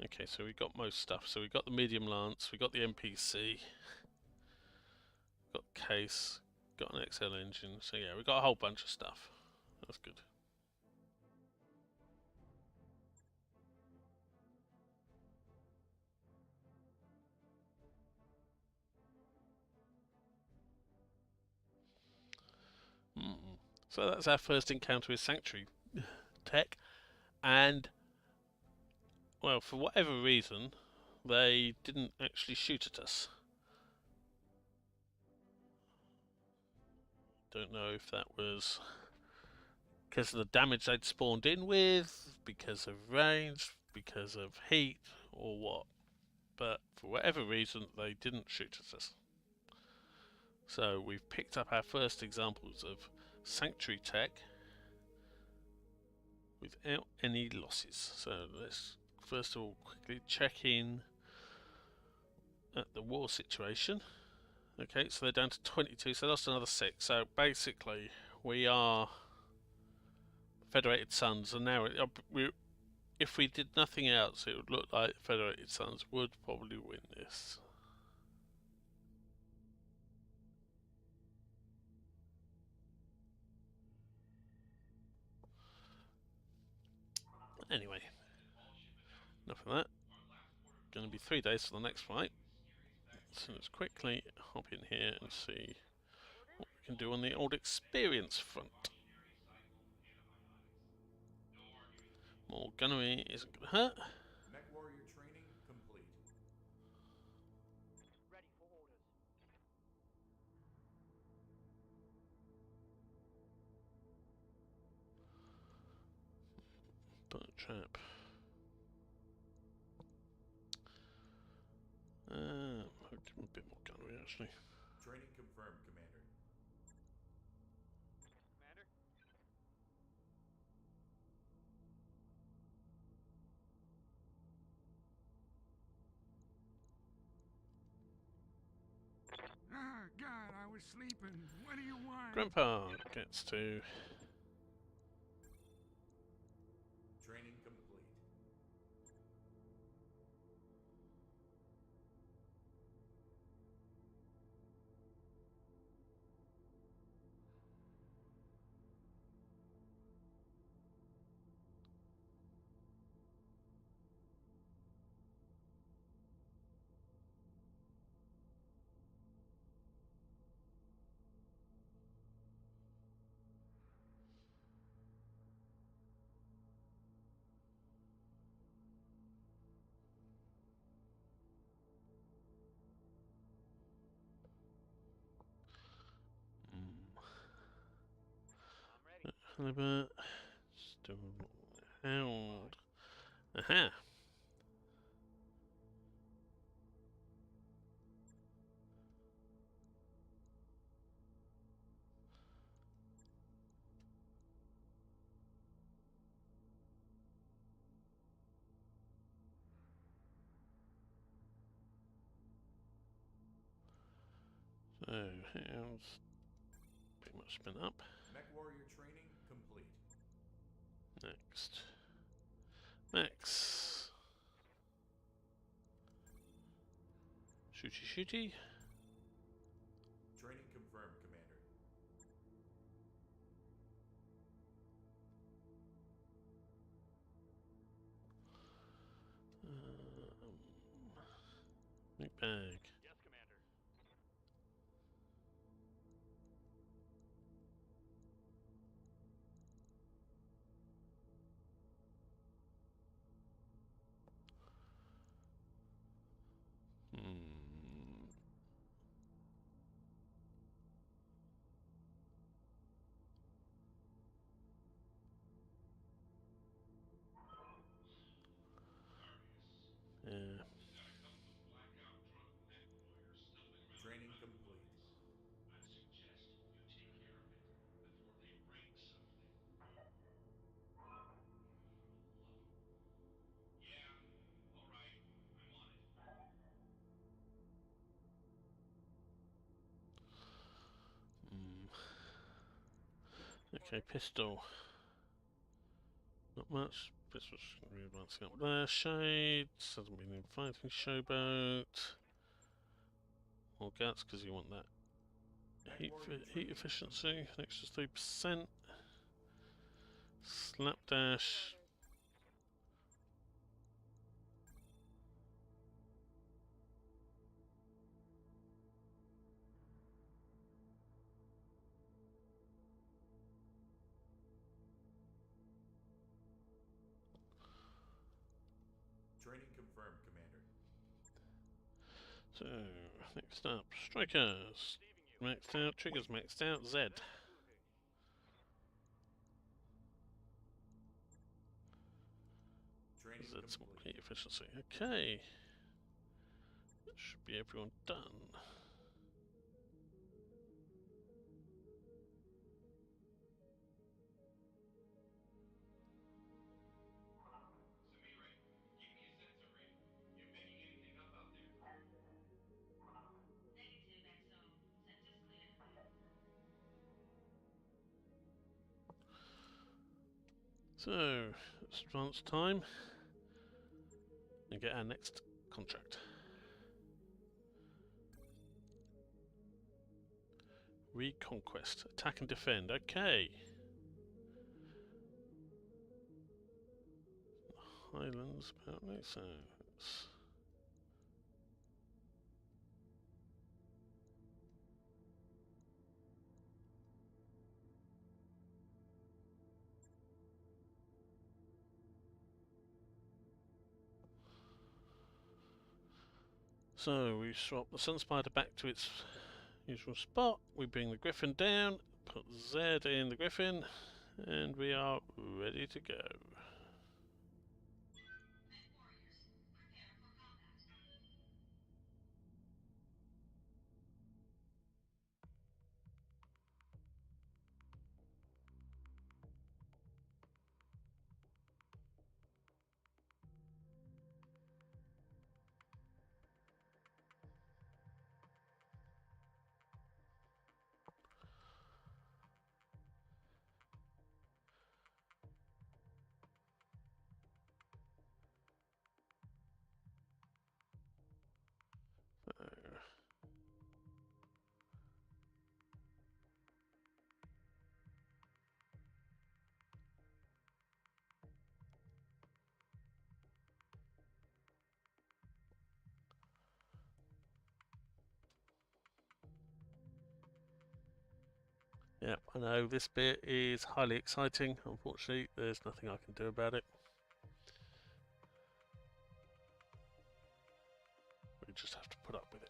okay, so we got most stuff. So we got the medium lance, we got the NPC, got case, got an XL engine. So yeah, we got a whole bunch of stuff. That's good. So that's our first encounter with Sanctuary Tech, and well, for whatever reason, they didn't actually shoot at us. Don't know if that was because of the damage they'd spawned in with, because of range, because of heat, or what. But for whatever reason, they didn't shoot at us. So we've picked up our first examples of Sanctuary Tech without any losses. So let's first of all quickly check in at the war situation. Okay, so they're down to 22, so they lost another 6. So basically, we are Federated Suns, and now if we did nothing else, it would look like Federated Suns would probably win this. Anyway, enough of that. Going to be 3 days to the next fight. So let's quickly hop in here and see what we can do on the old experience front. More gunnery isn't going to hurt. Mech warrior training complete. Ready for orders. Bullet trap. I'll give him a bit more gunnery actually. Training confirmed, Commander. Commander? Ah, God, I was sleeping. What do you want? Grandpa gets to Training complete. I'm ready. Halibut, Stone Hound. Aha! how's pretty much spin up. Mech warrior training complete. Next. Max. Shooty shooty. Training confirmed, Commander. Big bag. Yes, Commander. Hmm. Yeah. Training complete. Hmm. Okay, pistol. Not much. Pistol's advancing up there. Shades. Hasn't been inviting showboat. More guts because you want that heat efficiency. An extra 3%. Slapdash. Training confirmed, Commander. So, next up, strikers. Maxed out, triggers maxed out, Z. Training Z's more complete. heat efficiency. Okay. That should be everyone done. Negative, XO. Sensors clear. So, it's advance time and get our next contract. Reconquest. Attack and defend. Okay. Highlands, apparently, so it's so we swap the Sun Spider back to its usual spot. We bring the Griffin down, put Z in the Griffin, and we are ready to go. Mech warriors, prepare for combat. Yep, I know this bit is highly exciting. Unfortunately, there's nothing I can do about it. We just have to put up with it.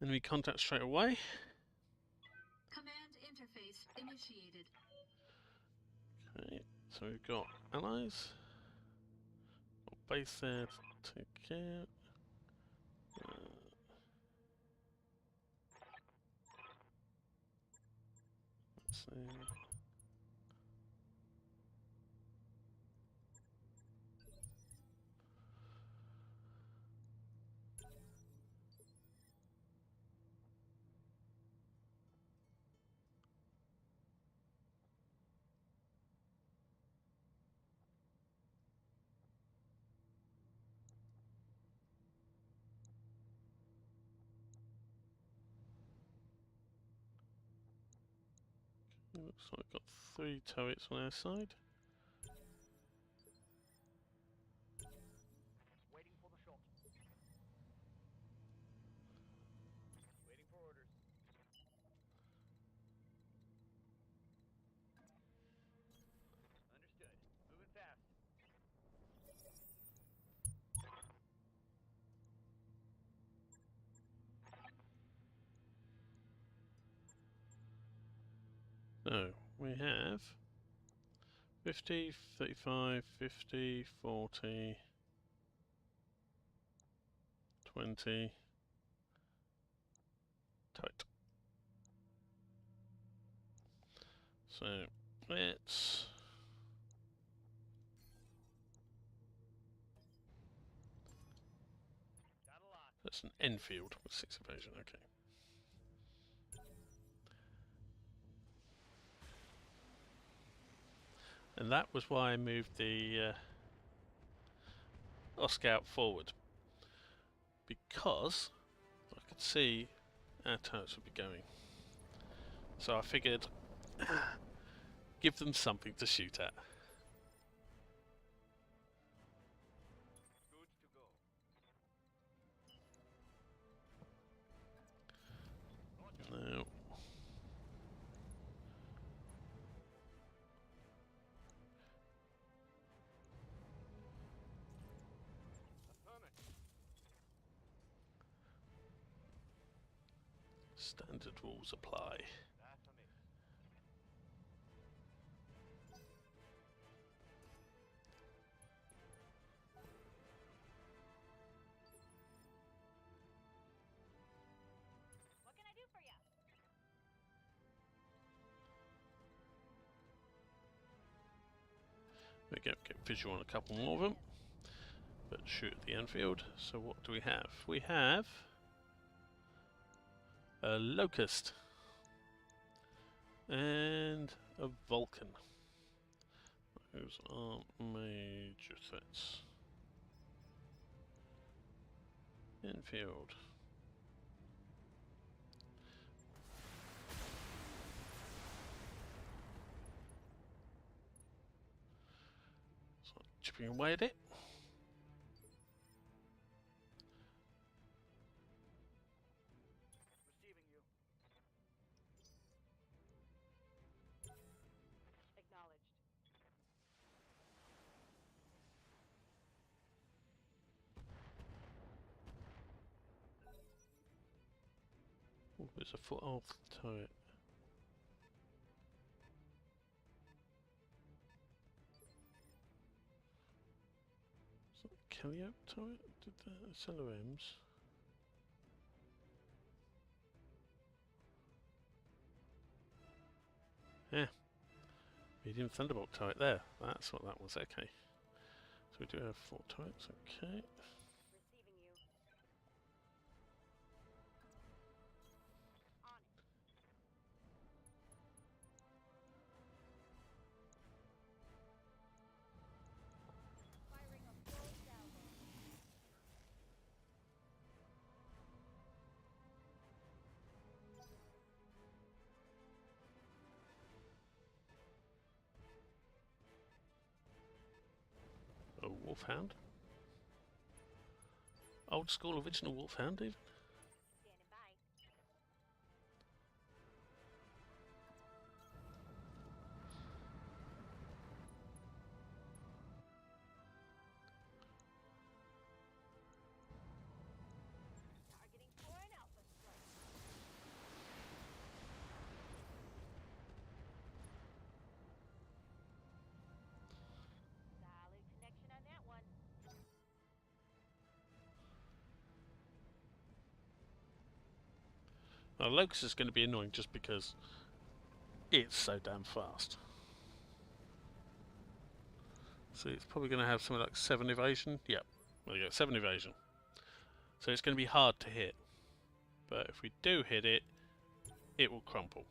Enemy contact straight away. Command interface initiated. Okay, so we've got allies. Got base there to take care. Let's see. Looks like we've got 3 turrets on our side. Waiting for the shot. Waiting for orders. Understood. Moving fast. So we have 50, 35, 50, 40, 20. Tight. So let's Got a lot. that's an Enfield with 6 evasion, okay. And that was why I moved the Scout forward, because I could see our turrets would be going. So I figured give them something to shoot at. Good to go. No. Affirmative. Standard rules apply. That's for me. What can I do for you? We get visual on a couple more of them, but shoot at the Enfield. So what do we have? We have a Locust and a Vulcan. Those are major threats. Enfield. So chipping away at it. Receiving you. Acknowledged. Oh, there's a foot off turret. Is that a Calliope turret? Did the Celerems? Yeah. Medium Thunderbolt turret there. That's what that was, okay. So we do have 4 turrets, okay. Receiving you. On it. Firing a full salvo. A Wolfhound. Old school original Wolfhound even. Standing by. Targeting for an alpha strike. Now, Locust is going to be annoying just because it's so damn fast. So it's probably going to have something like 7 evasion. Yep, there you go, 7 evasion. So it's going to be hard to hit. But if we do hit it, it will crumple.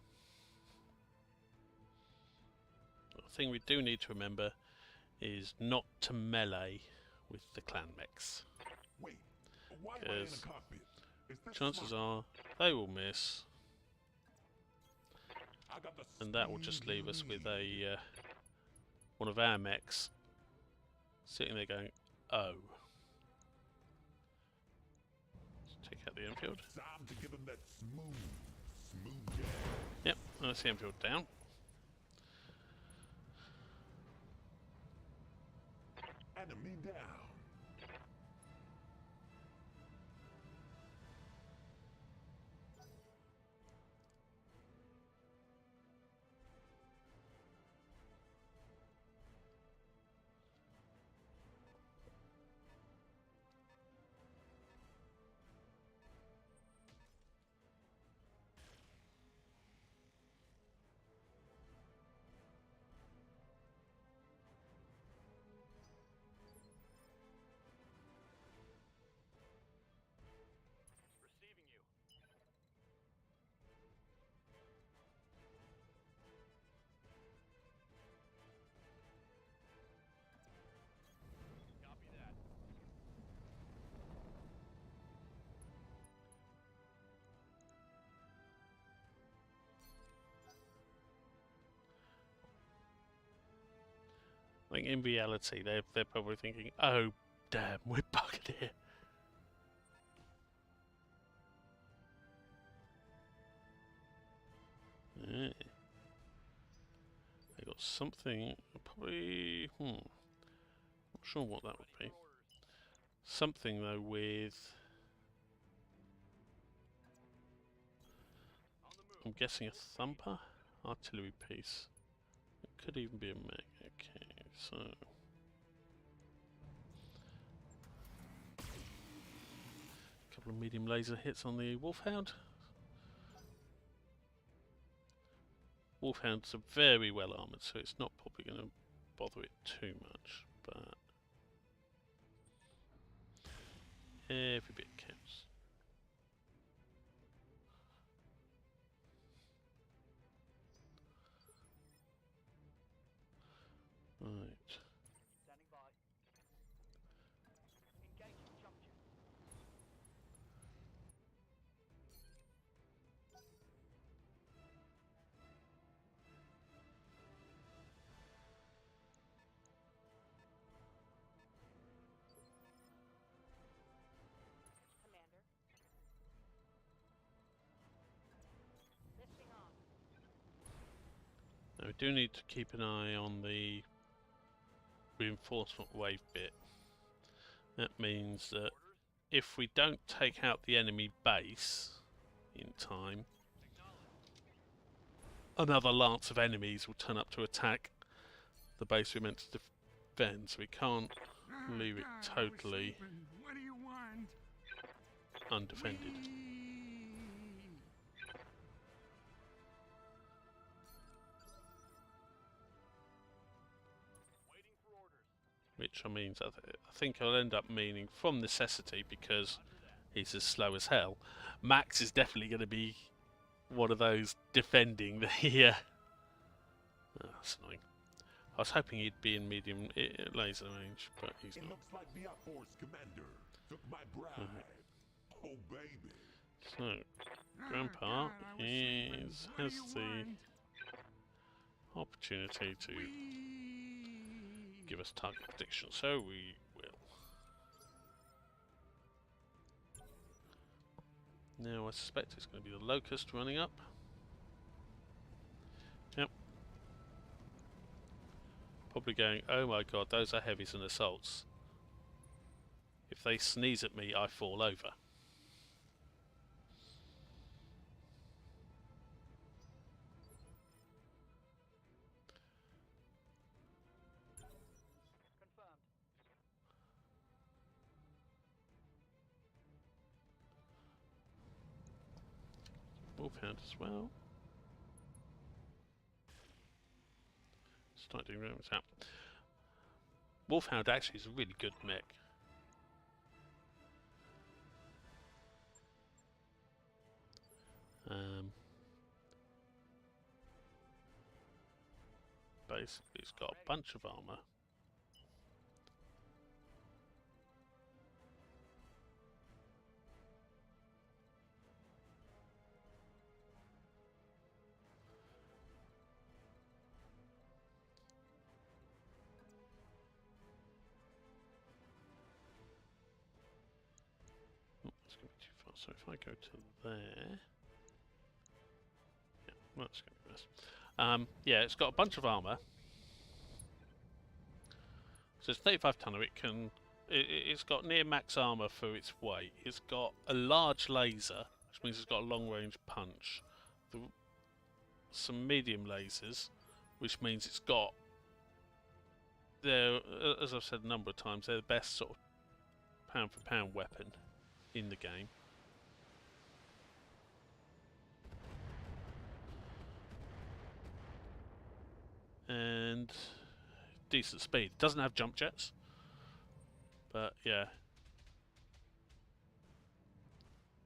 The thing we do need to remember is not to melee with the clan mechs. Wait, why am I in a Because cockpit? Is this chances smart? are they will miss, I got the and that will just speed leave you us with need. a one of our mechs sitting there going, oh. Let's take out the Enfield. Time to give him that smooth jazz. Yep, that's the Enfield down. Enemy down. Receiving you. Copy that. I think in reality they're probably thinking, oh damn, we're buggered here. Yeah. They got something, probably, not sure what that would be. Something though with, I'm guessing a thumper, artillery piece. It could even be a mech. Okay, so a couple of medium laser hits on the Wolfhound. Wolfhounds are very well armoured, so it's not probably going to bother it too much, but every bit counts. Right. Standing by. Engaging junction. Commander. Lifting off. Now we do need to keep an eye on the reinforcement wave bit. That means that if we don't take out the enemy base in time, another lance of enemies will turn up to attack the base we're meant to defend, so we can't leave it God, I was totally sleeping. What do you want? undefended. Waiting for orders. Which I means I think I'll end up meaning from necessity, because he's as slow as hell. Max is definitely going to be one of those defending the oh, that's annoying. I was hoping he'd be in medium laser range, but he's It not. looks like the outforce commander took my bride. Oh baby. So, Grandpa God, I was sleeping. has What do you the want? opportunity to Whee! give us target prediction, so we will. Now I suspect it's going to be the Locust running up. Yep. Probably going, oh my god, those are heavies and assaults. If they sneeze at me, I fall over. Confirmed. Wolfhound as well. Start doing rooms out. Wolfhound actually is a really good mech. Basically, it's got a bunch of armor. Oh, that's going to be too far. So if I go to there, yeah, well, that's going to be this. Yeah, it's got a bunch of armor. So it's 35 tonner. It's got near max armor for its weight. It's got a large laser, which means it's got a long range punch. Some medium lasers, which means it's got. As I've said a number of times, they're the best sort of pound for pound weapon in the game. And decent speed. Doesn't have jump jets, but yeah.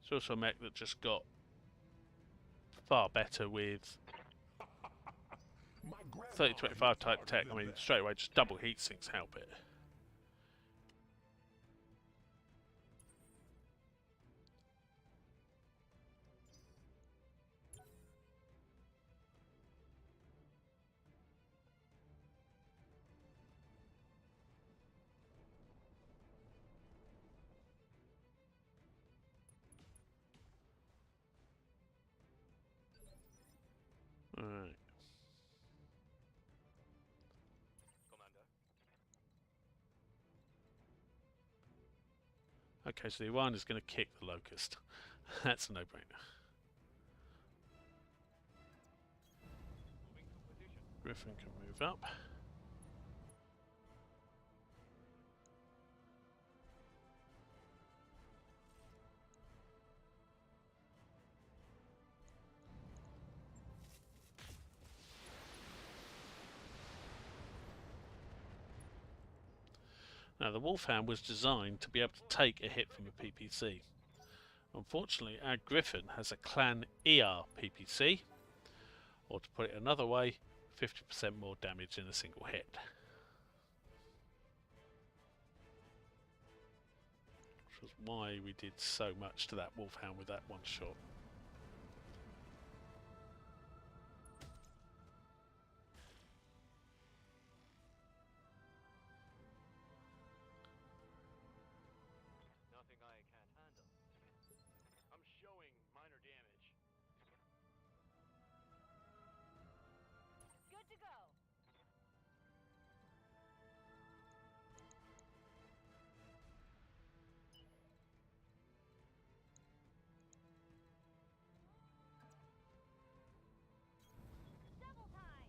It's also a mech that just got far better with 3025 type tech. I mean, straight away, just double heat sinks help it. Alright. Commander. Okay, so the Iran is going to kick the Locust. That's a no-brainer. Moving to position. Griffin can move up. Now, the Wolfhound was designed to be able to take a hit from a PPC. Unfortunately, our Griffin has a Clan ER PPC, or to put it another way, 50% more damage in a single hit. Which was why we did so much to that Wolfhound with that one shot. Nothing I can't handle. I'm showing minor damage. Good to go. Double time.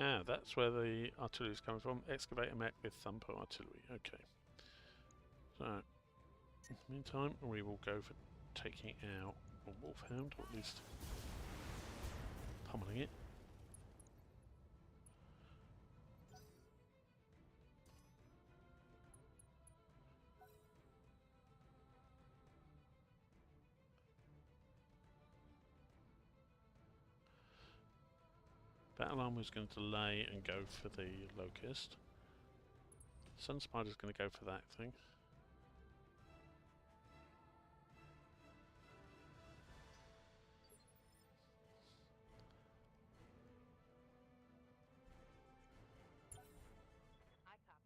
Ah, that's where the artillery is coming from. Excavator mech with thumper artillery. Okay. So, in the meantime, we will go for taking out a Wolfhound, or at least pummeling it. Battle Armor is going to delay and go for the Locust. Sun Spider is going to go for that thing. I copy.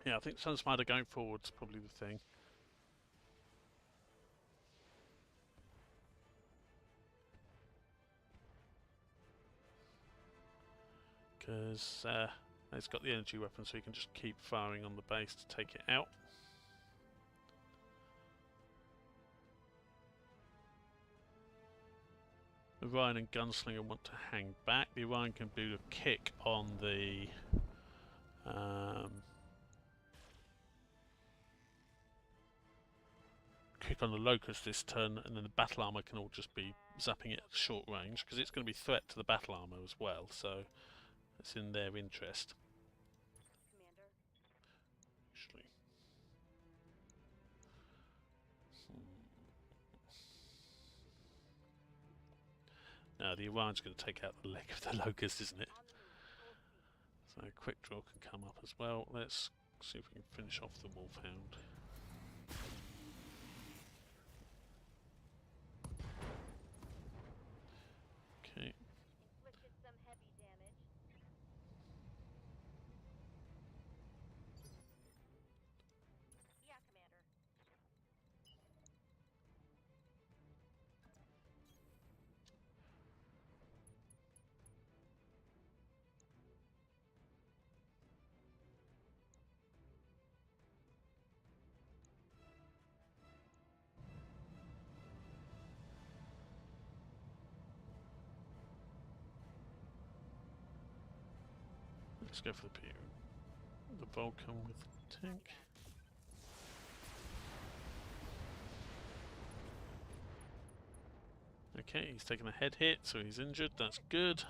Yeah, I think Sun Spider going forward is probably the thing. because it's got the energy weapon, so you can just keep firing on the base to take it out. The Orion and Gunslinger want to hang back. The Orion can do a kick on the Locust this turn, and then the battle armor can all just be zapping it at short range, because it's going to be threat to the battle armor as well, so it's in their interest. Commander. Actually. Now the Orion's going to take out the leg of the Locust, isn't it? On the move. Full speed. So a quick draw can come up as well. Let's see if we can finish off the Wolfhound. Okay. Inflicted some heavy damage. Yeah, Commander. Let's go for the Vulcan with the tank. Okay, he's taken a head hit, so he's injured. That's good.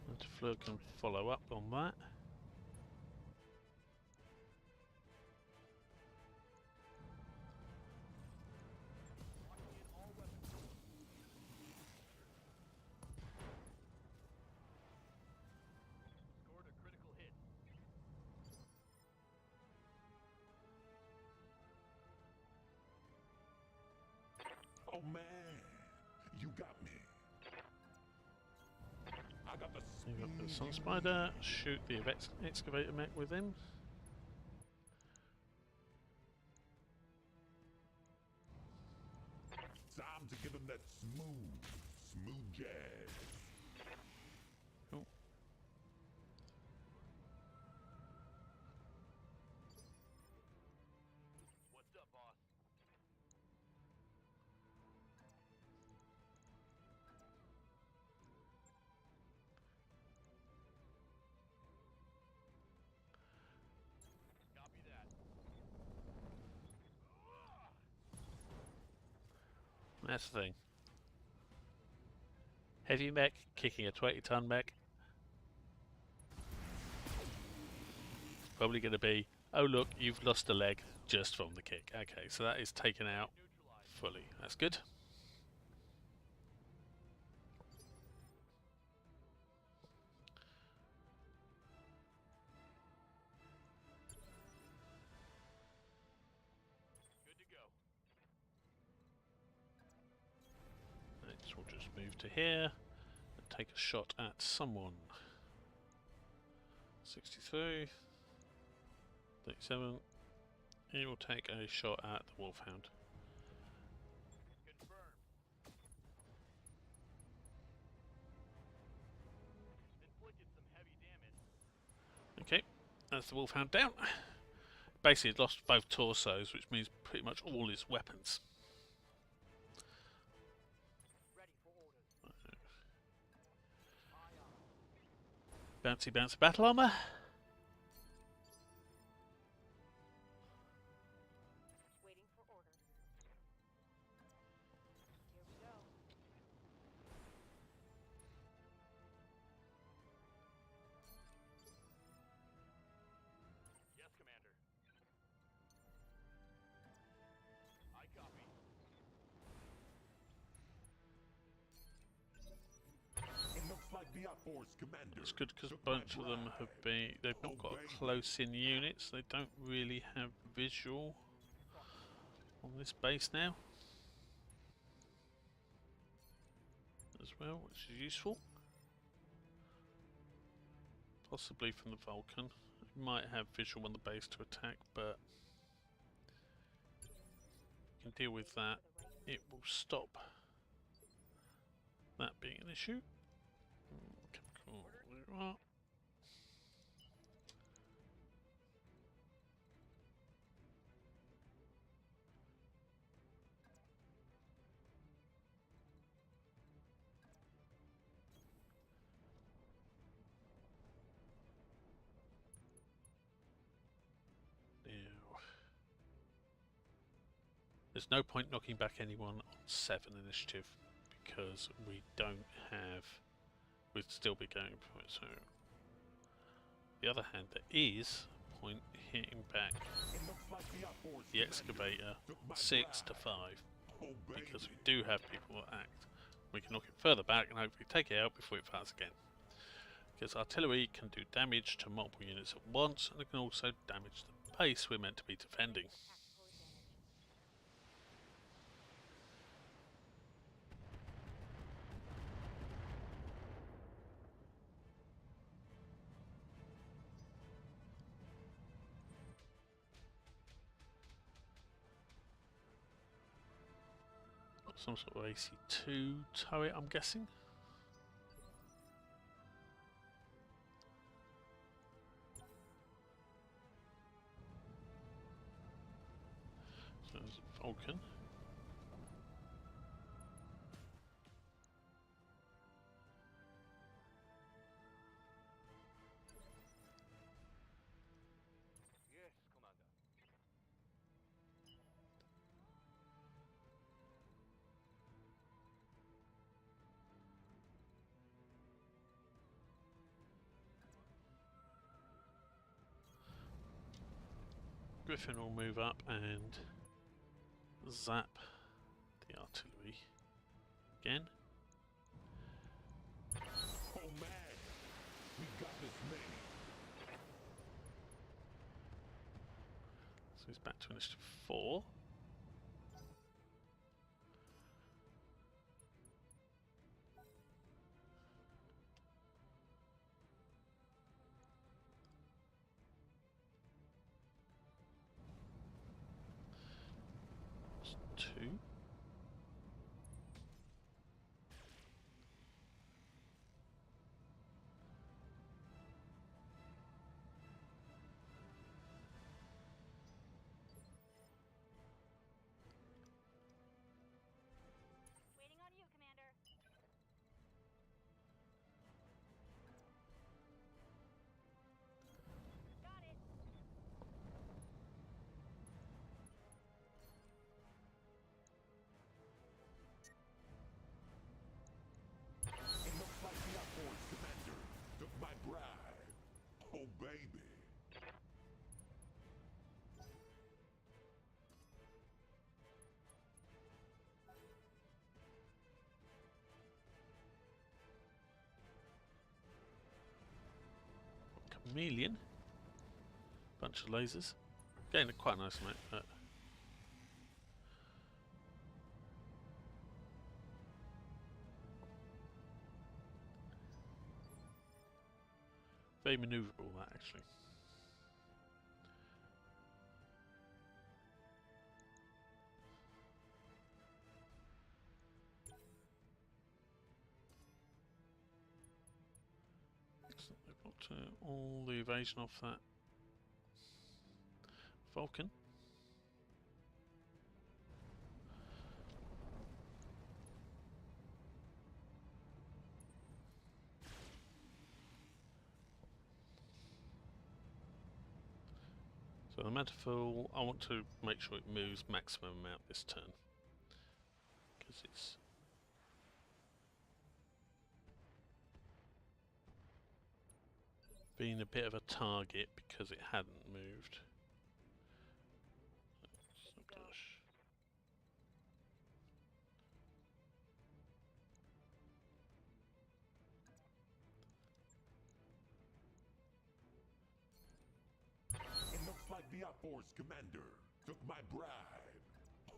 Commander, And Fleur can follow up on that. Locking in all weapons. Scored a critical hit. Oh man, you got me. I got the You got the Sun speed. Spider. Shoot the excavator mech with him. Time to give him that smooth jazz. Cool. what's up, boss? Copy that. That's the thing. Heavy mech kicking a 20-ton mech. It's probably going to be, oh look, you've lost a leg just from the kick. Okay, so that is taken out Neutralized. fully. That's good. Good to go. Next, we'll just move to here and take a shot at someone. 63, 37. He will take a shot at the Wolfhound. Confirmed. Inflicted some heavy damage. Okay, that's the Wolfhound down. Basically, it lost both torsos, which means pretty much all his weapons. Ready for orders. Aye, aye. Bouncy, bouncy battle armor. Waiting for orders. Here we go. Yes, Commander. I copy. It looks like the outforce commander. It's good because a took my bunch of them have bribe. they've not got Obey me. close-in units. They don't really have visual on this base now, as well, which is useful. Possibly from the Vulcan. Might have visual on the base to attack, but you can deal with that. It will stop that being an issue. Cool. There you are. There's no point knocking back anyone on 7 initiative because we don't have. We'd still be going for it. So, on the other hand, there is a point hitting back the excavator 6 to 5 because we do have people that act. We can knock it further back and hopefully take it out before it fires again. Because artillery can do damage to multiple units at once, and it can also damage the base we're meant to be defending. Some sort of AC2 turret, I'm guessing. So there's a Vulcan. Yes, Commander. Griffin will move up and zap the artillery again. Oh man, we got this made. So he's back to initiative 4. That's 2. Waiting on you, Commander. Got it. It looks like the outboard commander took my bribe. Oh baby. Chameleon. Bunch of lasers. Getting quite a nice amount, but very manoeuvrable that actually. Excellent. They've got all the evasion off that Vulcan. So the Metaphor, I want to make sure it moves maximum amount this turn. Because it's been a bit of a target because it hadn't moved. Sabotage. It looks like the outboard commander took my bribe.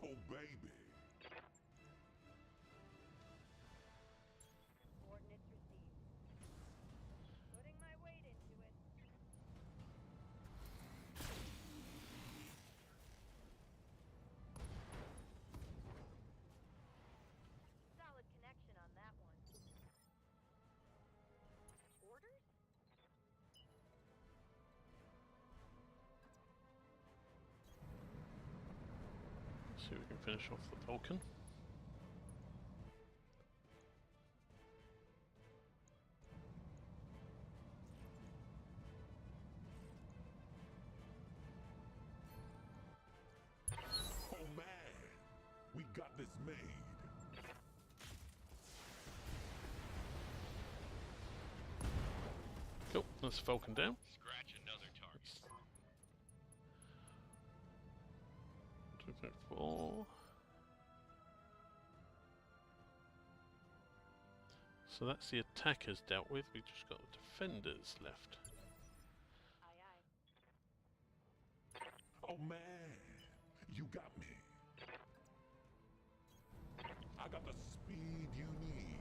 Oh baby. Coordinates received. Putting my weight into it. See if we can finish off the Vulcan. Oh man, we got this made. Cool, that's Vulcan down. Scratch another target. 2.4. So that's the attackers dealt with. We've just got the defenders left. Aye, aye. Oh man, you got me. I got the speed you need.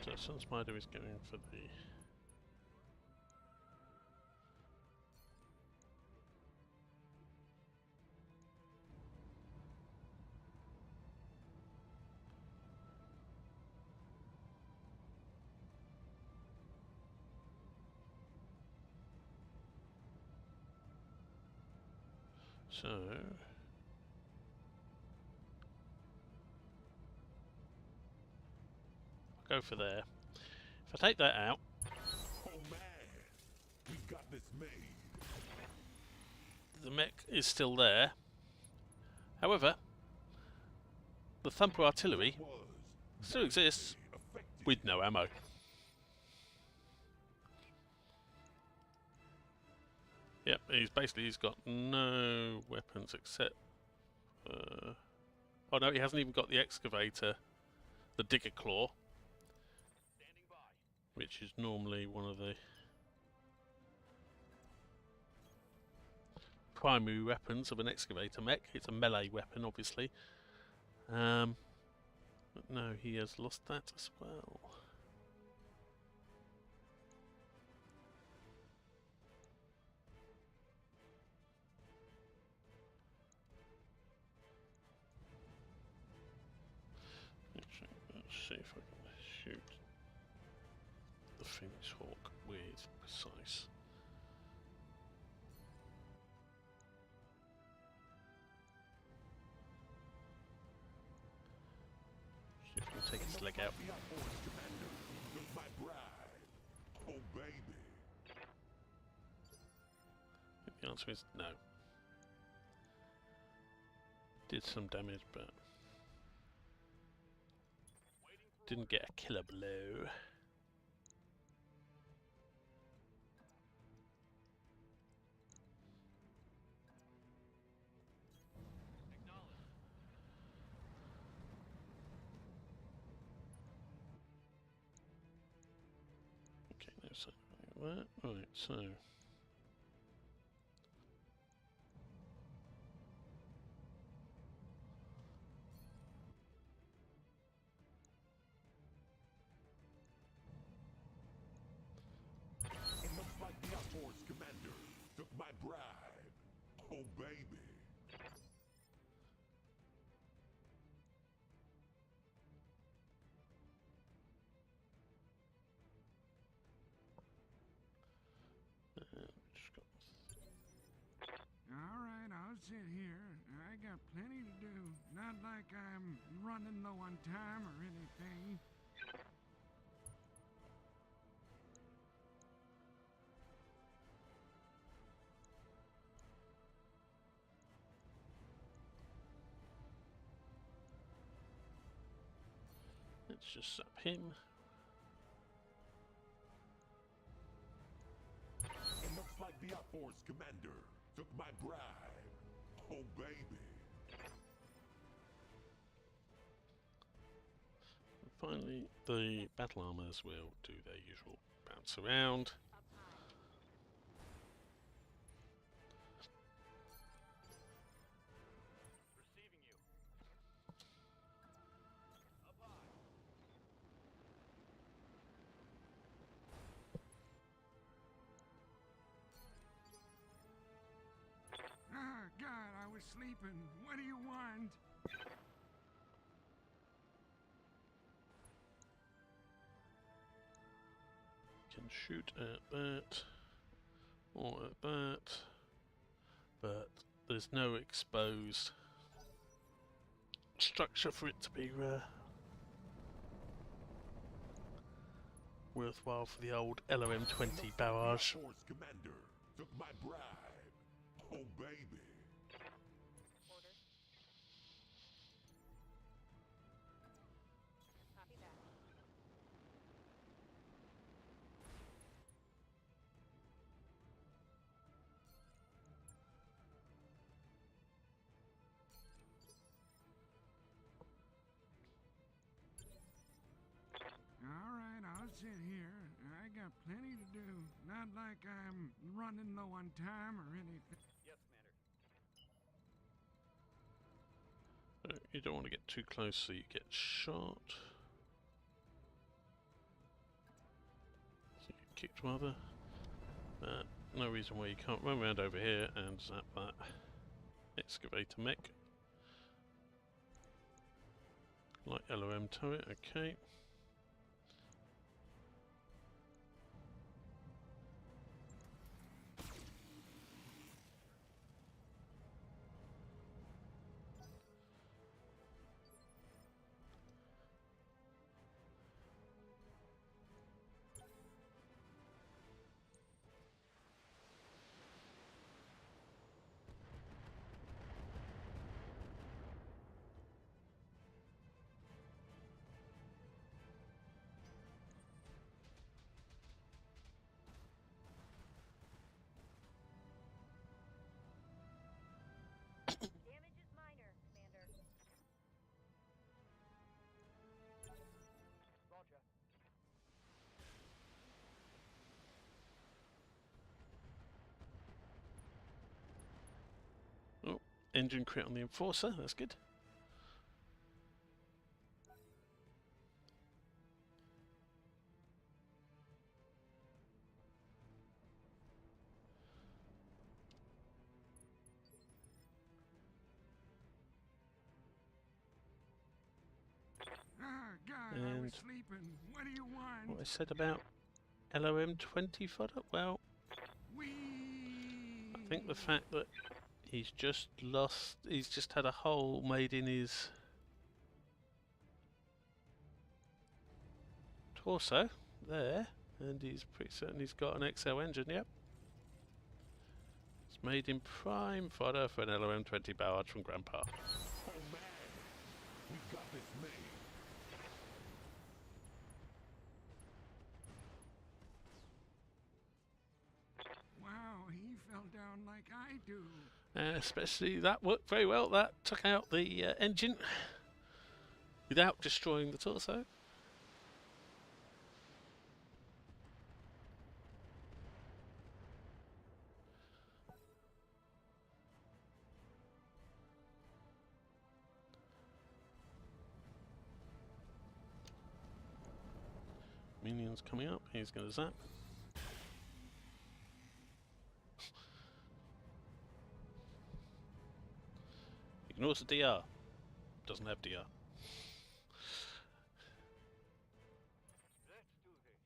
So Sun Spider is going for the... So... I'll go for there. If I take that out... Oh man, we got this made. The mech is still there. However, the Thumper artillery Was still exists effective. with no ammo. Yep, he's got no weapons except... oh no, he hasn't even got the excavator, the digger claw, Standing by. which is normally one of the primary weapons of an excavator mech. It's a melee weapon, obviously. But no, he has lost that as well. Let's see if I can shoot the Phoenix Hawk with precise. See if we can take its leg out. The outboards commander took my bride. Oh baby. The answer is no. Did some damage, but didn't get a killer blow. Okay, no sign of that. Right, so It looks like the outboards commander took my bride. Oh baby. just got All right, I'll sit here. I got plenty to do. Not like I'm running low on time or anything. let's just zap him. It looks like the outboards commander took my bride. Oh baby. And finally, the battle armors will do their usual bounce around. Up high. Receiving you. Up high. Ah, God, I was sleeping. What do you want? Can shoot at that or at that, but there's no exposed structure for it to be worthwhile for the old LOM-20 barrage. Force commander took my bribe. Oh baby. Orders. Copy that. All right, I'll sit here. I got plenty to do. Not like I'm running low on time or anything. Yes, Commander. You don't want to get too close so you get shot. So you kicked rather. No reason why you can't run around over here and zap that excavator mech. Light LOM turret, okay. Damage is minor, Commander. Roger. Oh, engine crit on the Enforcer, that's good. Ah, God, I was And sleeping. What do you want? what I said about LOM-20 fodder, well, Wee. I think the fact that he's just had a hole made in his torso there, and he's pretty certain he's got an XL engine, yep. It's made in prime fodder for an LOM-20 barrage from Grandpa. Oh man. We got this made. Wow, he fell down like I do. Especially that worked very well. That took out the engine without destroying the torso. Minions coming up. He's going to zap. Ignores the DR. Doesn't have DR. Let's do this.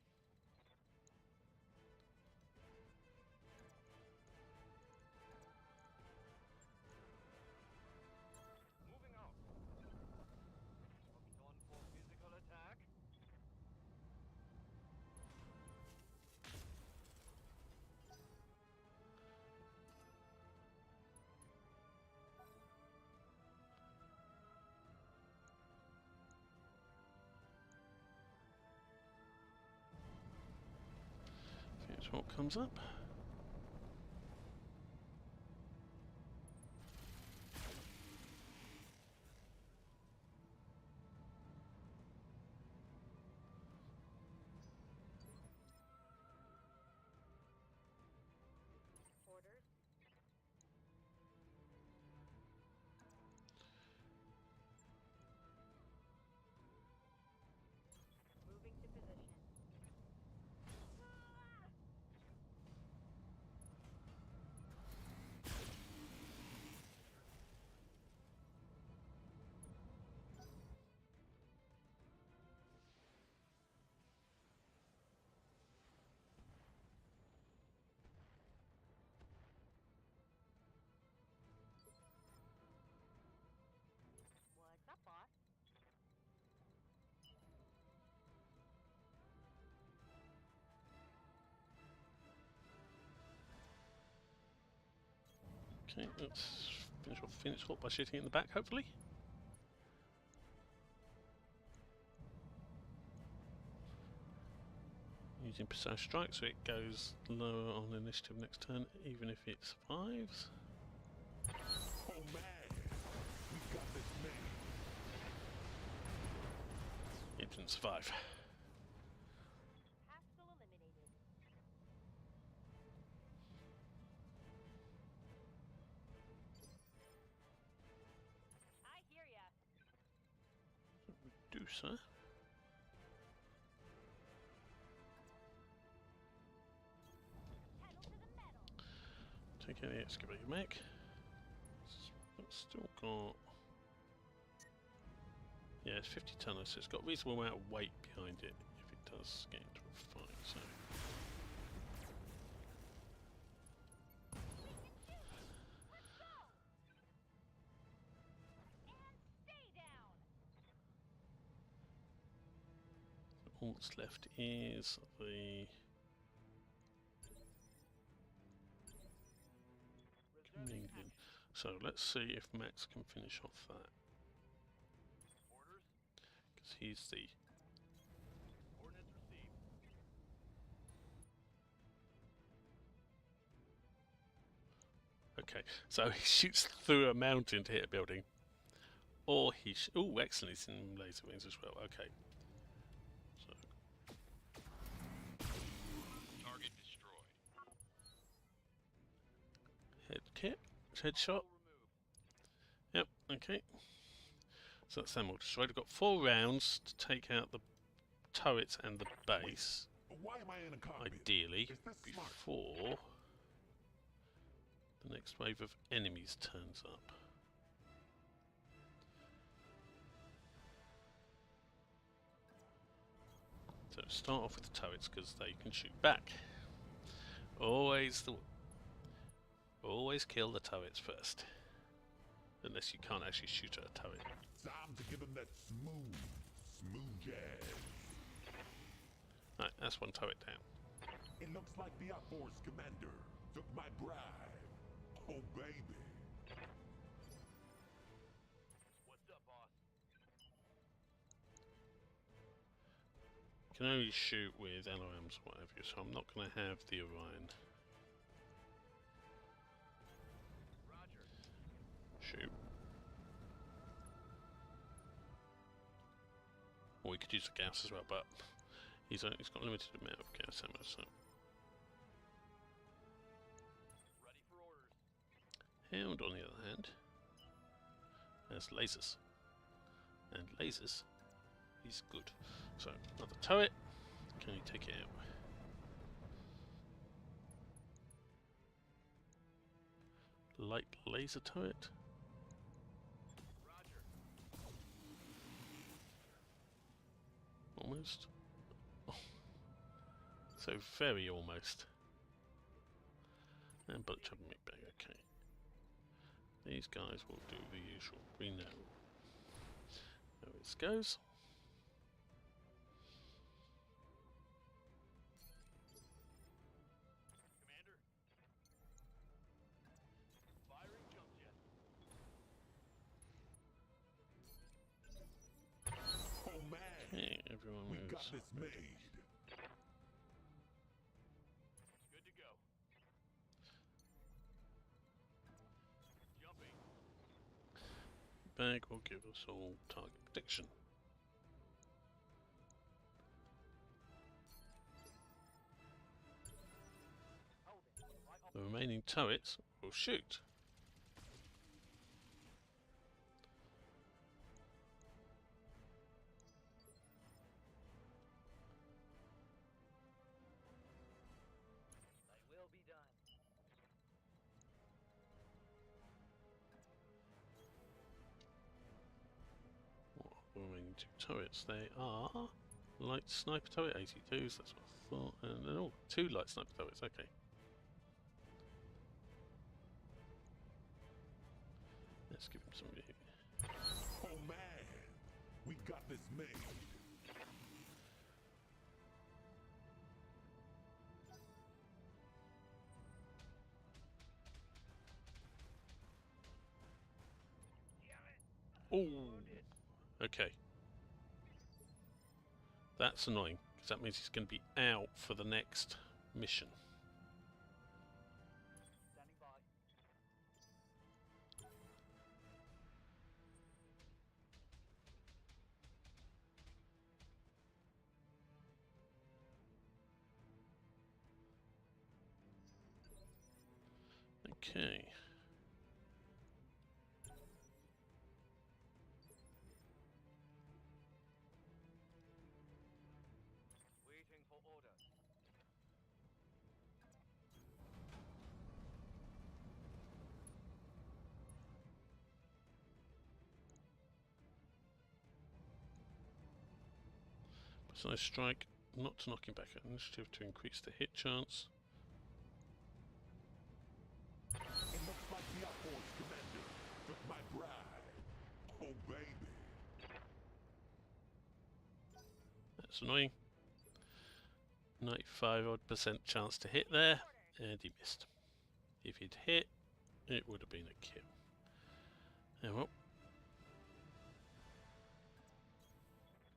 Moving out. Focus on for physical attack. Here's what comes up. Orders. Moving to position. Okay, let's finish off Phoenix by shooting in the back, hopefully. Using precise strike, so it goes lower on initiative next turn, even if it survives. Oh man, we got this made. It didn't survive. Hostile eliminated. I hear ya. Reducer. Pedal to the metal. Take out the excavator mech. It's still got. Yeah, it's 50 tonner, so it's got a reasonable amount of weight behind it if it does get into a fight. So. Let's go. And stay down. All that's left is the Canadian. So let's see if Max can finish off that. Orders. Because he's the. Ordnance received. Okay, so he shoots through a mountain to hit a building. Or he. Oh, excellent, he's in laser wings as well. Okay. So. Target destroyed. Head kit. Headshot. Yep, okay. So that's them all destroyed. We've got 4 rounds to take out the turrets and the base. Why am I in a cockpit? Ideally, Is this smart? before the next wave of enemies turns up. So start off with the turrets because they can shoot back. Always kill the turrets first. Unless you can't actually shoot at a turret. Time to give him that smooth jazz. Right, that's one turret down. It looks like the Force commander took my bribe. Oh baby. What's up, boss? You can only shoot with LOMs or whatever, so I'm not going to have the Orion. Roger. Shoot. Or we could use the gas as well, but he's got a limited amount of gas ammo, so. Ready for orders. Hound, on the other hand, has lasers. And lasers is good. So, another turret. Can you take it out? Light laser turret. Roger. Almost. Oh. So very almost. And bullet chopper make bag, okay. These guys will do the usual. We know. There it goes. Commander. Firing jump jet. Oh man. Okay, everyone We moves. got this made. Good to go. Jumping. Bag will give us all target protection. Hold it. Right on. The remaining turrets will shoot. They will be done. What are the remaining 2 turrets? They are light sniper turret 82s, that's what I thought, and then, oh, 2 light sniper turrets, okay. Let's give him some of it. Oh man. We got this made. Oh, okay. That's annoying, because that means he's going to be out for the next mission. Standing by. Okay. Waiting for order. Precise strike, not to knock him back at initiative to increase the hit chance. It looks like the outboard commander took my bride. Oh, baby. That's annoying. 95% chance to hit there, and he missed. If he'd hit, it would have been a kill. Oh well.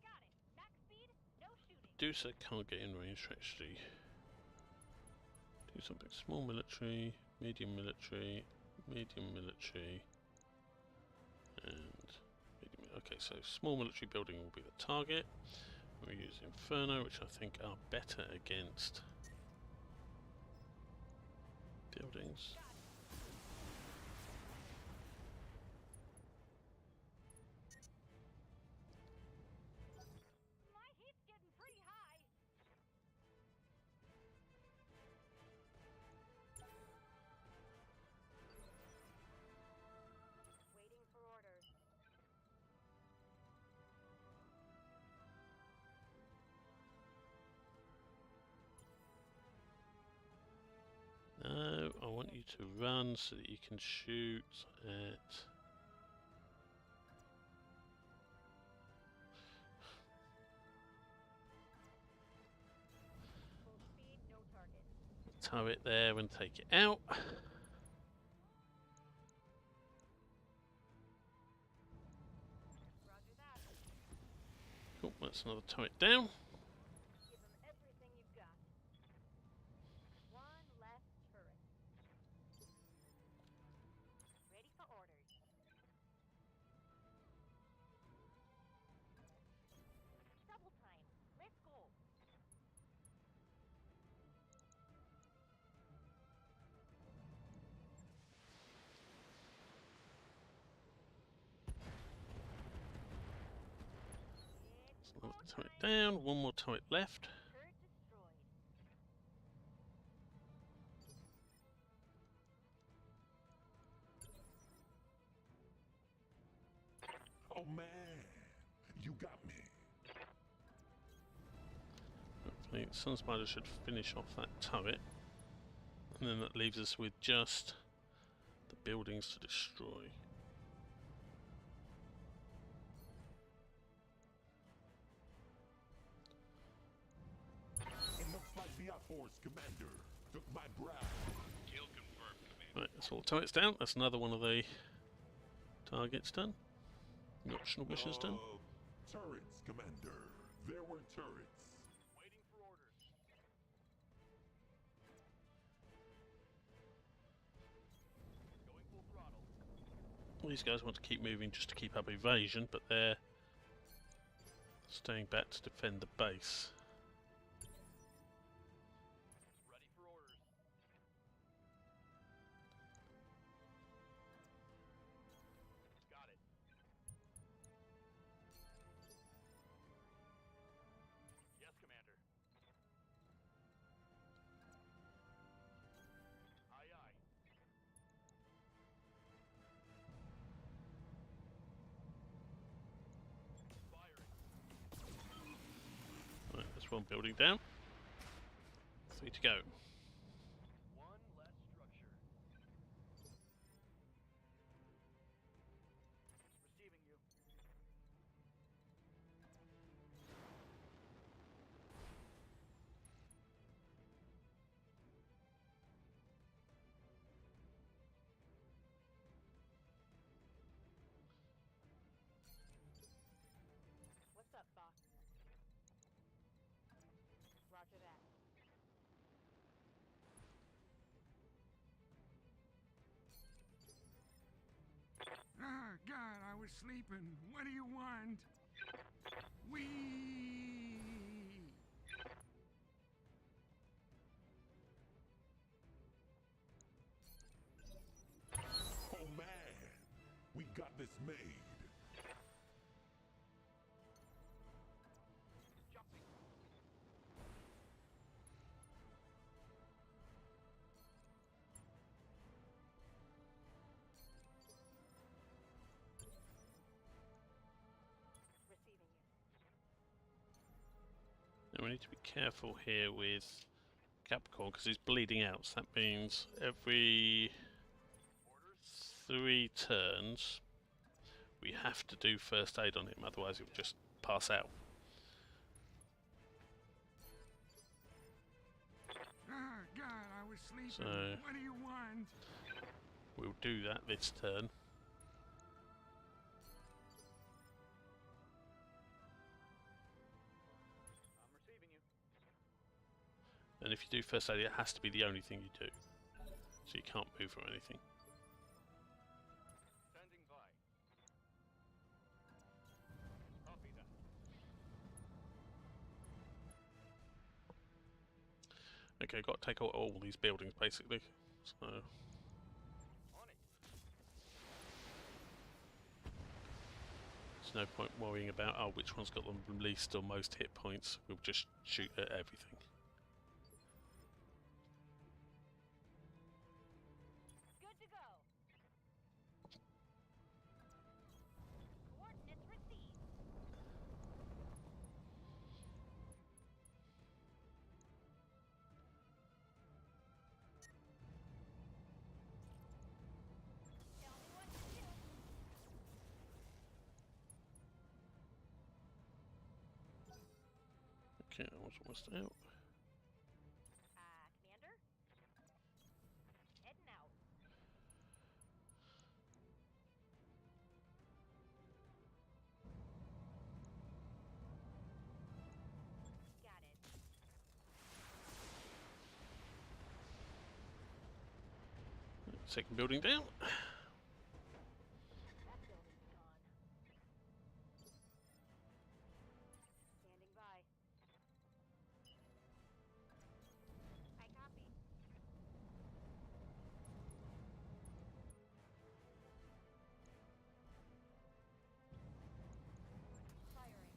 Got it. Max speed, no shooting. Medusa can't get in range to actually do something. Small military, medium military, medium military, and medium. Okay, so small military building will be the target. We'll use Inferno, which I think are better against buildings. My heat's getting pretty high. Waiting for orders. No, I want you to run so that you can shoot at... Full speed, no target. turret there and take it out. Roger that. Cool, that's another turret down. Give them everything you've got. One less turret. Ready for orders. Double time. Let's go. It's Another go turret time. down, one more turret left. Turret destroyed. Oh, man. You got me. Hopefully Sunspider should finish off that turret. And then that leaves us with just the buildings to destroy. It looks like the outboard commander took my bride. Kill confirmed, Commander. Right, that's all the turrets down. That's another one of the targets done. The optional missions done. Turrets, commander. There were turrets. Waiting for orders. Going full throttle. These guys want to keep moving just to keep up evasion, but they're staying back to defend the base. Ready for orders. Got it. Yes, Commander. Aye, aye. Firing. Right, that's one building down. 3 to go. One less structure. Receiving you. was sleeping. What do you want? Wee! Oh man, we got this made. Jumping. Receiving you. Now we need to be careful here with Capricorn because he's bleeding out. So that means every Orders. 3 turns we have to do first aid on him, otherwise he'll just pass out. Ah, God, I was sleeping. So- What do you want? We'll do that this turn. I'm receiving you. And if you do first aid, it has to be the only thing you do. So you can't move or anything. Standing by. Copy that. Okay, got to take out all these buildings basically. So On it. there's no point worrying about which one's got the least or most hit points. We'll just shoot at everything. Good to go. Coordinates received. Tell me what to do. Okay, that was almost out. Commander? Heading out. Got it. Second building down. That building's gone. Standing by. I copy. Firing.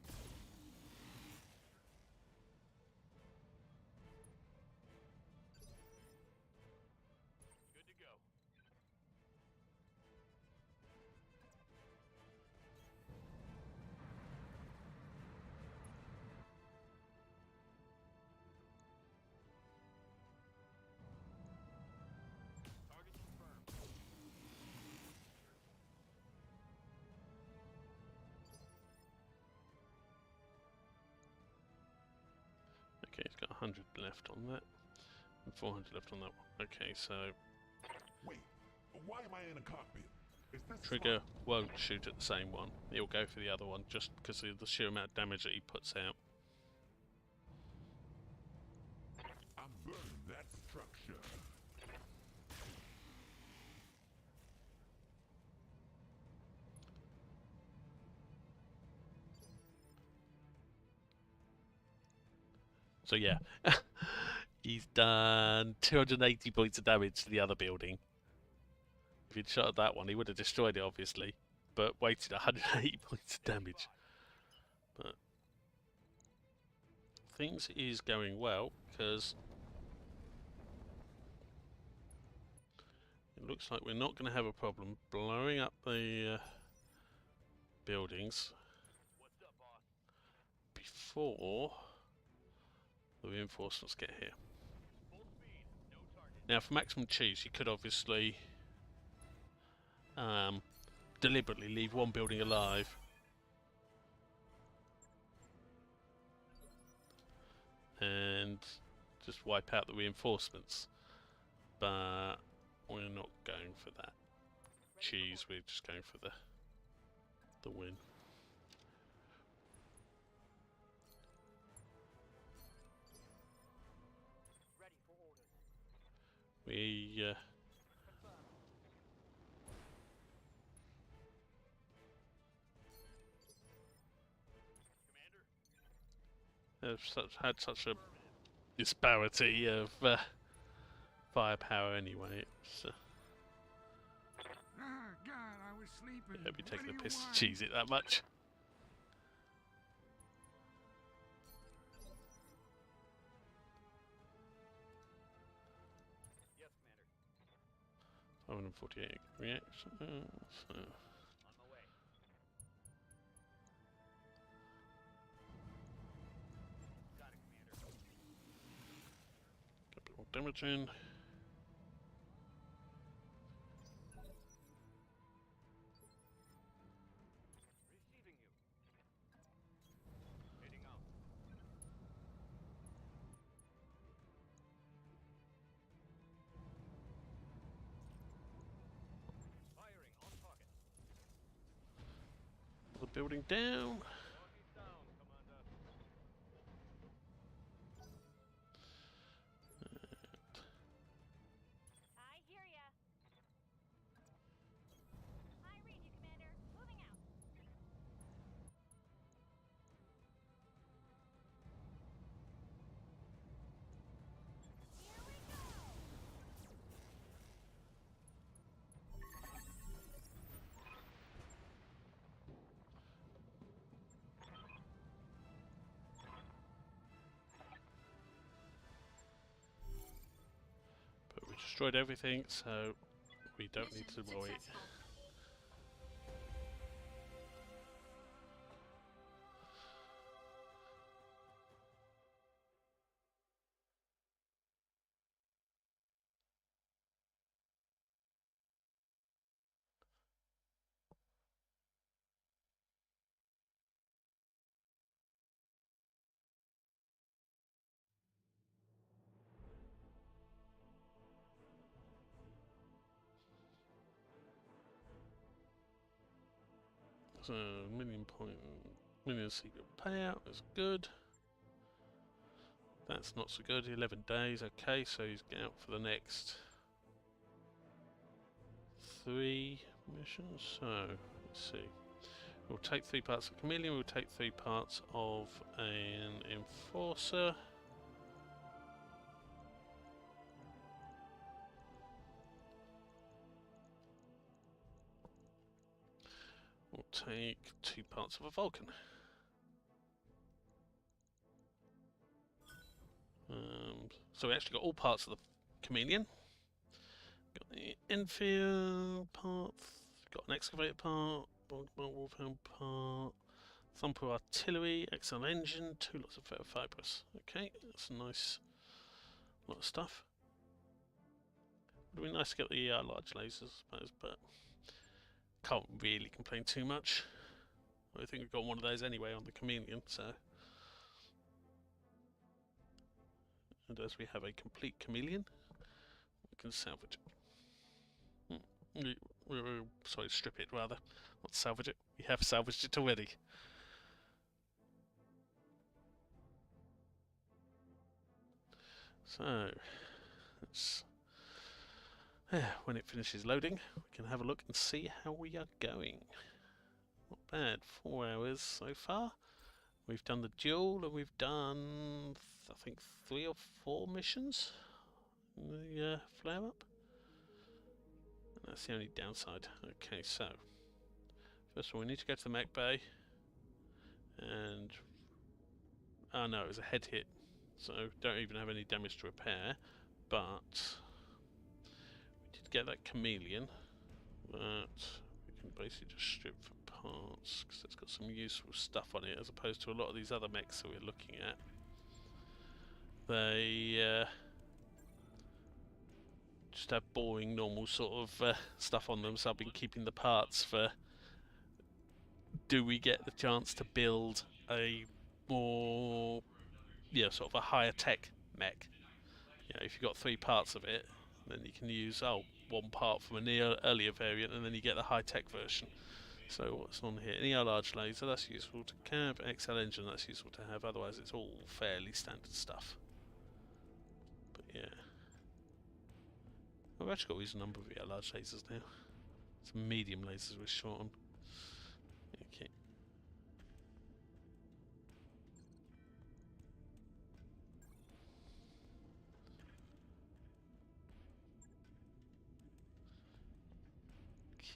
Good to go. Target confirmed. Okay, it's got 100 left on that. And 400 left on that one. Okay, so Wait, why am I in a cockpit? Is this Trigger smart? won't shoot at the same one. He'll go for the other one just because of the sheer amount of damage that he puts out. I'm burning that structure. So yeah, he's done 280 points of damage to the other building. If he'd shot at that one, he would have destroyed it, obviously, but waited 180 points of damage. But things is going well because it looks like we're not going to have a problem blowing up the buildings What's up, boss? before the reinforcements get here. Full speed. No target. Now, for maximum cheese, you could obviously deliberately leave one building alive and just wipe out the reinforcements, but we're not going for that cheese. We're just going for the win. Ready for orders. We Confirmed. have had such a disparity of firepower anyway. It's, Ah, God, I was sleeping. I'd be What taking do the you piss to want? cheese it that much. Yes, Commander. 548 reaction. So On my way. Got it, Commander. a bit more damage in. Receiving you. Heading out. Firing on target. The building down. Talking down, Commander. I hear ya. I read you, Commander. Moving out. Here we go. But we destroyed everything, so we don't need to Mission worry. successful. So million secret payout is good. That's not so good. 11 days. Okay, so he's out for the next 3 missions. So let's see. We'll take 3 parts of Chameleon. We'll take 3 parts of an Enforcer. We'll take 2 parts of a Vulcan. So we actually got all parts of the Chameleon. Got the Enfield part, got an Excavator part, Wolfhound part, Thumper Artillery, XL Engine, 2 lots of Ferrofibrous. Okay, that's a nice lot of stuff. It would be nice to get the large lasers, I suppose, but can't really complain too much. I think we've got one of those anyway on the Chameleon, so. And as we have a complete Chameleon, we can salvage it. Sorry, strip it rather, not salvage it. We have salvaged it already. So, let's, when it finishes loading, we can have a look and see how we are going. Not bad, 4 hours so far. We've done the duel and we've done, I think, 3 or 4 missions in the flare-up. That's the only downside. Okay, so first of all, we need to go to the mech bay, and oh no, it was a head hit, so don't even have any damage to repair. But we did get that Chameleon, but we can basically just strip for parts because it's got some useful stuff on it, as opposed to a lot of these other mechs that we're looking at. They just have boring, normal sort of stuff on them, so I've been keeping the parts for, do we get the chance to build a more, sort of a higher tech mech? If you've got 3 parts of it, then you can use, 1 part from an earlier variant, and then you get the high tech version. So what's on here? An ER large laser, that's useful to have. XL engine, that's useful to have. Otherwise it's all fairly standard stuff. But yeah. I've actually got to use a number of ER large lasers now. Some medium lasers we're short on. Okay.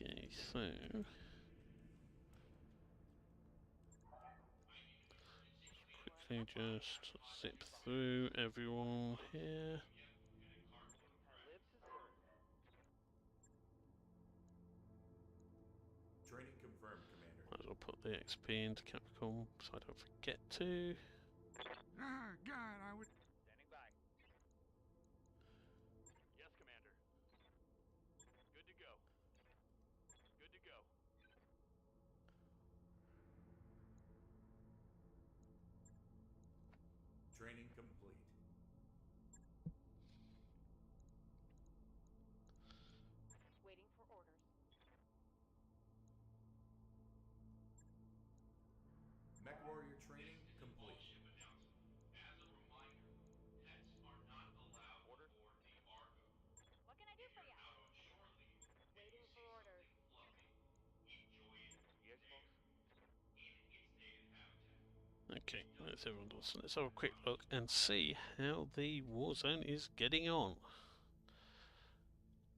Okay, so quickly just zip through everyone here. Training confirmed, Commander. Might as well put the XP into Capcom so I don't forget to. Ah, God, I would. Standing by. Yes, Commander. Good to go. Good to go. Training complete. Waiting for orders. Mech warrior training complete. Orders? What can I do for you? Waiting for orders. Yes, boss. Okay, that's everyone does. Let's have a quick look and see how the war zone is getting on.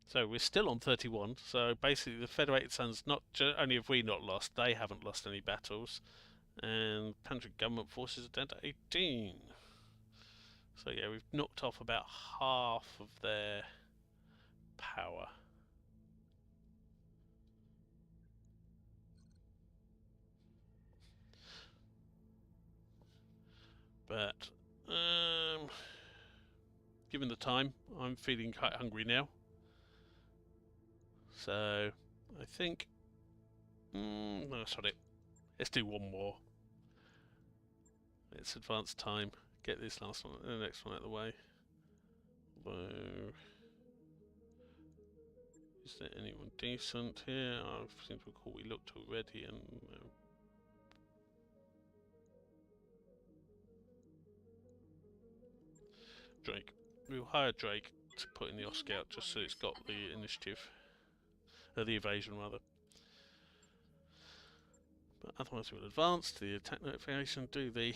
So we're still on 31. So basically, the Federated Suns, not only have we not lost, they haven't lost any battles, and Planetary Government forces are down to 18. So yeah, we've knocked off about half of their power. But given the time, I'm feeling quite hungry now. So I think no, that's not it. Let's do one more. Let's advance time. Get this last one, the next one out of the way. Although, is there anyone decent here? I seem to recall we looked already, and Drake. We'll hire Drake to put in the Scout just so it's got the initiative, the evasion rather. But otherwise, we'll advance to the attack notification. Do the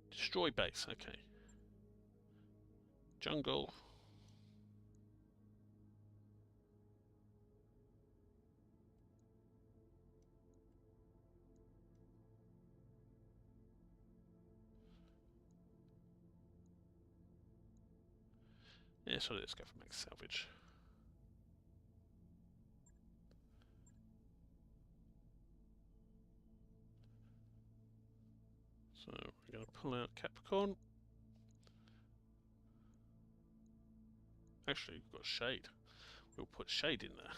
destroy base. Okay. Jungle. Yeah, so let's go for max salvage. So we're going to pull out Capricorn. Actually, we've got Shade. We'll put Shade in there.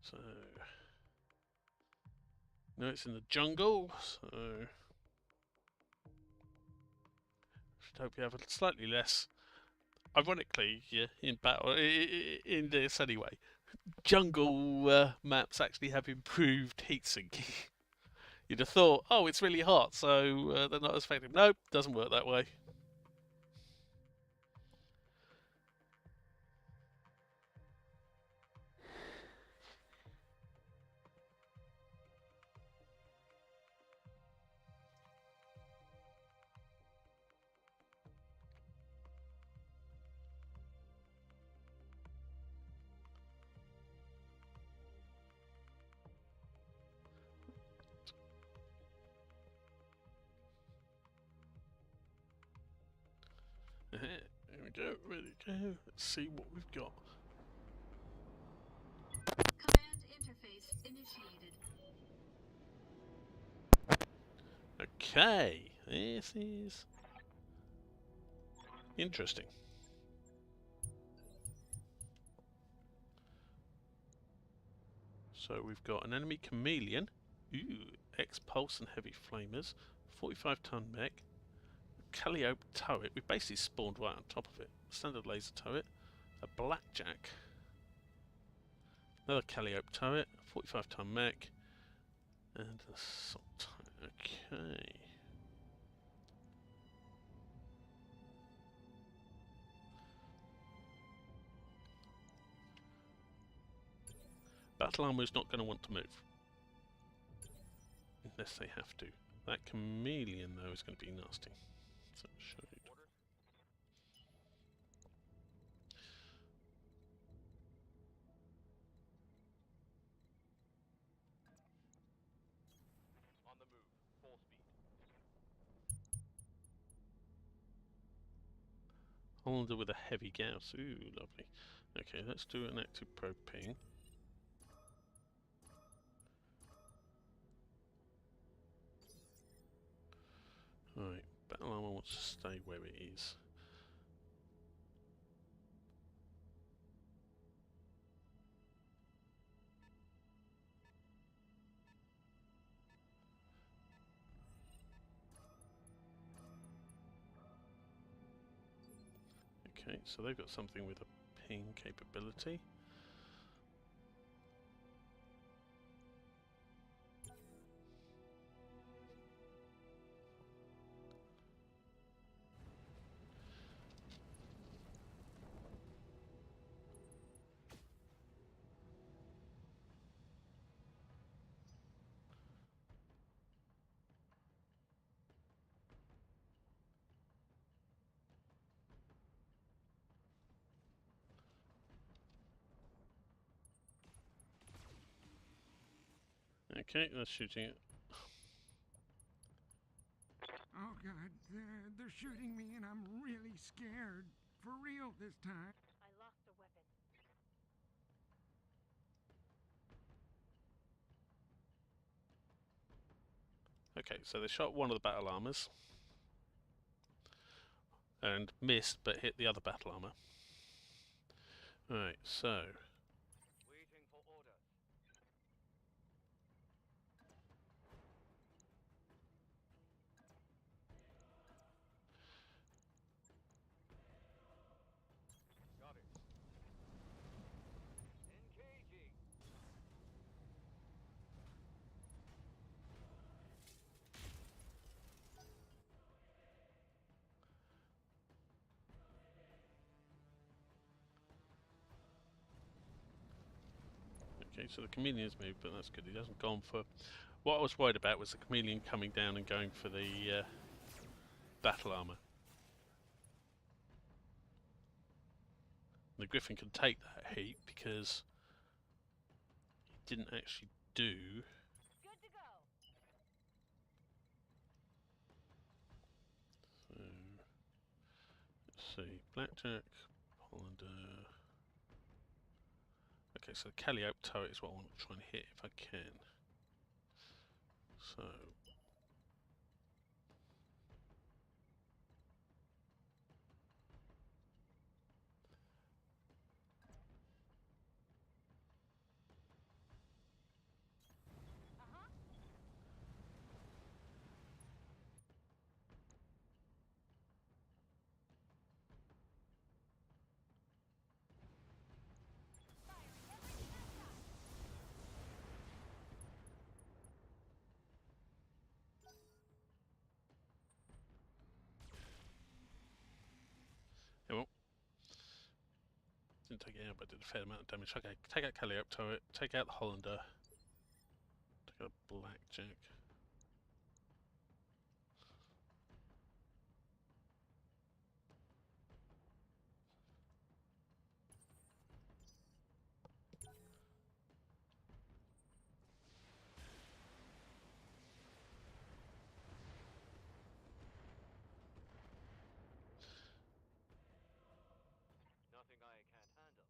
So no, it's in the jungle. So should hope we have a slightly less. Ironically, yeah, in battle in this anyway, jungle maps actually have improved heat sinking. You'd have thought, oh, it's really hot, so they're not as effective. Nope, doesn't work that way. There we go, ready to go. Let's see what we've got. Command interface initiated. Okay, this is interesting. So we've got an enemy chameleon, X-Pulse and heavy flamers, 45-ton mech, Calliope turret. We basically spawned right on top of it. Standard laser turret, a blackjack, another Calliope turret, 45-ton mech, and an assault turret. Okay. Battle armor is not going to want to move. Unless they have to. That chameleon, though, is going to be nasty. So, shoot. On the move. Full speed. Hollander with a heavy Gauss. Ooh, lovely. Okay, let's do an active probe ping. Right, battle armor wants to stay where it is. Okay, so they've got something with a ping capability. Okay, that's shooting it. Oh God, they're shooting me and I'm really scared. For real this time. I lost a weapon. Okay, so they shot one of the battle armors and missed, but hit the other battle armor. Right, so Waiting for orders. Got it. Engaging. okay, so the chameleon's moved, but that's good. He hasn't gone for. What I was worried about was the chameleon coming down and going for the battle armor. The Griffin can take that heat because he didn't actually do. Good to go. So let's see, blackjack, Hollander. Okay, so the Calliope turret is what I want to try and hit if I can. So Uh-huh. Fire everything I've got. yeah, well, didn't take it out, but did a fair amount of damage. Okay, take out Calliope turret, take out the Hollander, take out blackjack. Nothing I can't handle.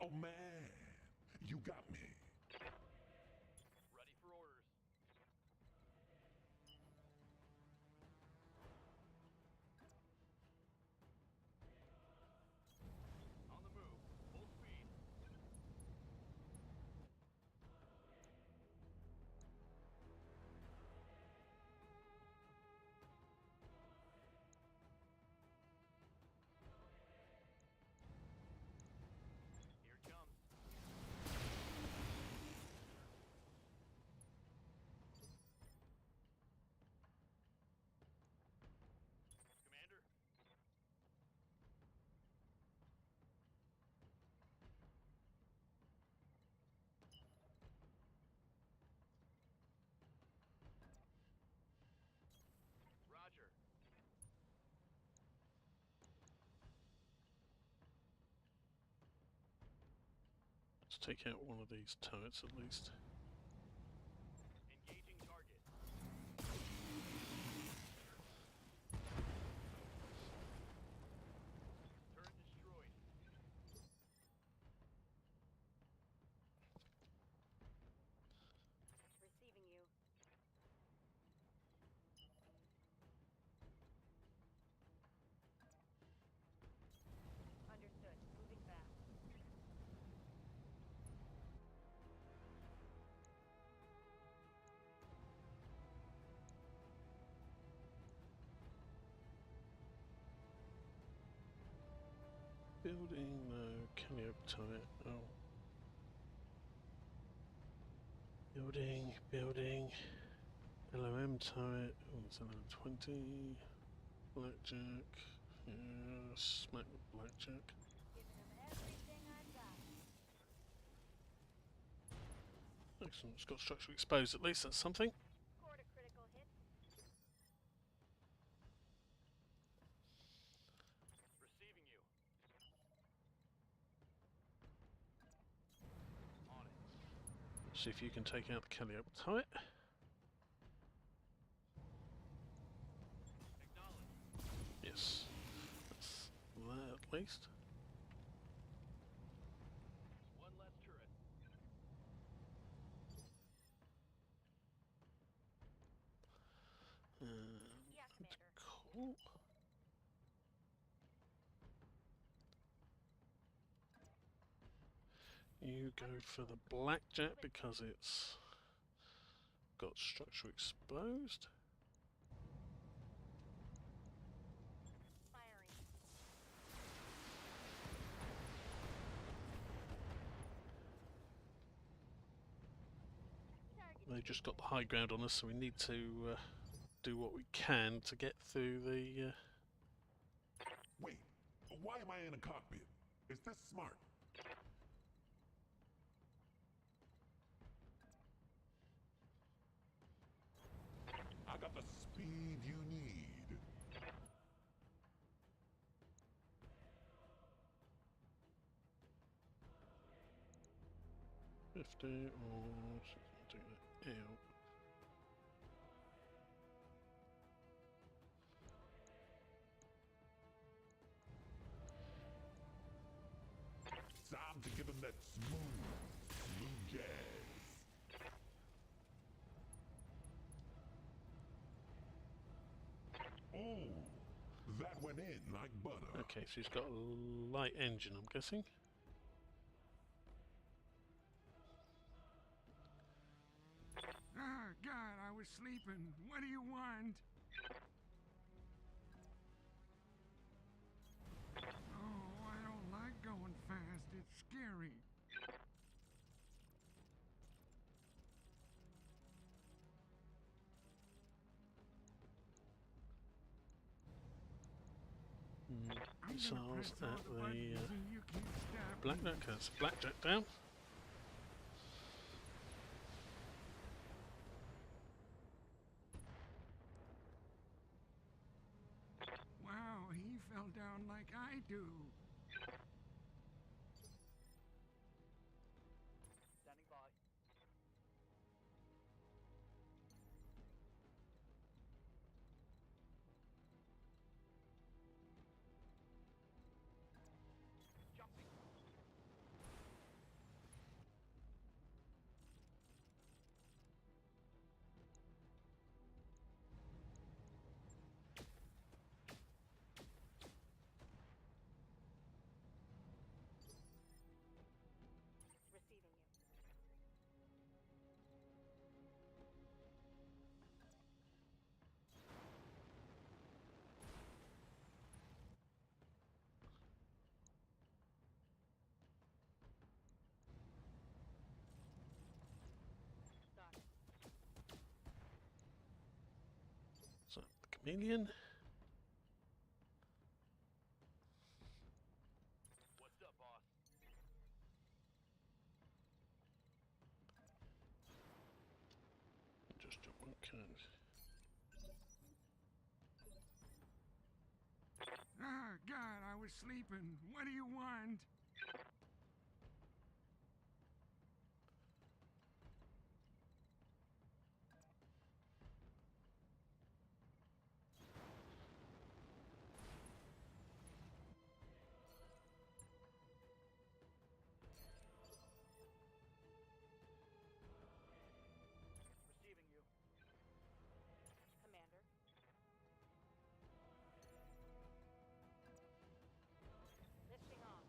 Oh man, you got me. Ready for orders. On the move. Full speed. Here it comes. Commander. Roger. Let's take out one of these turrets at least. Engaging target. Turret destroyed. Receiving you. Understood. Moving fast. Building the Calliope turret. Oh. Building. LOM turret. Oh, it's another 20. Blackjack. Yeah, smack with blackjack. Giving them everything I've got. Excellent. It's got structure exposed at least. That's something. Scored a critical hit. Receiving you. On it. See if you can take out the Calliope turret. Acknowledge. Yes. That's that at least. One less turret. Yes, That's Commander. cool. You go for the blackjack because it's got structure exposed. Firing. Target They just got the high ground on us, so we need to do what we can to get through the. Wait, why am I in a cockpit? Is this smart? I got the speed you need. $50 or take that out. Time to give him that smooth jazz. Oh, that went in like butter. Okay, so he's got a light engine, I'm guessing. Ah, God, I was sleeping. What do you want? Oh, I don't like going fast. It's scary. I'm gonna Missiles press all at the the buttons and you can't stop me. blackjack. That's blackjack down. Wow, he fell down like I do. Standing by. Jumping. chameleon. What's up, boss? Just jump one code. Ah, God, I was sleeping. What do you want? Receiving you. Commander. Lifting off.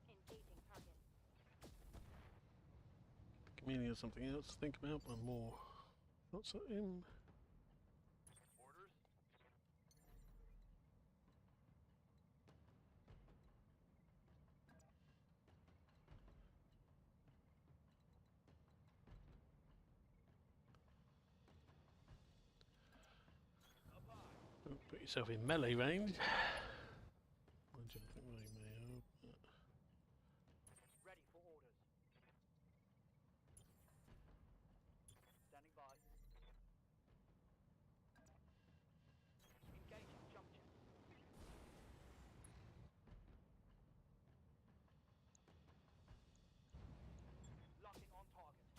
Engaging target. Chameleon, something else to think about. One more. What's that him? Orders? Up high. Don't put yourself in melee range. I don't think they may have. Ready for orders. Standing by. Engaging jump jet. Locking on target.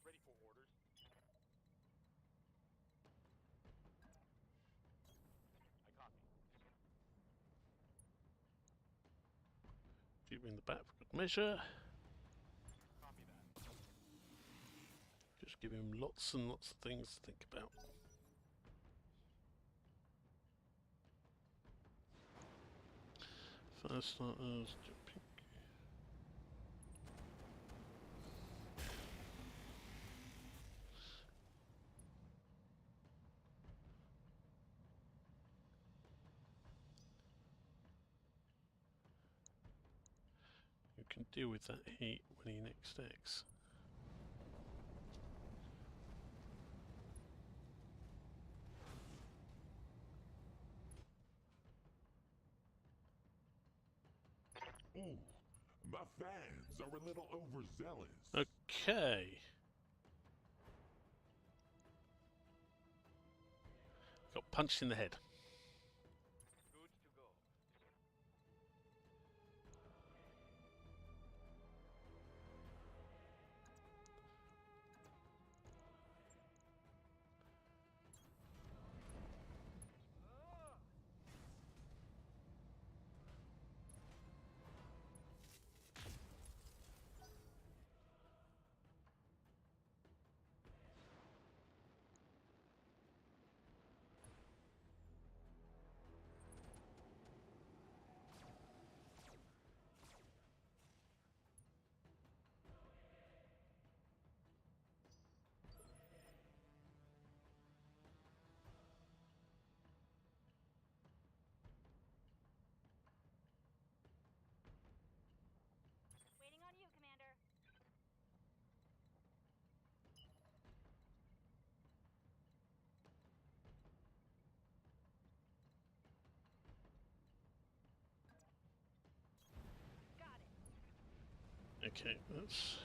Ready for orders. I copy. Keep in the back for good measure. Copy that. Just give him lots and lots of things to think about. First starters, jumping. You can deal with that heat when he next stacks. Ooh, my fans are a little overzealous. Okay. Got punched in the head. Good to go. Waiting on you, Commander. Got it. Okay, let's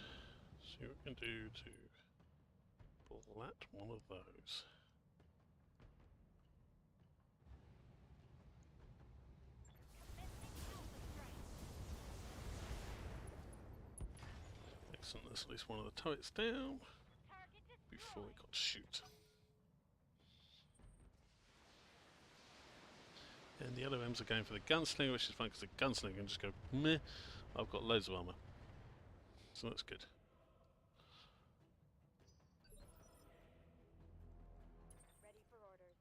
see what we can do to flat one of those. Commencing alpha strike. Excellent, there's at least one of the turrets down Target before we destroyed. got to shoot. And the other M's are going for the gunslinger, which is fine because the gunslinger can just go meh. I've got loads of armor, so that's good. Ready for orders.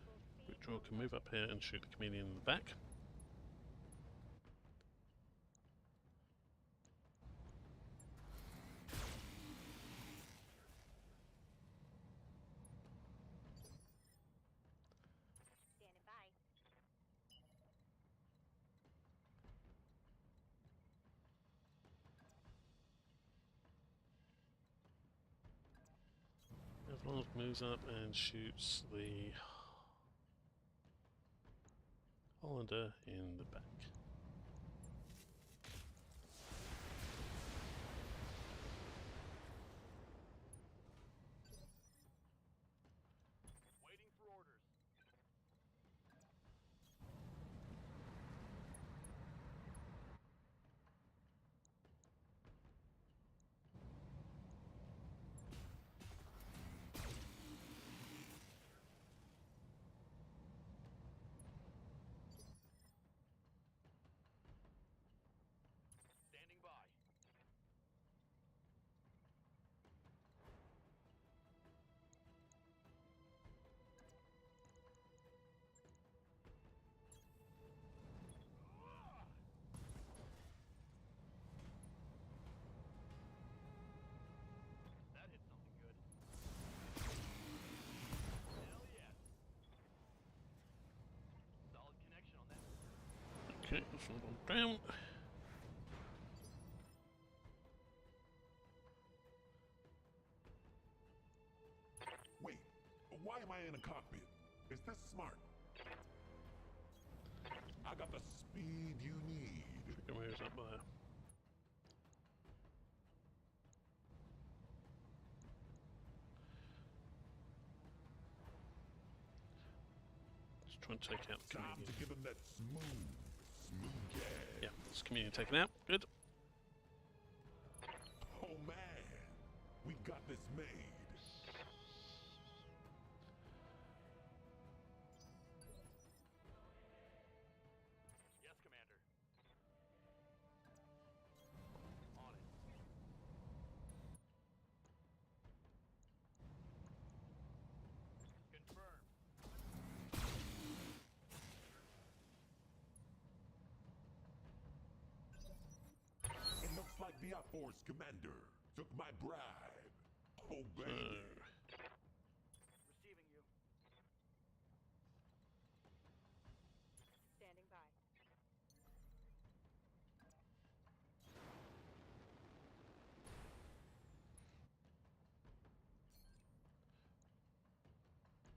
Full speed. Withdraw can move up here and shoot the chameleon in the back. Bond moves up and shoots the Hollander in the back. Waiting for orders. Standing by. That hit something good. Hell yes. Solid connection on that. Okay, that's one down. Wait, why am I in a cockpit? Is this smart? I got the speed you need. Trigger moves up there. Just try and take out the Time comedian. to give him that smooth jab. Yeah, this comedian taken out. Good. Oh man, we got this made. Yes, Commander. On it. Confirmed. It looks like the Force commander took my bribe. Oh baby. Receiving you. Standing by.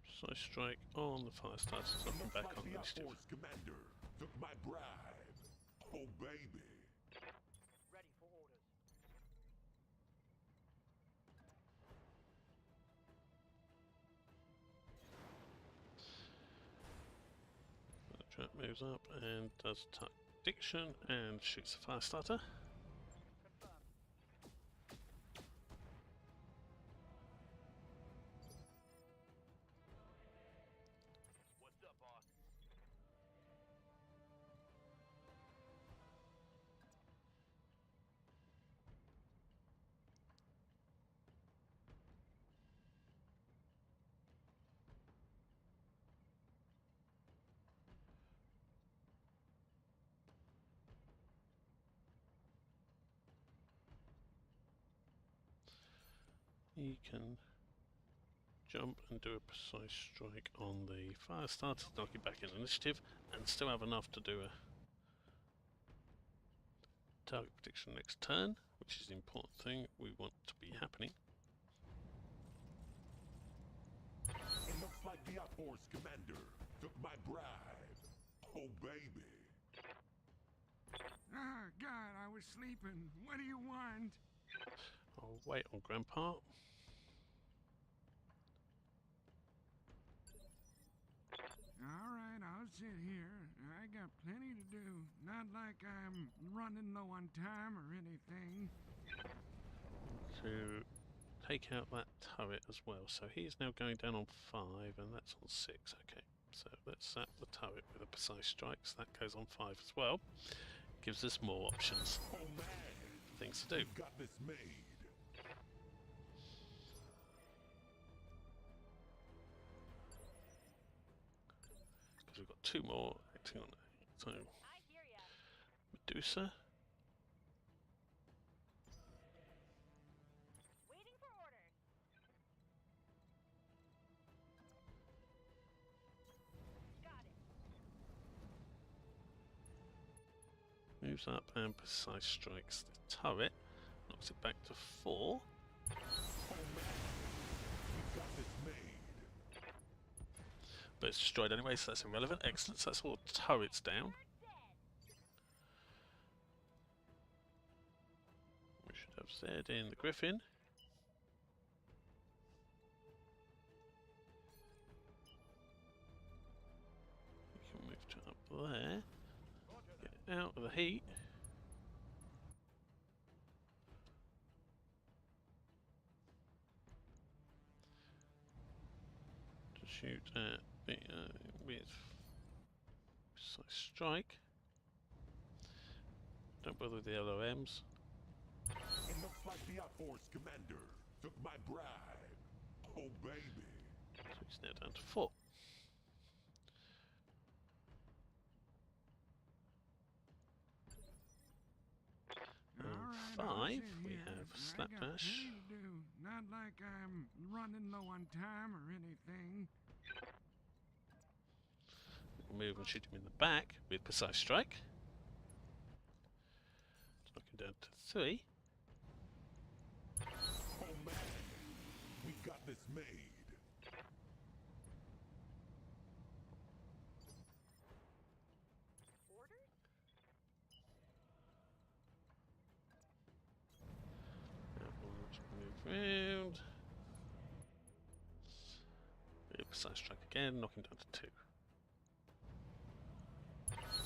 Precise strike on the fire starter, so It I'm looks back like on the the initiative. Force commander took my bribe. Oh baby. Ready for orders. The trap moves up and does attack diction and shoots the fire starter. Confirmed. What's up, boss? You can jump and do a precise strike on the fire starter to knock you back in initiative and still have enough to do a target prediction next turn, which is the important thing we want to be happening. It looks like the Force commander took my bribe. Oh baby. Ah, God, I was sleeping. What do you want? I'll wait on Grandpa. All right, I'll sit here. I got plenty to do. Not like I'm running low on time or anything. To take out that turret as well. So he's now going down on 5 and that's on 6. Okay, so let's set the turret with a precise strike, so that goes on 5 as well. Gives us more options, Oh man. things to do. We got this made. Because we've got 2 more acting on it. So I hear ya. Medusa, Waiting for orders. Got it. moves up and precise strikes the turret, knocks it back to 4. Oh man. We got this But it's destroyed anyway, so that's irrelevant. Excellent, so that's all turrets down. We should have Zed in the Griffin. We can move to up there. Get out of the heat. To shoot at the, with precise strike. Don't bother with the LOMs. It looks like the Outforce commander took my bribe. Oh, baby. So it's now down to 4. And Alright, 5, I'll sit we here. have I got Slapdash. plenty to do. Not like I'm running low on time or anything. We'll move and shoot him in the back with precise strike. Knock him down to 3. Oh, man. We got this made. Orders? Move round. With precise strike again, knock him down to 2.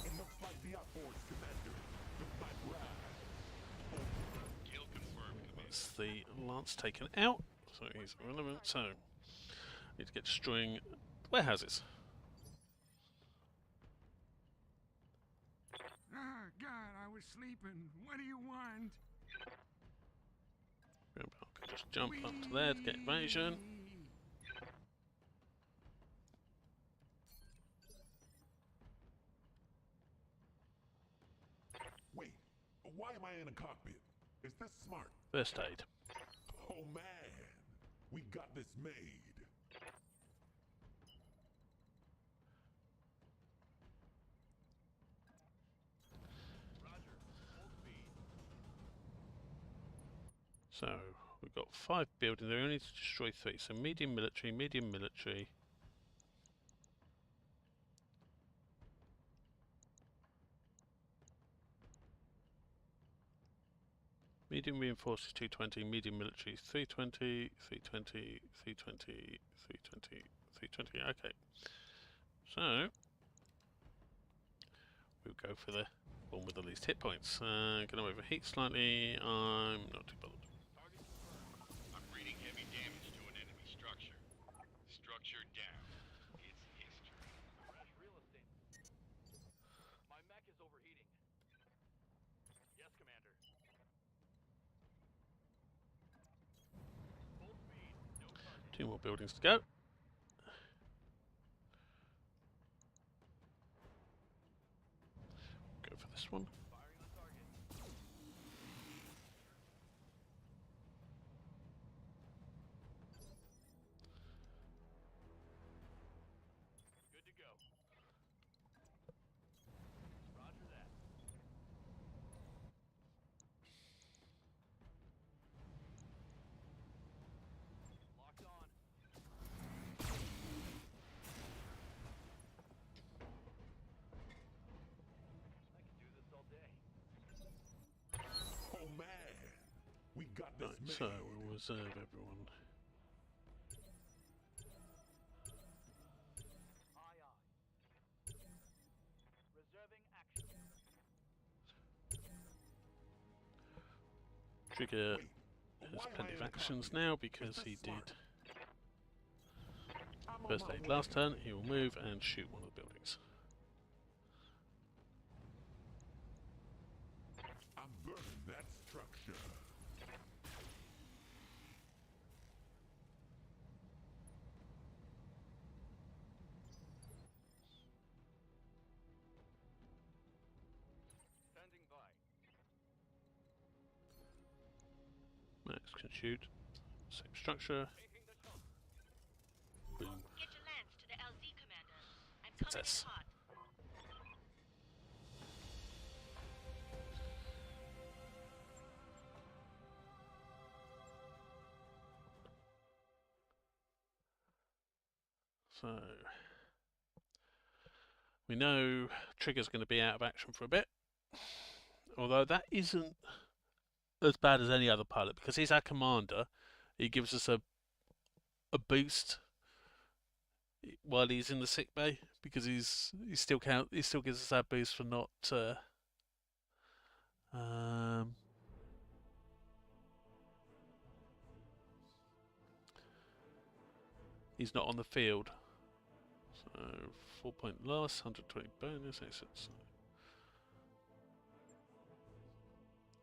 It looks like the Outforce commander took my bribe. Kill confirmed, Commander. That's the Lance taken out, so he's irrelevant. So, need to get destroying warehouses. Ah, God, I was sleeping. What do you want? I can just jump up to there to get evasion. Wait, why am I in a cockpit? Is this smart? First aid. Oh, man. We got this made. Roger. Full speed. So, we've got 5 buildings. We only need to destroy 3. So, medium military, medium military. Medium reinforced is 220, medium military is 320, 320, 320, 320, 320. Okay. So, we'll go for the one with the least hit points. Gonna overheat slightly. I'm not too bothered. Target confirmed. I'm reading heavy damage to an enemy structure. Structure down. It's history. Fresh real estate. My mech is overheating. Yes, Commander. Full speed. No target. 2 more buildings to go. Go for this one. Firing on target. Good to go. Roger that. Locked on. I can do this all day. Oh, man. We got this Right, made. so we'll reserve everyone. Aye, aye. Reserving action. Trigger Wait, has why am I plenty in of a actions cockpit? now because Is this he smart? did I'm on first my aid way. last turn. He will move and shoot one of the buildings. I'm burning that structure. Standing by. Max can shoot. Same structure. Making the jump. Boom. Get your lance to the LZ commander. I'm coming Success. in hot. So We know Trigger's going to be out of action for a bit. Although that isn't as bad as any other pilot because he's our commander. He gives us a boost while he's in the sick bay because he still gives us our boost for not he's not on the field. So 4-point loss, 120 bonus, exits.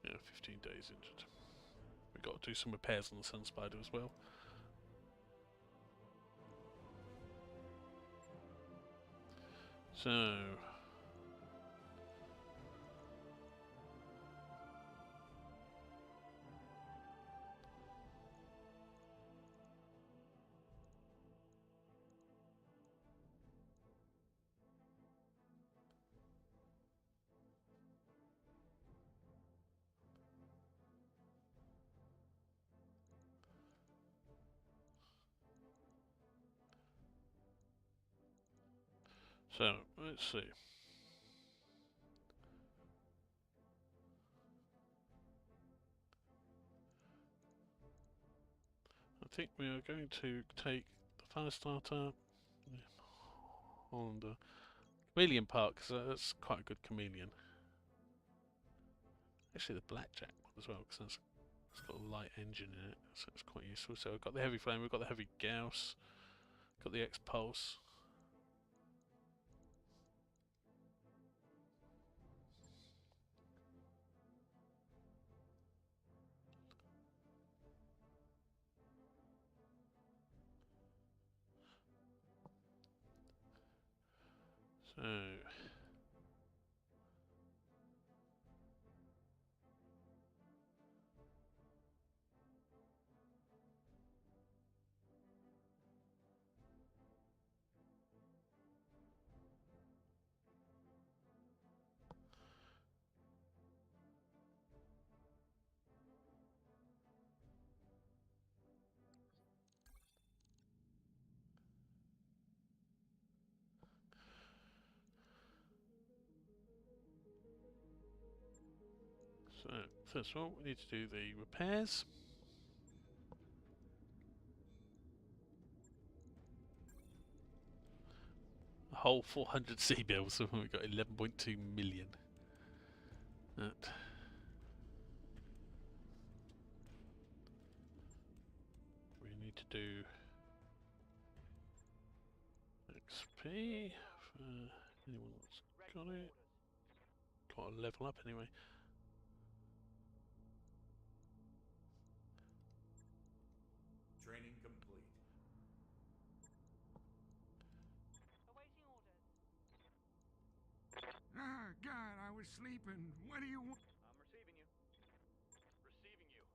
Yeah, 15 days injured. We've got to do some repairs on the Sun Spider as well. So let's see. I think we are going to take the Firestarter on the Chameleon Park because that's quite a good chameleon. Actually, the Blackjack one as well because it's got a light engine in it, so it's quite useful. So we've got the Heavy Flame, we've got the Heavy Gauss, got the X-Pulse. So first of all, we need to do the repairs. A whole 400 C bills, so we've got 11.2 million. That. We need to do XP for anyone that's got it. Got to level up anyway. Training complete. Awaiting orders. Ah, God, I was sleeping. What do you want? I'm receiving you. Receiving you.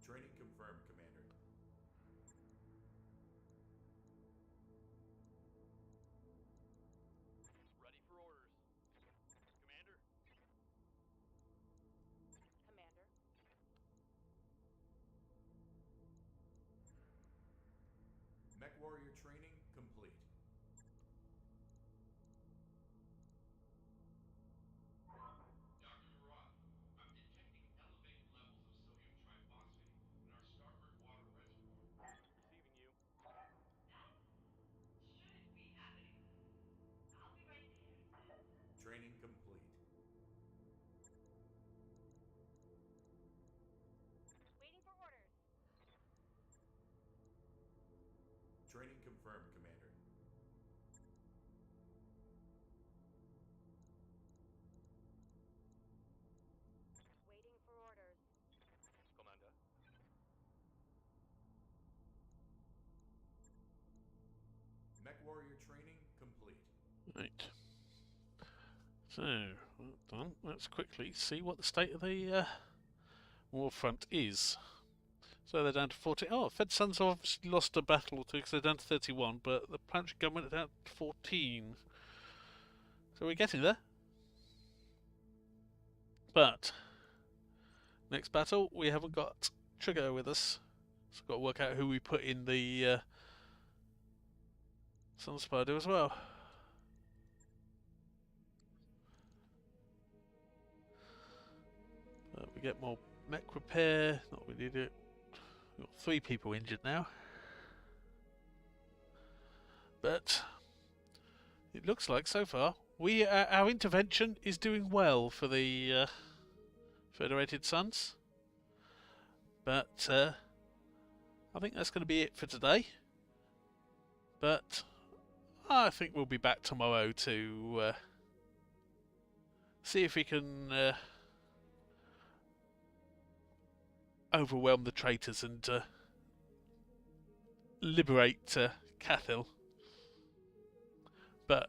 Training confirmed, Commander. Ready for orders. Commander, Commander. Mech Warrior training complete. Dr. Murat, I'm detecting elevated levels of sodium triphosphate in our starboard water reservoir. receiving you. Shouldn't be happening. I'll be right there. Training complete. Waiting for orders. Training confirmed, Commander. Waiting for orders. Commander. Mech Warrior training complete. Right. So, well done. Let's quickly see what the state of the war front is. So they're down to 40. Oh, Fed Suns have obviously lost a battle or two because they're down to 31, but the Planetary Government are down to 14. So we're getting there. But next battle, we haven't got Trigger with us. So I've got to work out who we put in the Sun Spider as well. We get more mech repair. Not really do it. We've got 3 people injured now. But it looks like so far our intervention is doing well for the Federated Suns. But I think that's going to be it for today. But I think we'll be back tomorrow to see if we can overwhelm the traitors and liberate Kathil. But